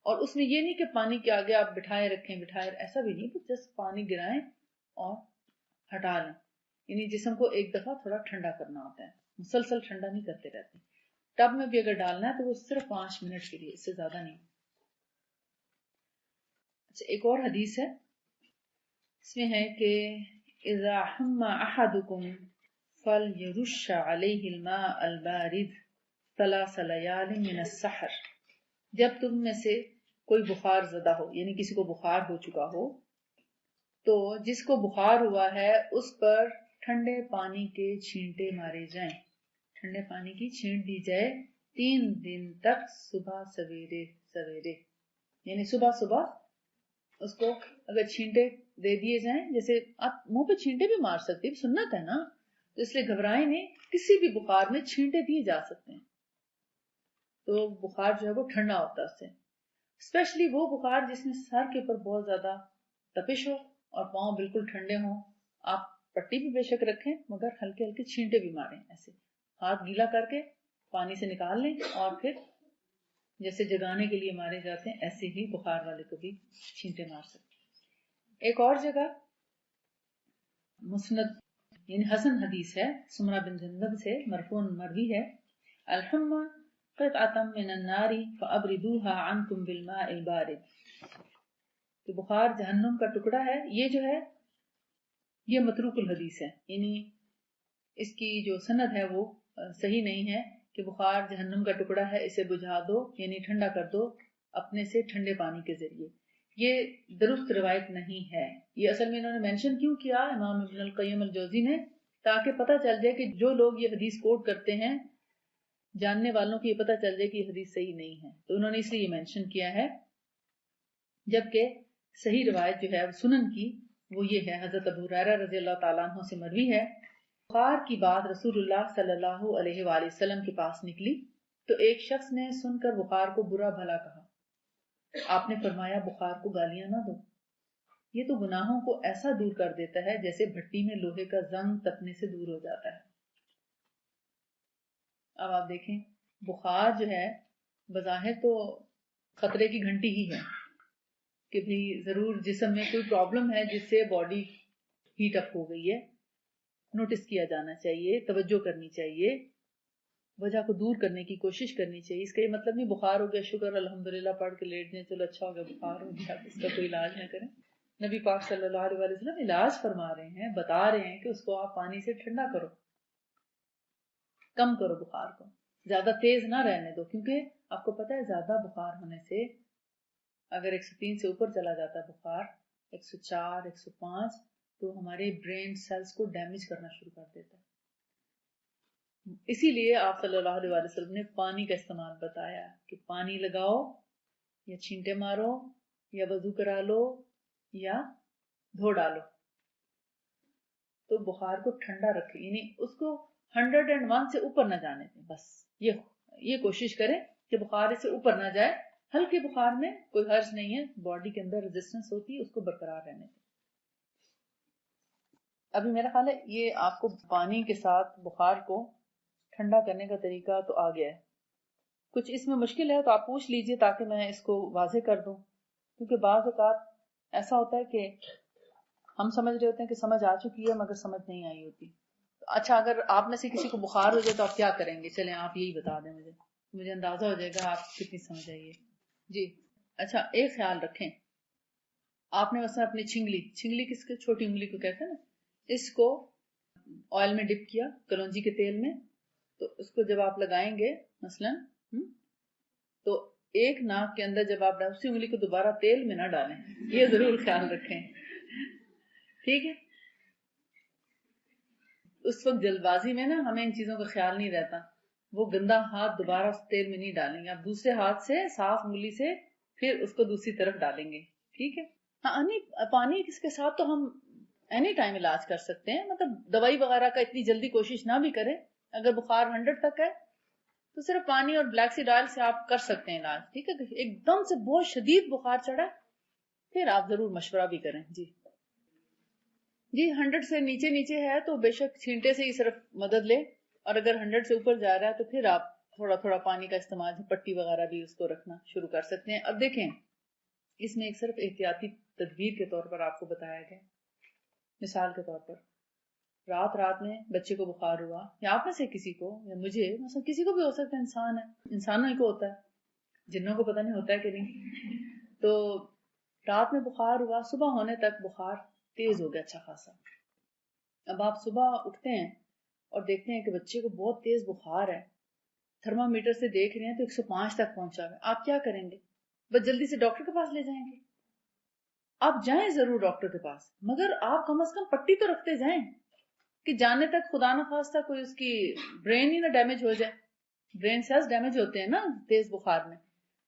اور اس میں یہ نہیں کہ پانی کے آگے آپ بٹھائے رکھیں، ایسا بھی نہیں، جسٹ پانی گرائیں اور ہٹا لیں، یعنی جسم کو ایک دفعہ تھوڑا ٹھنڈا کرنا ہوتا ہے، مسلسل ٹھنڈا نہیں کرتے رہتے۔ ٹب میں بھی اگر ڈالنا ہے تو وہ صرف 5 منٹ کے لیے، اس سے زیادہ نہیں۔ اچھا، ایک اور حدیث ہے، اس میں ہے کہ اذا حم احدکم فلیرش علیہ الماء البارد 3 لیال من السحر۔ جب تم میں سے کوئی بخار زدہ ہو، یعنی کسی کو بخار ہو چکا ہو، تو جس کو بخار ہوا ہے اس پر ٹھنڈے پانی کے چھینٹے مارے جائیں، ٹھنڈے پانی کی چھینٹ دی جائے 3 دن تک، صبح سویرے سویرے، یعنی صبح صبح اس کو اگر چھینٹے دے دیے جائیں، جیسے آپ منہ پہ چھینٹے بھی مار سکتے ہیں، سنت ہے نا، تو اس لیے گھبرائیں نہیں، کسی بھی بخار میں چھینٹے دیے جا سکتے ہیں، تو بخار جو ہے وہ ٹھنڈا ہوتا ہے اس سے۔ اسپیشلی وہ بخار جس میں سر کے اوپر بہت زیادہ تپش ہو اور پاؤں بالکل ٹھنڈے ہوں، آپ پٹی بھی بے شک رکھیں مگر ہلکے ہلکے چھینٹے بھی ماریں، ایسے ہاتھ گیلا کر کے پانی سے نکال لیں اور پھر جیسے جگانے کے لیے مارے جاتے ہیں ایسے ہی بخار والے کو بھی چھینٹے مار سکتے ہیں۔ ایک اور جگہ مسند یعنی حسن حدیث ہے، سمرہ بن جندب سے مرفوع مروی ہے، الحمى قطعة من النار فابردوها عنكم بالماء البارد، کہ بخار جہنم کا ٹکڑا ہے، یہ جو ہے یہ متروک الحدیث ہے، یعنی اس کی جو سند ہے وہ صحیح نہیں ہے کہ بخار جہنم کا ٹکڑا ہے، اسے بجھا دو یعنی ٹھنڈا کر دو اپنے سے ٹھنڈے پانی کے ذریعے، یہ درست روایت نہیں ہے۔ یہ اصل میں انہوں نے مینشن کیوں کیا امام ابن القیم الجوزی نے، تاکہ پتہ چل جائے کہ جو لوگ یہ حدیث کوٹ کرتے ہیں جاننے والوں کو یہ پتہ چل جائے کہ یہ حدیث صحیح نہیں ہے، تو انہوں نے اس لیے یہ مینشن کیا ہے، جبکہ صحیح روایت جو ہے سنن کی وہ یہ ہے، حضرت ابو ہریرہ رضی اللہ تعالیٰ عنہ سے مروی ہے، بخار کی بات رسول اللہ صلی اللہ علیہ وآلہ وسلم کے پاس نکلی تو ایک شخص نے سن کر بخار کو برا بھلا کہا، آپ نے فرمایا بخار کو گالیاں نہ دو، یہ تو گناہوں کو ایسا دور کر دیتا ہے جیسے بھٹی میں لوہے کا زنگ تپنے سے دور ہو جاتا ہے۔ اب آپ دیکھیں بخار جو ہے بظاہر تو خطرے کی گھنٹی ہی ہے کہ بھی ضرور جسم میں کوئی پرابلم ہے جس سے باڈی ہیٹ اپ ہو گئی ہے، نوٹس کیا جانا چاہیے، توجہ کرنی چاہیے، وجہ کو دور کرنے کی کوشش کرنی چاہیے. اس کا یہ مطلب نہیں بخار ہو گیا شکر الحمدللہ پڑھ کے لیٹ جائیں چلو اچھا ہو گیا بخار ہو گیا اس کا کوئی علاج نہ کریں. نبی پاک صلی اللہ علیہ وسلم علاج فرما رہے ہیں، بتا رہے ہیں کہ اس کو آپ پانی سے ٹھنڈا کرو، کم کرو بخار کو، زیادہ تیز نہ رہنے دو، کیونکہ آپ کو پتہ ہے زیادہ بخار ہونے سے اگر 103 سے اوپر چلا جاتا ہے بخار، 104 105 تو ہمارے برین سیلز کو ڈیمیج کرنا شروع کر دیتا ہے. اسی لیے آپ صلی اللہ علیہ وسلم نے پانی کا استعمال بتایا کہ پانی لگاؤ یا چھینٹے مارو یا وضو کرا لو یا دھو ڈالو تو بخار کو ٹھنڈا رکھے، یعنی اس کو 101 سے اوپر نہ جانے دیں. بس یہ کوشش کریں کہ بخار اس سے اوپر نہ جائے. ہلکے بخار میں کوئی حرج نہیں ہے، باڈی کے اندر ریزسٹنس ہوتی ہے، اس کو برقرار رہنے دیں. ابھی میرا خیال ہے یہ آپ کو پانی کے ساتھ بخار کو ٹھنڈا کرنے کا طریقہ تو آ گیا ہے. کچھ اس میں مشکل ہے تو آپ پوچھ لیجئے تاکہ میں اس کو واضح کر دوں، کیونکہ بعض اوقات ایسا ہوتا ہے کہ ہم سمجھ رہے ہوتے ہیں کہ سمجھ آ چکی ہے مگر سمجھ نہیں آئی ہوتی. اچھا اگر آپ میں سے کسی کو بخار ہو جائے تو آپ کیا کریں گے؟ چلیں آپ یہی بتا دیں مجھے اندازہ ہو جائے گا آپ کتنی سمجھ آئیے. جی اچھا ایک خیال رکھیں، آپ نے مثلا اپنی چھنگلی کس کے چھوٹی انگلی کو کہتے ہیں نا، اس کو آئل میں ڈپ کیا کلونجی کے تیل میں، تو اس کو جب آپ لگائیں گے مثلا تو ایک ناک کے اندر جب آپ اسی انگلی کو دوبارہ تیل میں نہ ڈالیں، یہ ضرور خیال رکھیں. ٹھیک ہے، اس وقت جلد بازی میں نا ہمیں ان چیزوں کا خیال نہیں رہتا، وہ گندا ہاتھ دوبارہ اس تیل میں نہیں ڈالیں گے، آپ دوسرے ہاتھ سے صاف انگلی سے پھر اس کو دوسری طرف ڈالیں گے. ٹھیک ہے، ہاں پانی کس کے ساتھ تو ہم اینی ٹائم علاج کر سکتے ہیں، مطلب دوائی وغیرہ کا اتنی جلدی کوشش نہ بھی کریں. اگر بخار 100 تک ہے تو صرف پانی اور بلیک سیڈ آئل سے آپ کر سکتے ہیں علاج. ٹھیک ہے، ایک دم سے بہت شدید بخار چڑھا پھر آپ ضرور مشورہ بھی کریں. جی 100 سے نیچے ہے تو بے شک چھینٹے سے ہی صرف مدد لیں، اور اگر 100 سے اوپر جا رہا ہے تو پھر آپ تھوڑا تھوڑا پانی کا استعمال، پٹی وغیرہ بھی اس کو رکھنا شروع کر سکتے ہیں. اب دیکھیں اس میں ایک صرف احتیاطی تدبیر کے طور پر آپ کو بتایا گیا. مثال کے طور پر رات میں بچے کو بخار ہوا یا آپ میں سے کسی کو یا مجھے، مثلا کسی کو بھی ہو سکتا ہے، انسان ہے، انسانوں ہی کو ہوتا ہے، جنوں کو پتہ نہیں ہوتا ہے کہ نہیں. تو رات میں بخار ہوا، صبح ہونے تک بخار تیز ہو گیا اچھا خاصا. اب آپ صبح اٹھتے ہیں اور دیکھتے ہیں کہ بچے کو بہت تیز بخار ہے، تھرمامیٹر سے دیکھ رہے ہیں تو 105 تک پہنچا ہے. آپ کیا کریں گے؟ بس جلدی سے ڈاکٹر کے پاس لے جائیں گے. آپ جائیں ضرور ڈاکٹر کے پاس، مگر آپ کم از کم پٹی تو رکھتے جائیں کہ جانے تک خدا نہ خواستہ کوئی اس کی برین ہی نہ ڈیمیج ہو جائے. برین سیلز ڈیمیج ہوتے ہیں نا تیز بخار میں.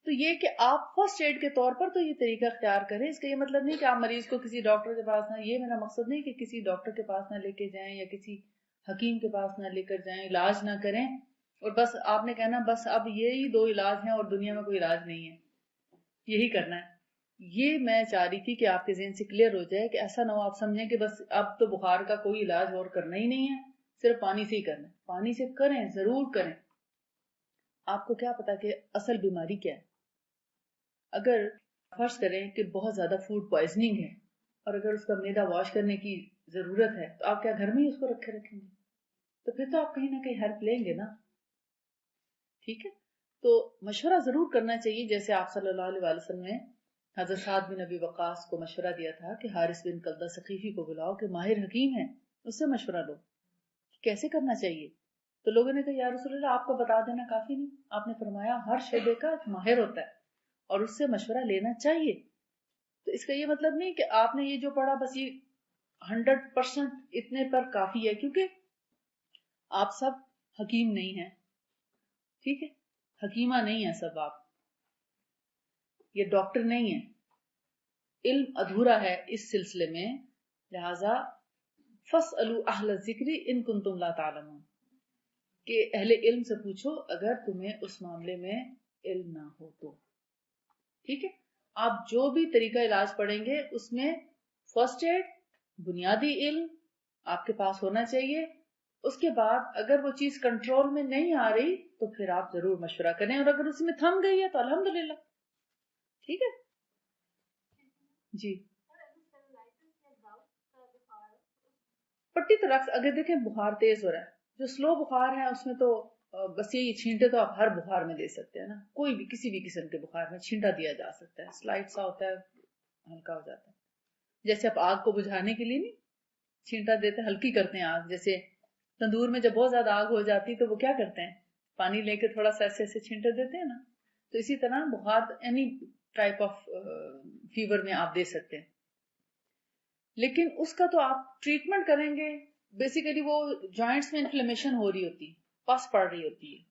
تو یہ کہ آپ فرسٹ ایڈ کے طور پر تو یہ طریقہ اختیار کریں. اس کا یہ مطلب نہیں کہ آپ مریض کو کسی ڈاکٹر کے پاس نہ، یہ میرا مقصد نہیں کہ کسی ڈاکٹر کے پاس نہ لے کے جائیں یا کسی حکیم کے پاس نہ لے کر جائیں، علاج نہ کریں اور بس آپ نے کہنا بس اب یہی 2 علاج ہیں اور دنیا میں کوئی علاج نہیں ہے، یہی کرنا ہے. یہ میں چاہ رہی تھی کہ آپ کے ذہن سے کلیئر ہو جائے کہ ایسا نہ ہو آپ سمجھیں کہ بس اب تو بخار کا کوئی علاج اور کرنا ہی نہیں ہے، صرف پانی سے ہی کرنا ہے. پانی سے کریں، ضرور کریں. آپ کو کیا پتا کہ اصل بیماری کیا ہے. اگر فرض کریں کہ بہت زیادہ فوڈ پوائزننگ ہے اور اگر اس کا معدہ واش کرنے کی ضرورت ہے تو آپ کیا گھر میں ہی اس کو رکھے رکھیں گے؟ تو پھر تو آپ کہیں نہ کہیں ہیلپ لیں گے نا. ٹھیک ہے، تو مشورہ ضرور کرنا چاہیے، جیسے آپ صلی اللہ علیہ وسلم نے حضرت سعد بن ابی وقاص کو مشورہ دیا تھا کہ حارث بن قلدہ ثقیفی کو بلاؤ کہ ماہر حکیم ہے، اس سے مشورہ لو کیسے کرنا چاہیے. تو لوگوں نے کہا یا رسول اللہ آپ کو بتا دینا کافی نہیں. آپ نے فرمایا ہر شعبے کا ایک ماہر ہوتا ہے اور اس سے مشورہ لینا چاہیے. تو اس کا یہ مطلب نہیں کہ آپ نے یہ جو پڑھا بس یہ 100% اتنے پر کافی ہے، کیونکہ آپ سب حکیم نہیں ہیں. ٹھیک ہے، حکیمہ نہیں ہے سب، آپ یہ ڈاکٹر نہیں ہے. علم ادھورا ہے اس سلسلے میں، لہذا فاسألوا اہل الذکر ان کنتم لا تعلمون، کہ اہل علم سے پوچھو اگر تمہیں اس معاملے میں علم نہ ہو تو. ٹھیک ہے، آپ جو بھی طریقہ علاج پڑھیں گے اس میں فرسٹ ایڈ، بنیادی علم آپ کے پاس ہونا چاہیے. اس کے بعد اگر وہ چیز کنٹرول میں نہیں آ رہی تو پھر آپ ضرور مشورہ کریں، اور اگر اس میں تھم گئی ہے تو الحمدللہ. ٹھیک ہے جی. پٹی تو رکھ، اگر دیکھیں بخار تیز ہو رہا ہے، جو سلو بخار ہے اس میں تو بس یہ چھینٹے تو آپ ہر بخار میں دے سکتے ہیں نا، کوئی بھی کسی بھی قسم کے بخار میں چھینٹا دیا جا سکتا ہے، سلائٹ سا ہوتا ہے، ہلکا ہو جاتا ہے، جیسے آپ آگ کو بجھانے کے لیے نہیں چھینٹا دیتے، ہلکی کرتے ہیں آگ، جیسے تندور میں جب بہت زیادہ آگ ہو جاتی تو وہ کیا کرتے ہیں، پانی لے کے تھوڑا سا ایسے ایسے چھینٹے دیتے ہیں نا، تو اسی طرح بخار اینی ٹائپ آف فیور میں آپ دے سکتے ہیں، لیکن اس کا تو آپ ٹریٹمنٹ کریں گے، بیسیکلی وہ جوائنٹس میں انفلیمیشن ہو رہی ہوتی ہے، پس پڑ رہی ہوتی ہے،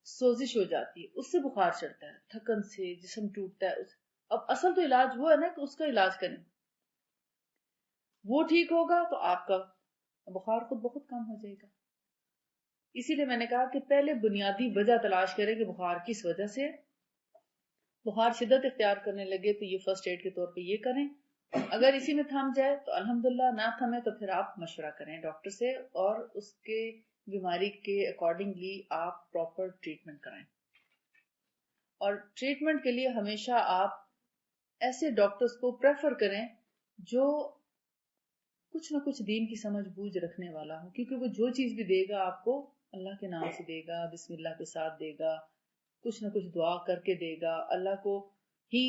سوزش ہو جاتی ہے، اس سے بخار چڑھتا ہے، تھکن سے جسم ٹوٹتا ہے، اب اصل تو علاج وہ ہے نا کہ اس کا علاج کریں، وہ ٹھیک ہوگا تو آپ کا بخار خود بخود کم ہو جائے گا۔ اسی لیے میں نے کہا کہ پہلے بنیادی وجہ تلاش کریں کہ بخار کس وجہ سے، بخار شدت اختیار کرنے لگے تو یہ فرسٹ ایڈ کے طور پہ یہ کریں، اگر اسی میں تھم جائے تو الحمدللہ، نہ تھمے تو پھر آپ مشورہ کریں ڈاکٹر سے اور اس کے بیماری کے اکارڈنگلی آپ پراپر ٹریٹمنٹ کرائیں، اور ٹریٹمنٹ کے لیے ہمیشہ آپ ایسے ڈاکٹرز کو پریفر کریں جو کچھ نہ کچھ دین کی سمجھ بوجھ رکھنے والا ہو، کیونکہ وہ جو چیز بھی دے گا آپ کو اللہ کے نام سے دے گا، بسم اللہ کے ساتھ دے گا، کچھ نہ کچھ دعا کر کے دے گا، اللہ کو ہی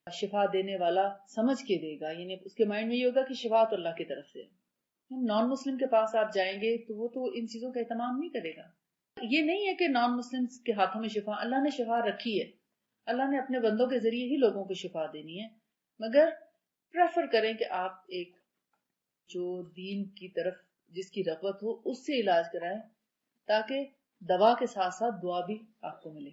شفا دینے والا سمجھ کے دے گا، یعنی اس کے مائنڈ میں یہ ہوگا کہ شفا تو اللہ کی طرف سے ہے۔ نان مسلم کے پاس آپ جائیں گے تو وہ تو ان چیزوں کا اہتمام نہیں کرے گا، یہ نہیں ہے کہ نان مسلم کے ہاتھوں میں شفا، اللہ نے شفا رکھی ہے، اللہ نے اپنے بندوں کے ذریعے ہی لوگوں کو شفا دینی ہے، مگر پریفر کریں کہ آپ ایک جو دین کی طرف جس کی رغبت ہو اس سے علاج کرائیں، تاکہ دوا کے ساتھ ساتھ دعا بھی آپ کو ملے۔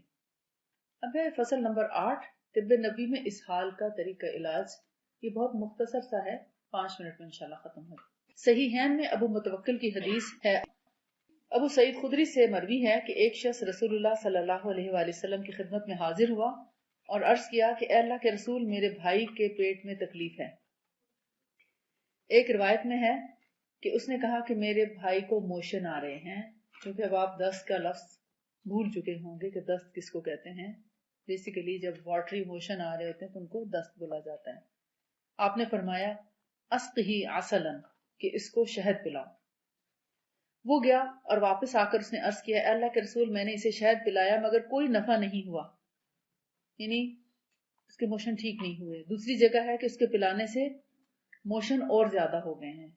اب ہے فصل نمبر 8، طب نبی میں اسہال کا طریقہ علاج، یہ بہت مختصر سا ہے، 5 منٹ میں انشاءاللہ ختم ہو جائے۔ صحیحین میں ابو متوکل کی حدیث ہے، ابو سعید خدری سے مروی ہے کہ ایک شخص رسول اللہ صلی اللہ علیہ وآلہ وسلم کی خدمت میں حاضر ہوا اور عرض کیا کہ اے اللہ کے رسول، میرے بھائی کے پیٹ میں تکلیف ہے۔ ایک روایت میں ہے کہ اس نے کہا کہ میرے بھائی کو موشن آ رہے ہیں، چونکہ اب آپ دست کا لفظ بھول چکے ہوں گے کہ دست کس کو کہتے ہیں، بیسیکلی جب واٹری موشن آ رہے ہوتے ہیں تو ان کو دست بولا جاتا ہے۔ آپ نے فرمایا اسقہ عسلا، کہ اس کو شہد پلاؤ۔ وہ گیا اور واپس آ کر اس نے عرض کیا اے اللہ کے رسول، میں نے اسے شہد پلایا مگر کوئی نفع نہیں ہوا، یعنی اس کے موشن ٹھیک نہیں ہوئے۔ دوسری جگہ ہے کہ اس کے پلانے سے موشن اور زیادہ ہو گئے ہیں۔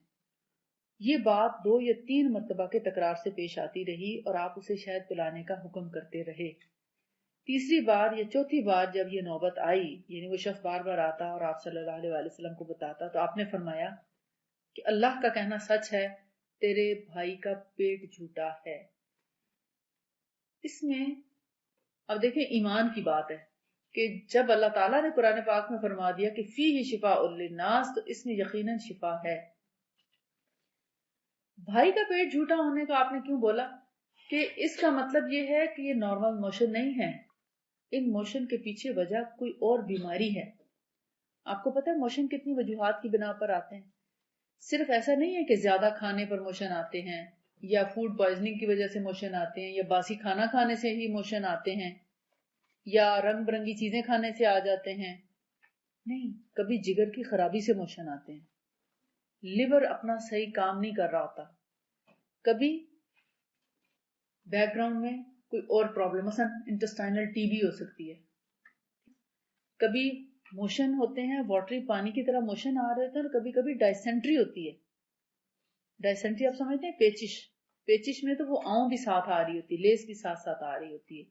یہ بات 2 یا 3 مرتبہ کے تکرار سے پیش آتی رہی اور آپ اسے شہد پلانے کا حکم کرتے رہے۔ تیسری بار یا چوتھی بار جب یہ نوبت آئی، یعنی وہ شخص بار بار آتا اور آپ صلی اللہ علیہ وسلم کو بتاتا، تو آپ نے فرمایا کہ اللہ کا کہنا سچ ہے، تیرے بھائی کا پیٹ جھوٹا ہے۔ اس میں اب دیکھیں ایمان کی بات ہے کہ جب اللہ تعالیٰ نے قرآن پاک میں فرما دیا کہ فیہ شفاء للناس، تو اس میں یقیناً شفا ہے۔ بھائی کا پیٹ جھوٹا ہونے کا آپ نے کیوں بولا؟ کہ اس کا مطلب یہ ہے کہ یہ نارمل موشن نہیں ہے، ان موشن کے پیچھے وجہ کوئی اور بیماری ہے۔ آپ کو پتہ ہے موشن کتنی وجوہات کی بنا پر آتے ہیں، صرف ایسا نہیں ہے کہ زیادہ کھانے پر موشن آتے ہیں، یا فوڈ پوائزننگ کی وجہ سے موشن آتے ہیں، یا باسی کھانا کھانے سے ہی موشن آتے ہیں، یا رنگ برنگی چیزیں کھانے سے آ جاتے ہیں، نہیں، کبھی جگر کی خرابی سے موشن آتے ہیں، لیور اپنا صحیح کام نہیں کر رہا ہوتا، کبھی بیک گراؤنڈ میں کوئی اور پرابلم، مثلا انٹسٹائنل ٹی بی ہو سکتی ہے، کبھی موشن ہوتے ہیں واٹری پانی کی طرح موشن آ رہے ہوتے ہیں، اور کبھی کبھی ڈائسینٹری ہوتی ہے۔ ڈائسینٹری آپ سمجھتے ہیں، پیچش، پیچش میں تو وہ آؤں بھی ساتھ آ رہی ہوتی ہے، لیس بھی ساتھ ساتھ آ رہی ہوتی ہے،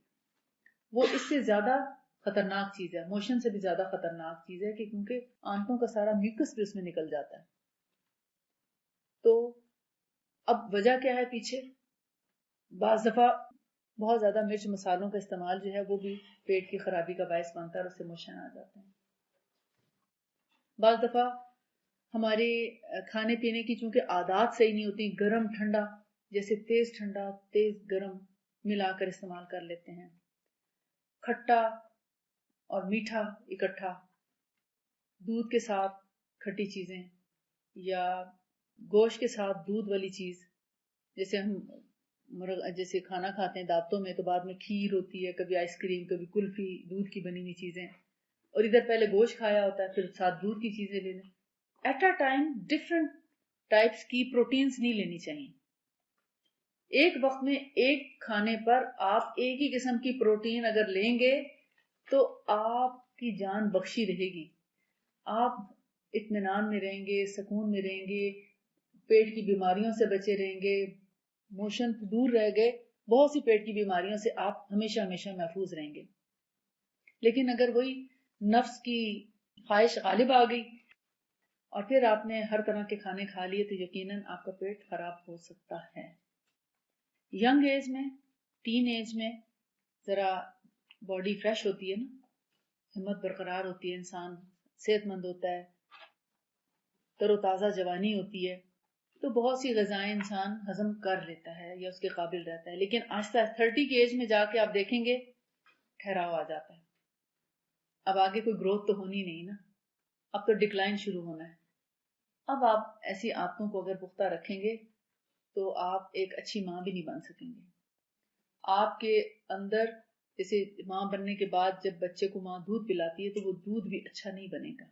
وہ اس سے زیادہ خطرناک چیز ہے، موشن سے بھی زیادہ خطرناک چیز ہے، کہ کیونکہ آنتوں کا سارا میوکس بھی اس میں نکل جاتا ہے۔ تو اب وجہ کیا ہے پیچھے؟ بعض دفعہ بہت زیادہ مرچ مسالوں کا استعمال جو ہے وہ بھی پیٹ کی خرابی کا باعث بنتا ہے اور اس سے موشن آ جاتے ہیں۔ بعض دفعہ ہمارے کھانے پینے کی چونکہ عادات صحیح نہیں ہوتی، گرم ٹھنڈا، جیسے تیز ٹھنڈا تیز گرم ملا کر استعمال کر لیتے ہیں، کھٹا اور میٹھا اکٹھا، دودھ کے ساتھ کھٹی چیزیں، یا گوشت کے ساتھ دودھ والی چیز، جیسے ہم جیسے کھانا کھاتے ہیں دعوتوں میں تو بعد میں کھیر ہوتی ہے، کبھی آئس کریم، کبھی کلفی، دودھ کی بنی ہوئی چیزیں، اور ادھر پہلے گوشت کھایا ہوتا ہے پھر ساتھ دودھ کی چیزیں لے لیں۔ At a time different types کی پروٹینز نہیں لینی چاہیے. ایک وقت میں ایک کھانے پر آپ ایک ہی قسم کی پروٹین اگر لیں گے تو آپ کی جان بخشی رہے گی. آپ اطمینان میں رہیں گے, سکون میں رہیں گے, پیٹ کی بیماریوں سے بچے رہیں گے, موشن دور رہ گئے, بہت سی پیٹ کی بیماریوں سے آپ ہمیشہ ہمیشہ محفوظ رہیں گے. لیکن اگر وہی نفس کی خواہش غالب آ گئی اور پھر آپ نے ہر طرح کے کھانے کھا لیے تو یقیناً آپ کا پیٹ خراب ہو سکتا ہے. ینگ ایج میں, ٹین ایج میں ذرا باڈی فریش ہوتی ہے نا, ہمت برقرار ہوتی ہے, انسان صحت مند ہوتا ہے, تر و تازہ جوانی ہوتی ہے, تو بہت سی غذائیں انسان ہضم کر لیتا ہے یا اس کے قابل رہتا ہے. لیکن آہستہ 30 کی ایج میں جا کے آپ دیکھیں گے ٹھہراؤ آ جاتا ہے. اب آگے کوئی گروتھ تو ہونی نہیں نا, اب تو ڈکلائن شروع ہونا ہے. اب آپ ایسی عادتوں کو اگر پختہ رکھیں گے تو آپ ایک اچھی ماں بھی نہیں بن سکیں گے. آپ کے اندر جیسے ماں بننے کے بعد جب بچے کو ماں دودھ پلاتی ہے تو وہ دودھ بھی اچھا نہیں بنے گا,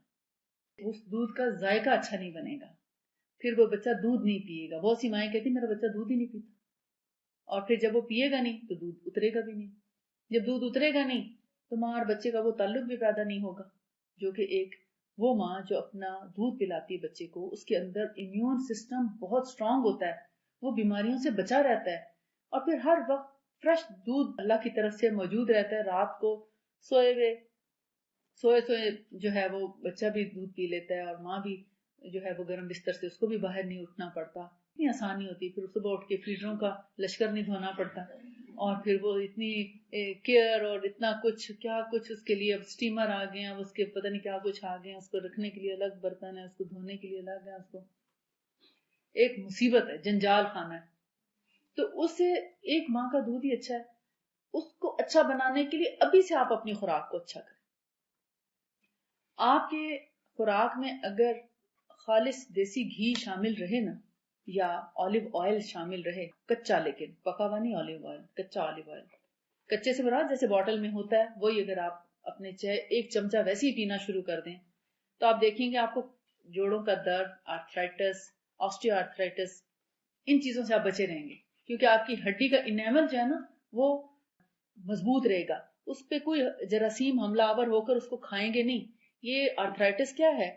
اس دودھ کا ذائقہ اچھا نہیں بنے گا, پھر وہ بچہ دودھ نہیں پیے گا. بہت سی مائیں کہتی میرا بچہ دودھ ہی نہیں پیتا, اور پھر جب وہ پیے گا نہیں تو دودھ اترے گا بھی نہیں. جب دودھ اترے گا نہیں تو ماں اور بچے کا وہ تعلق بھی پیدا نہیں ہوگا, جو کہ ایک وہ ماں جو اپنا دودھ پلاتی ہے بچے کو, اس کے اندر امیون سسٹم بہت سٹرونگ ہوتا ہے, وہ بیماریوں سے بچا رہتا ہے, اور پھر ہر وقت فریش دودھ اللہ کی طرف سے موجود رہتا ہے. رات کو سوئے جو ہے وہ بچہ بھی دودھ پی لیتا ہے, اور ماں بھی جو ہے وہ گرم بستر سے اس کو بھی باہر نہیں اٹھنا پڑتا. اتنی آسانی ہوتی, پھر صبح اٹھ کے فیڈروں کا لشکر نہیں دھونا پڑتا, اور پھر وہ اتنی کیئر اور اتنا کچھ کیا کچھ اس کے لیے. اب اسٹیمر آ گئے ہیں, اس کے پتہ نہیں کیا کچھ آ گئے ہیں, اس کو رکھنے کے لیے الگ برتن ہے, اس کو دھونے کے لیے الگ ہے, اس کو ایک مصیبت ہے, جنجال خانہ ہے. تو اس سے ایک ماں کا دودھ ہی اچھا ہے. اس کو اچھا بنانے کے لیے ابھی سے آپ اپنی خوراک کو اچھا کریں. آپ کے خوراک میں اگر خالص دیسی گھی شامل رہے نا, یا اولیو آئل شامل رہے, کچا, لیکن پکا ہوا نہیں اولیو آئل, کچا اولیو آئل. کچے سے مراد جیسے بوٹل میں ہوتا ہے وہی, اگر آپ اپنے چائے ایک چمچہ ویسے ہی پینا شروع کر دیں تو آپ دیکھیں گے آپ کو جوڑوں کا درد, آرتھرائٹس, آسٹیو آرتھرائٹس, ان چیزوں سے آپ بچے رہیں گے, کیونکہ آپ کی ہڈی کا انیمل جو ہے نا وہ مضبوط رہے گا, اس پہ کوئی جراثیم حملہ آور ہو کر اس کو کھائیں گے نہیں. یہ آرتھرائٹس کیا ہے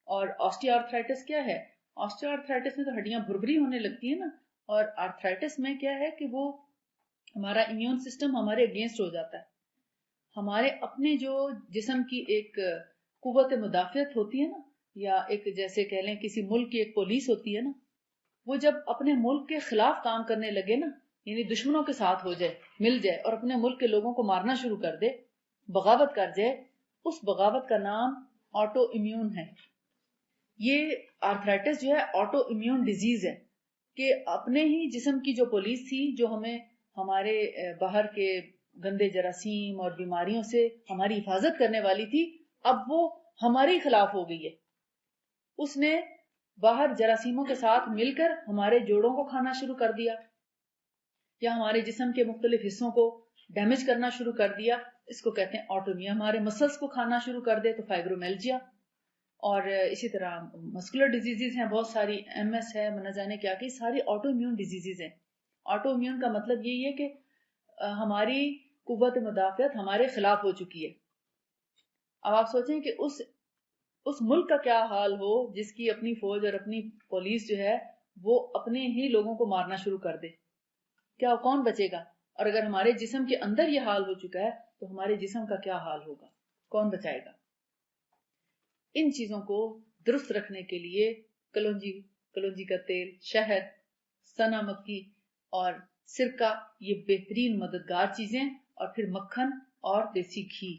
اور آسٹیو آرتھرائٹس کیا ہے؟ آسٹیو آرتھرائٹس میں تو ہڈیاں بھربھری ہونے لگتی ہیں نا, اور آرتھرائٹس میں کیا ہے کہ وہ ہمارا امیون سسٹم ہمارے اگینسٹ ہو جاتا ہے. ہمارے اپنے جو جسم کی ایک قوت مدافعت ہوتی ہے نا, یا ایک جیسے کہہ لیں کسی ملک کی ایک پولیس ہوتی ہے نا, وہ جب اپنے ملک کے خلاف کام کرنے لگے نا, یعنی دشمنوں کے ساتھ ہو جائے, مل جائے اور اپنے ملک کے لوگوں کو مارنا شروع کر دے, بغاوت کر جائے, اس بغاوت کا نام آٹو امیون ہے. یہ آرتھرائٹس جو ہے آٹو امیون ڈیزیز ہے, کہ اپنے ہی جسم کی جو پولیس تھی جو ہمیں ہمارے باہر کے گندے جراثیم اور بیماریوں سے ہماری حفاظت کرنے والی تھی, اب وہ ہمارے خلاف ہو گئی ہے. اس نے باہر جراثیموں کے ساتھ مل کر ہمارے جوڑوں کو کھانا شروع کر دیا, یا ہمارے جسم کے مختلف حصوں کو ڈیمیج کرنا شروع کر دیا. اس کو کہتے ہیں آٹومیا. ہمارے مسلز کو کھانا شروع کر دے تو فائبرومیلجیا, اور اسی طرح مسکولر ڈیزیزز ہیں بہت ساری, ایم ایس ہے, نہ جانے کیا کہ ساری آٹو امیون ڈیزیزز ہیں. آٹو امیون کا مطلب یہی ہے کہ ہماری قوت مدافعت ہمارے خلاف ہو چکی ہے. اب آپ سوچیں کہ اس ملک کا کیا حال ہو جس کی اپنی فوج اور اپنی پولیس جو ہے وہ اپنے ہی لوگوں کو مارنا شروع کر دے, کیا کون بچے گا؟ اور اگر ہمارے جسم کے اندر یہ حال ہو چکا ہے تو ہمارے جسم کا کیا حال ہوگا, کون بچائے گا؟ ان چیزوں کو درست رکھنے کے لیے کلونجی کا تیل, شہد, سنا مکی اور سرکہ یہ بہترین مددگار چیزیں, اور پھر مکھن اور دیسی گھی,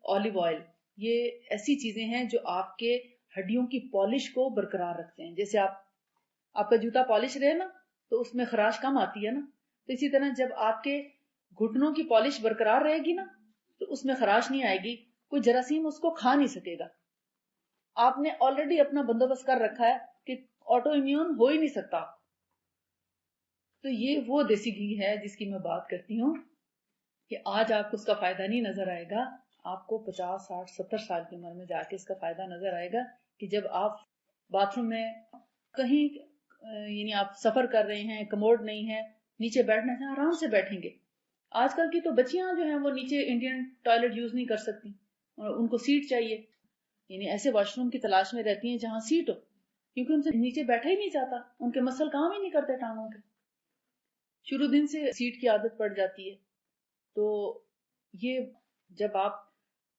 اولیو آئل, یہ ایسی چیزیں ہیں جو آپ کے ہڈیوں کی پالش کو برقرار رکھتے ہیں. جیسے آپ کا جوتا پالش رہے نا تو اس میں خراش کم آتی ہے نا, تو اسی طرح جب آپ کے گھٹنوں کی پالش برقرار رہے گی نا تو اس میں خراش نہیں آئے گی, کوئی جراثیم اس کو کھا نہیں سکے گا. آپ نے آلریڈی اپنا بندوبست کر رکھا ہے کہ آٹو امیون ہو ہی نہیں سکتا. تو یہ وہ دیسی گھی ہے جس کی میں بات کرتی ہوں کہ آج آپ کو اس کا فائدہ نہیں نظر آئے گا, آپ کو 50, 60, 70 سال کی عمر میں جا کے اس کا فائدہ نظر آئے گا, کہ جب آپ باتھ روم میں کہیں یعنی آپ سفر کر رہے ہیں، کموڈ نہیں ہے، نیچے بیٹھنا ہے، آرام سے بیٹھیں گے. آج کل کی تو بچیاں جو ہیں وہ نیچے انڈین ٹوائلٹ یوز نہیں کر سکتی، اور ان کو سیٹ چاہیے، یعنی ایسے واش روم کی تلاش میں رہتی ہیں جہاں سیٹ ہو، کیونکہ ان سے نیچے بیٹھا ہی نہیں جاتا، ان کے مسل کام ہی نہیں کرتے ٹانگوں کے، شروع دن سے سیٹ کی عادت پڑ جاتی ہے. تو یہ جب آپ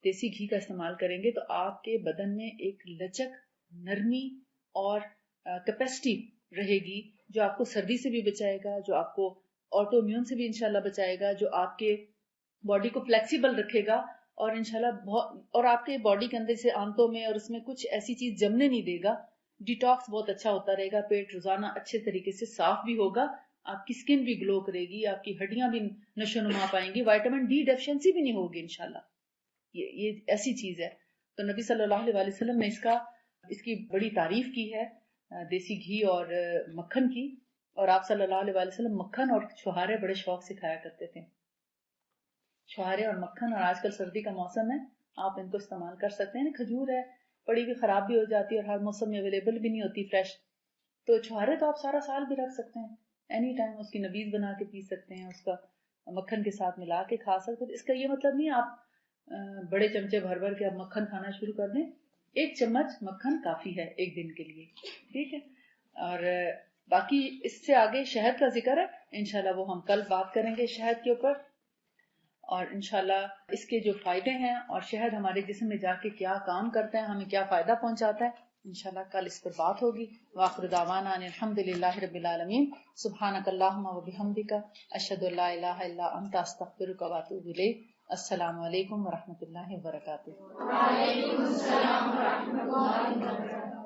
دیسی گھی کا استعمال کریں گے تو آپ کے بدن میں ایک لچک، نرمی اور کیپیسٹی رہے گی جو آپ کو سردی سے بھی بچائے گا، جو آپ کو آٹو امیون سے بھی انشاءاللہ بچائے گا، جو آپ کے باڈی کو فلیکسیبل رکھے گا، اور انشاءاللہ اور آپ کے باڈی کے اندر سے آنتوں میں اور اس میں کچھ ایسی چیز جمنے نہیں دے گا. ڈیٹاکس بہت اچھا ہوتا رہے گا، پیٹ روزانہ اچھے طریقے سے صاف بھی ہوگا، آپ کی سکن بھی گلو کرے گی، آپ کی ہڈیاں بھی نشو نما پائیں گی، وائٹامن ڈی ڈیفیشنسی بھی نہیں ہوگی انشاءاللہ. یہ ایسی چیز ہے. تو نبی صلی اللہ علیہ وسلم نے اس کی بڑی تعریف کی ہے دیسی گھی اور مکھن کی، اور آپ صلی اللہ علیہ وسلم مکھن اور چھہارے بڑے شوق سے کھایا کرتے تھے. چھہارے اور مکھن، اور آج کل سردی کا موسم ہے، آپ ان کو استعمال کر سکتے ہیں. کھجور ہے، پڑی بھی خراب بھی ہو جاتی ہے اور ہر موسم میں اویلیبل بھی نہیں ہوتی فریش، تو چھہارے تو آپ سارا سال بھی رکھ سکتے ہیں، اینی ٹائم اس کی نبیذ بنا کے پی سکتے ہیں، اس کا مکھن کے ساتھ ملا کے کھا سکتے ہیں. اس کا یہ مطلب نہیں آپ بڑے چمچے بھر بھر کے آپ مکھن کھانا شروع کر دیں، ایک چمچ مکھن کافی ہے ایک دن کے لیے، ٹھیک ہے. اور باقی اس سے آگے شہد کا ذکر ہے، انشاءاللہ وہ ہم کل بات کریں گے شہد کے اوپر، اور انشاءاللہ اس کے جو فائدے ہیں اور شہد ہمارے جسم میں جا کے کیا کام کرتا ہے، ہمیں کیا فائدہ پہنچاتا ہے، انشاءاللہ کل اس پر بات ہوگی. وآخر دعوانا ان الحمدللہ رب العالمین. سبحانک اللہم و بحمدک، اشہد ان لا الہ الا انت، استغفرک و اتوب الیک. السلام علیکم ورحمۃ اللہ وبرکاتہ. وعلیکم السلام ورحمۃ اللہ وبرکاتہ.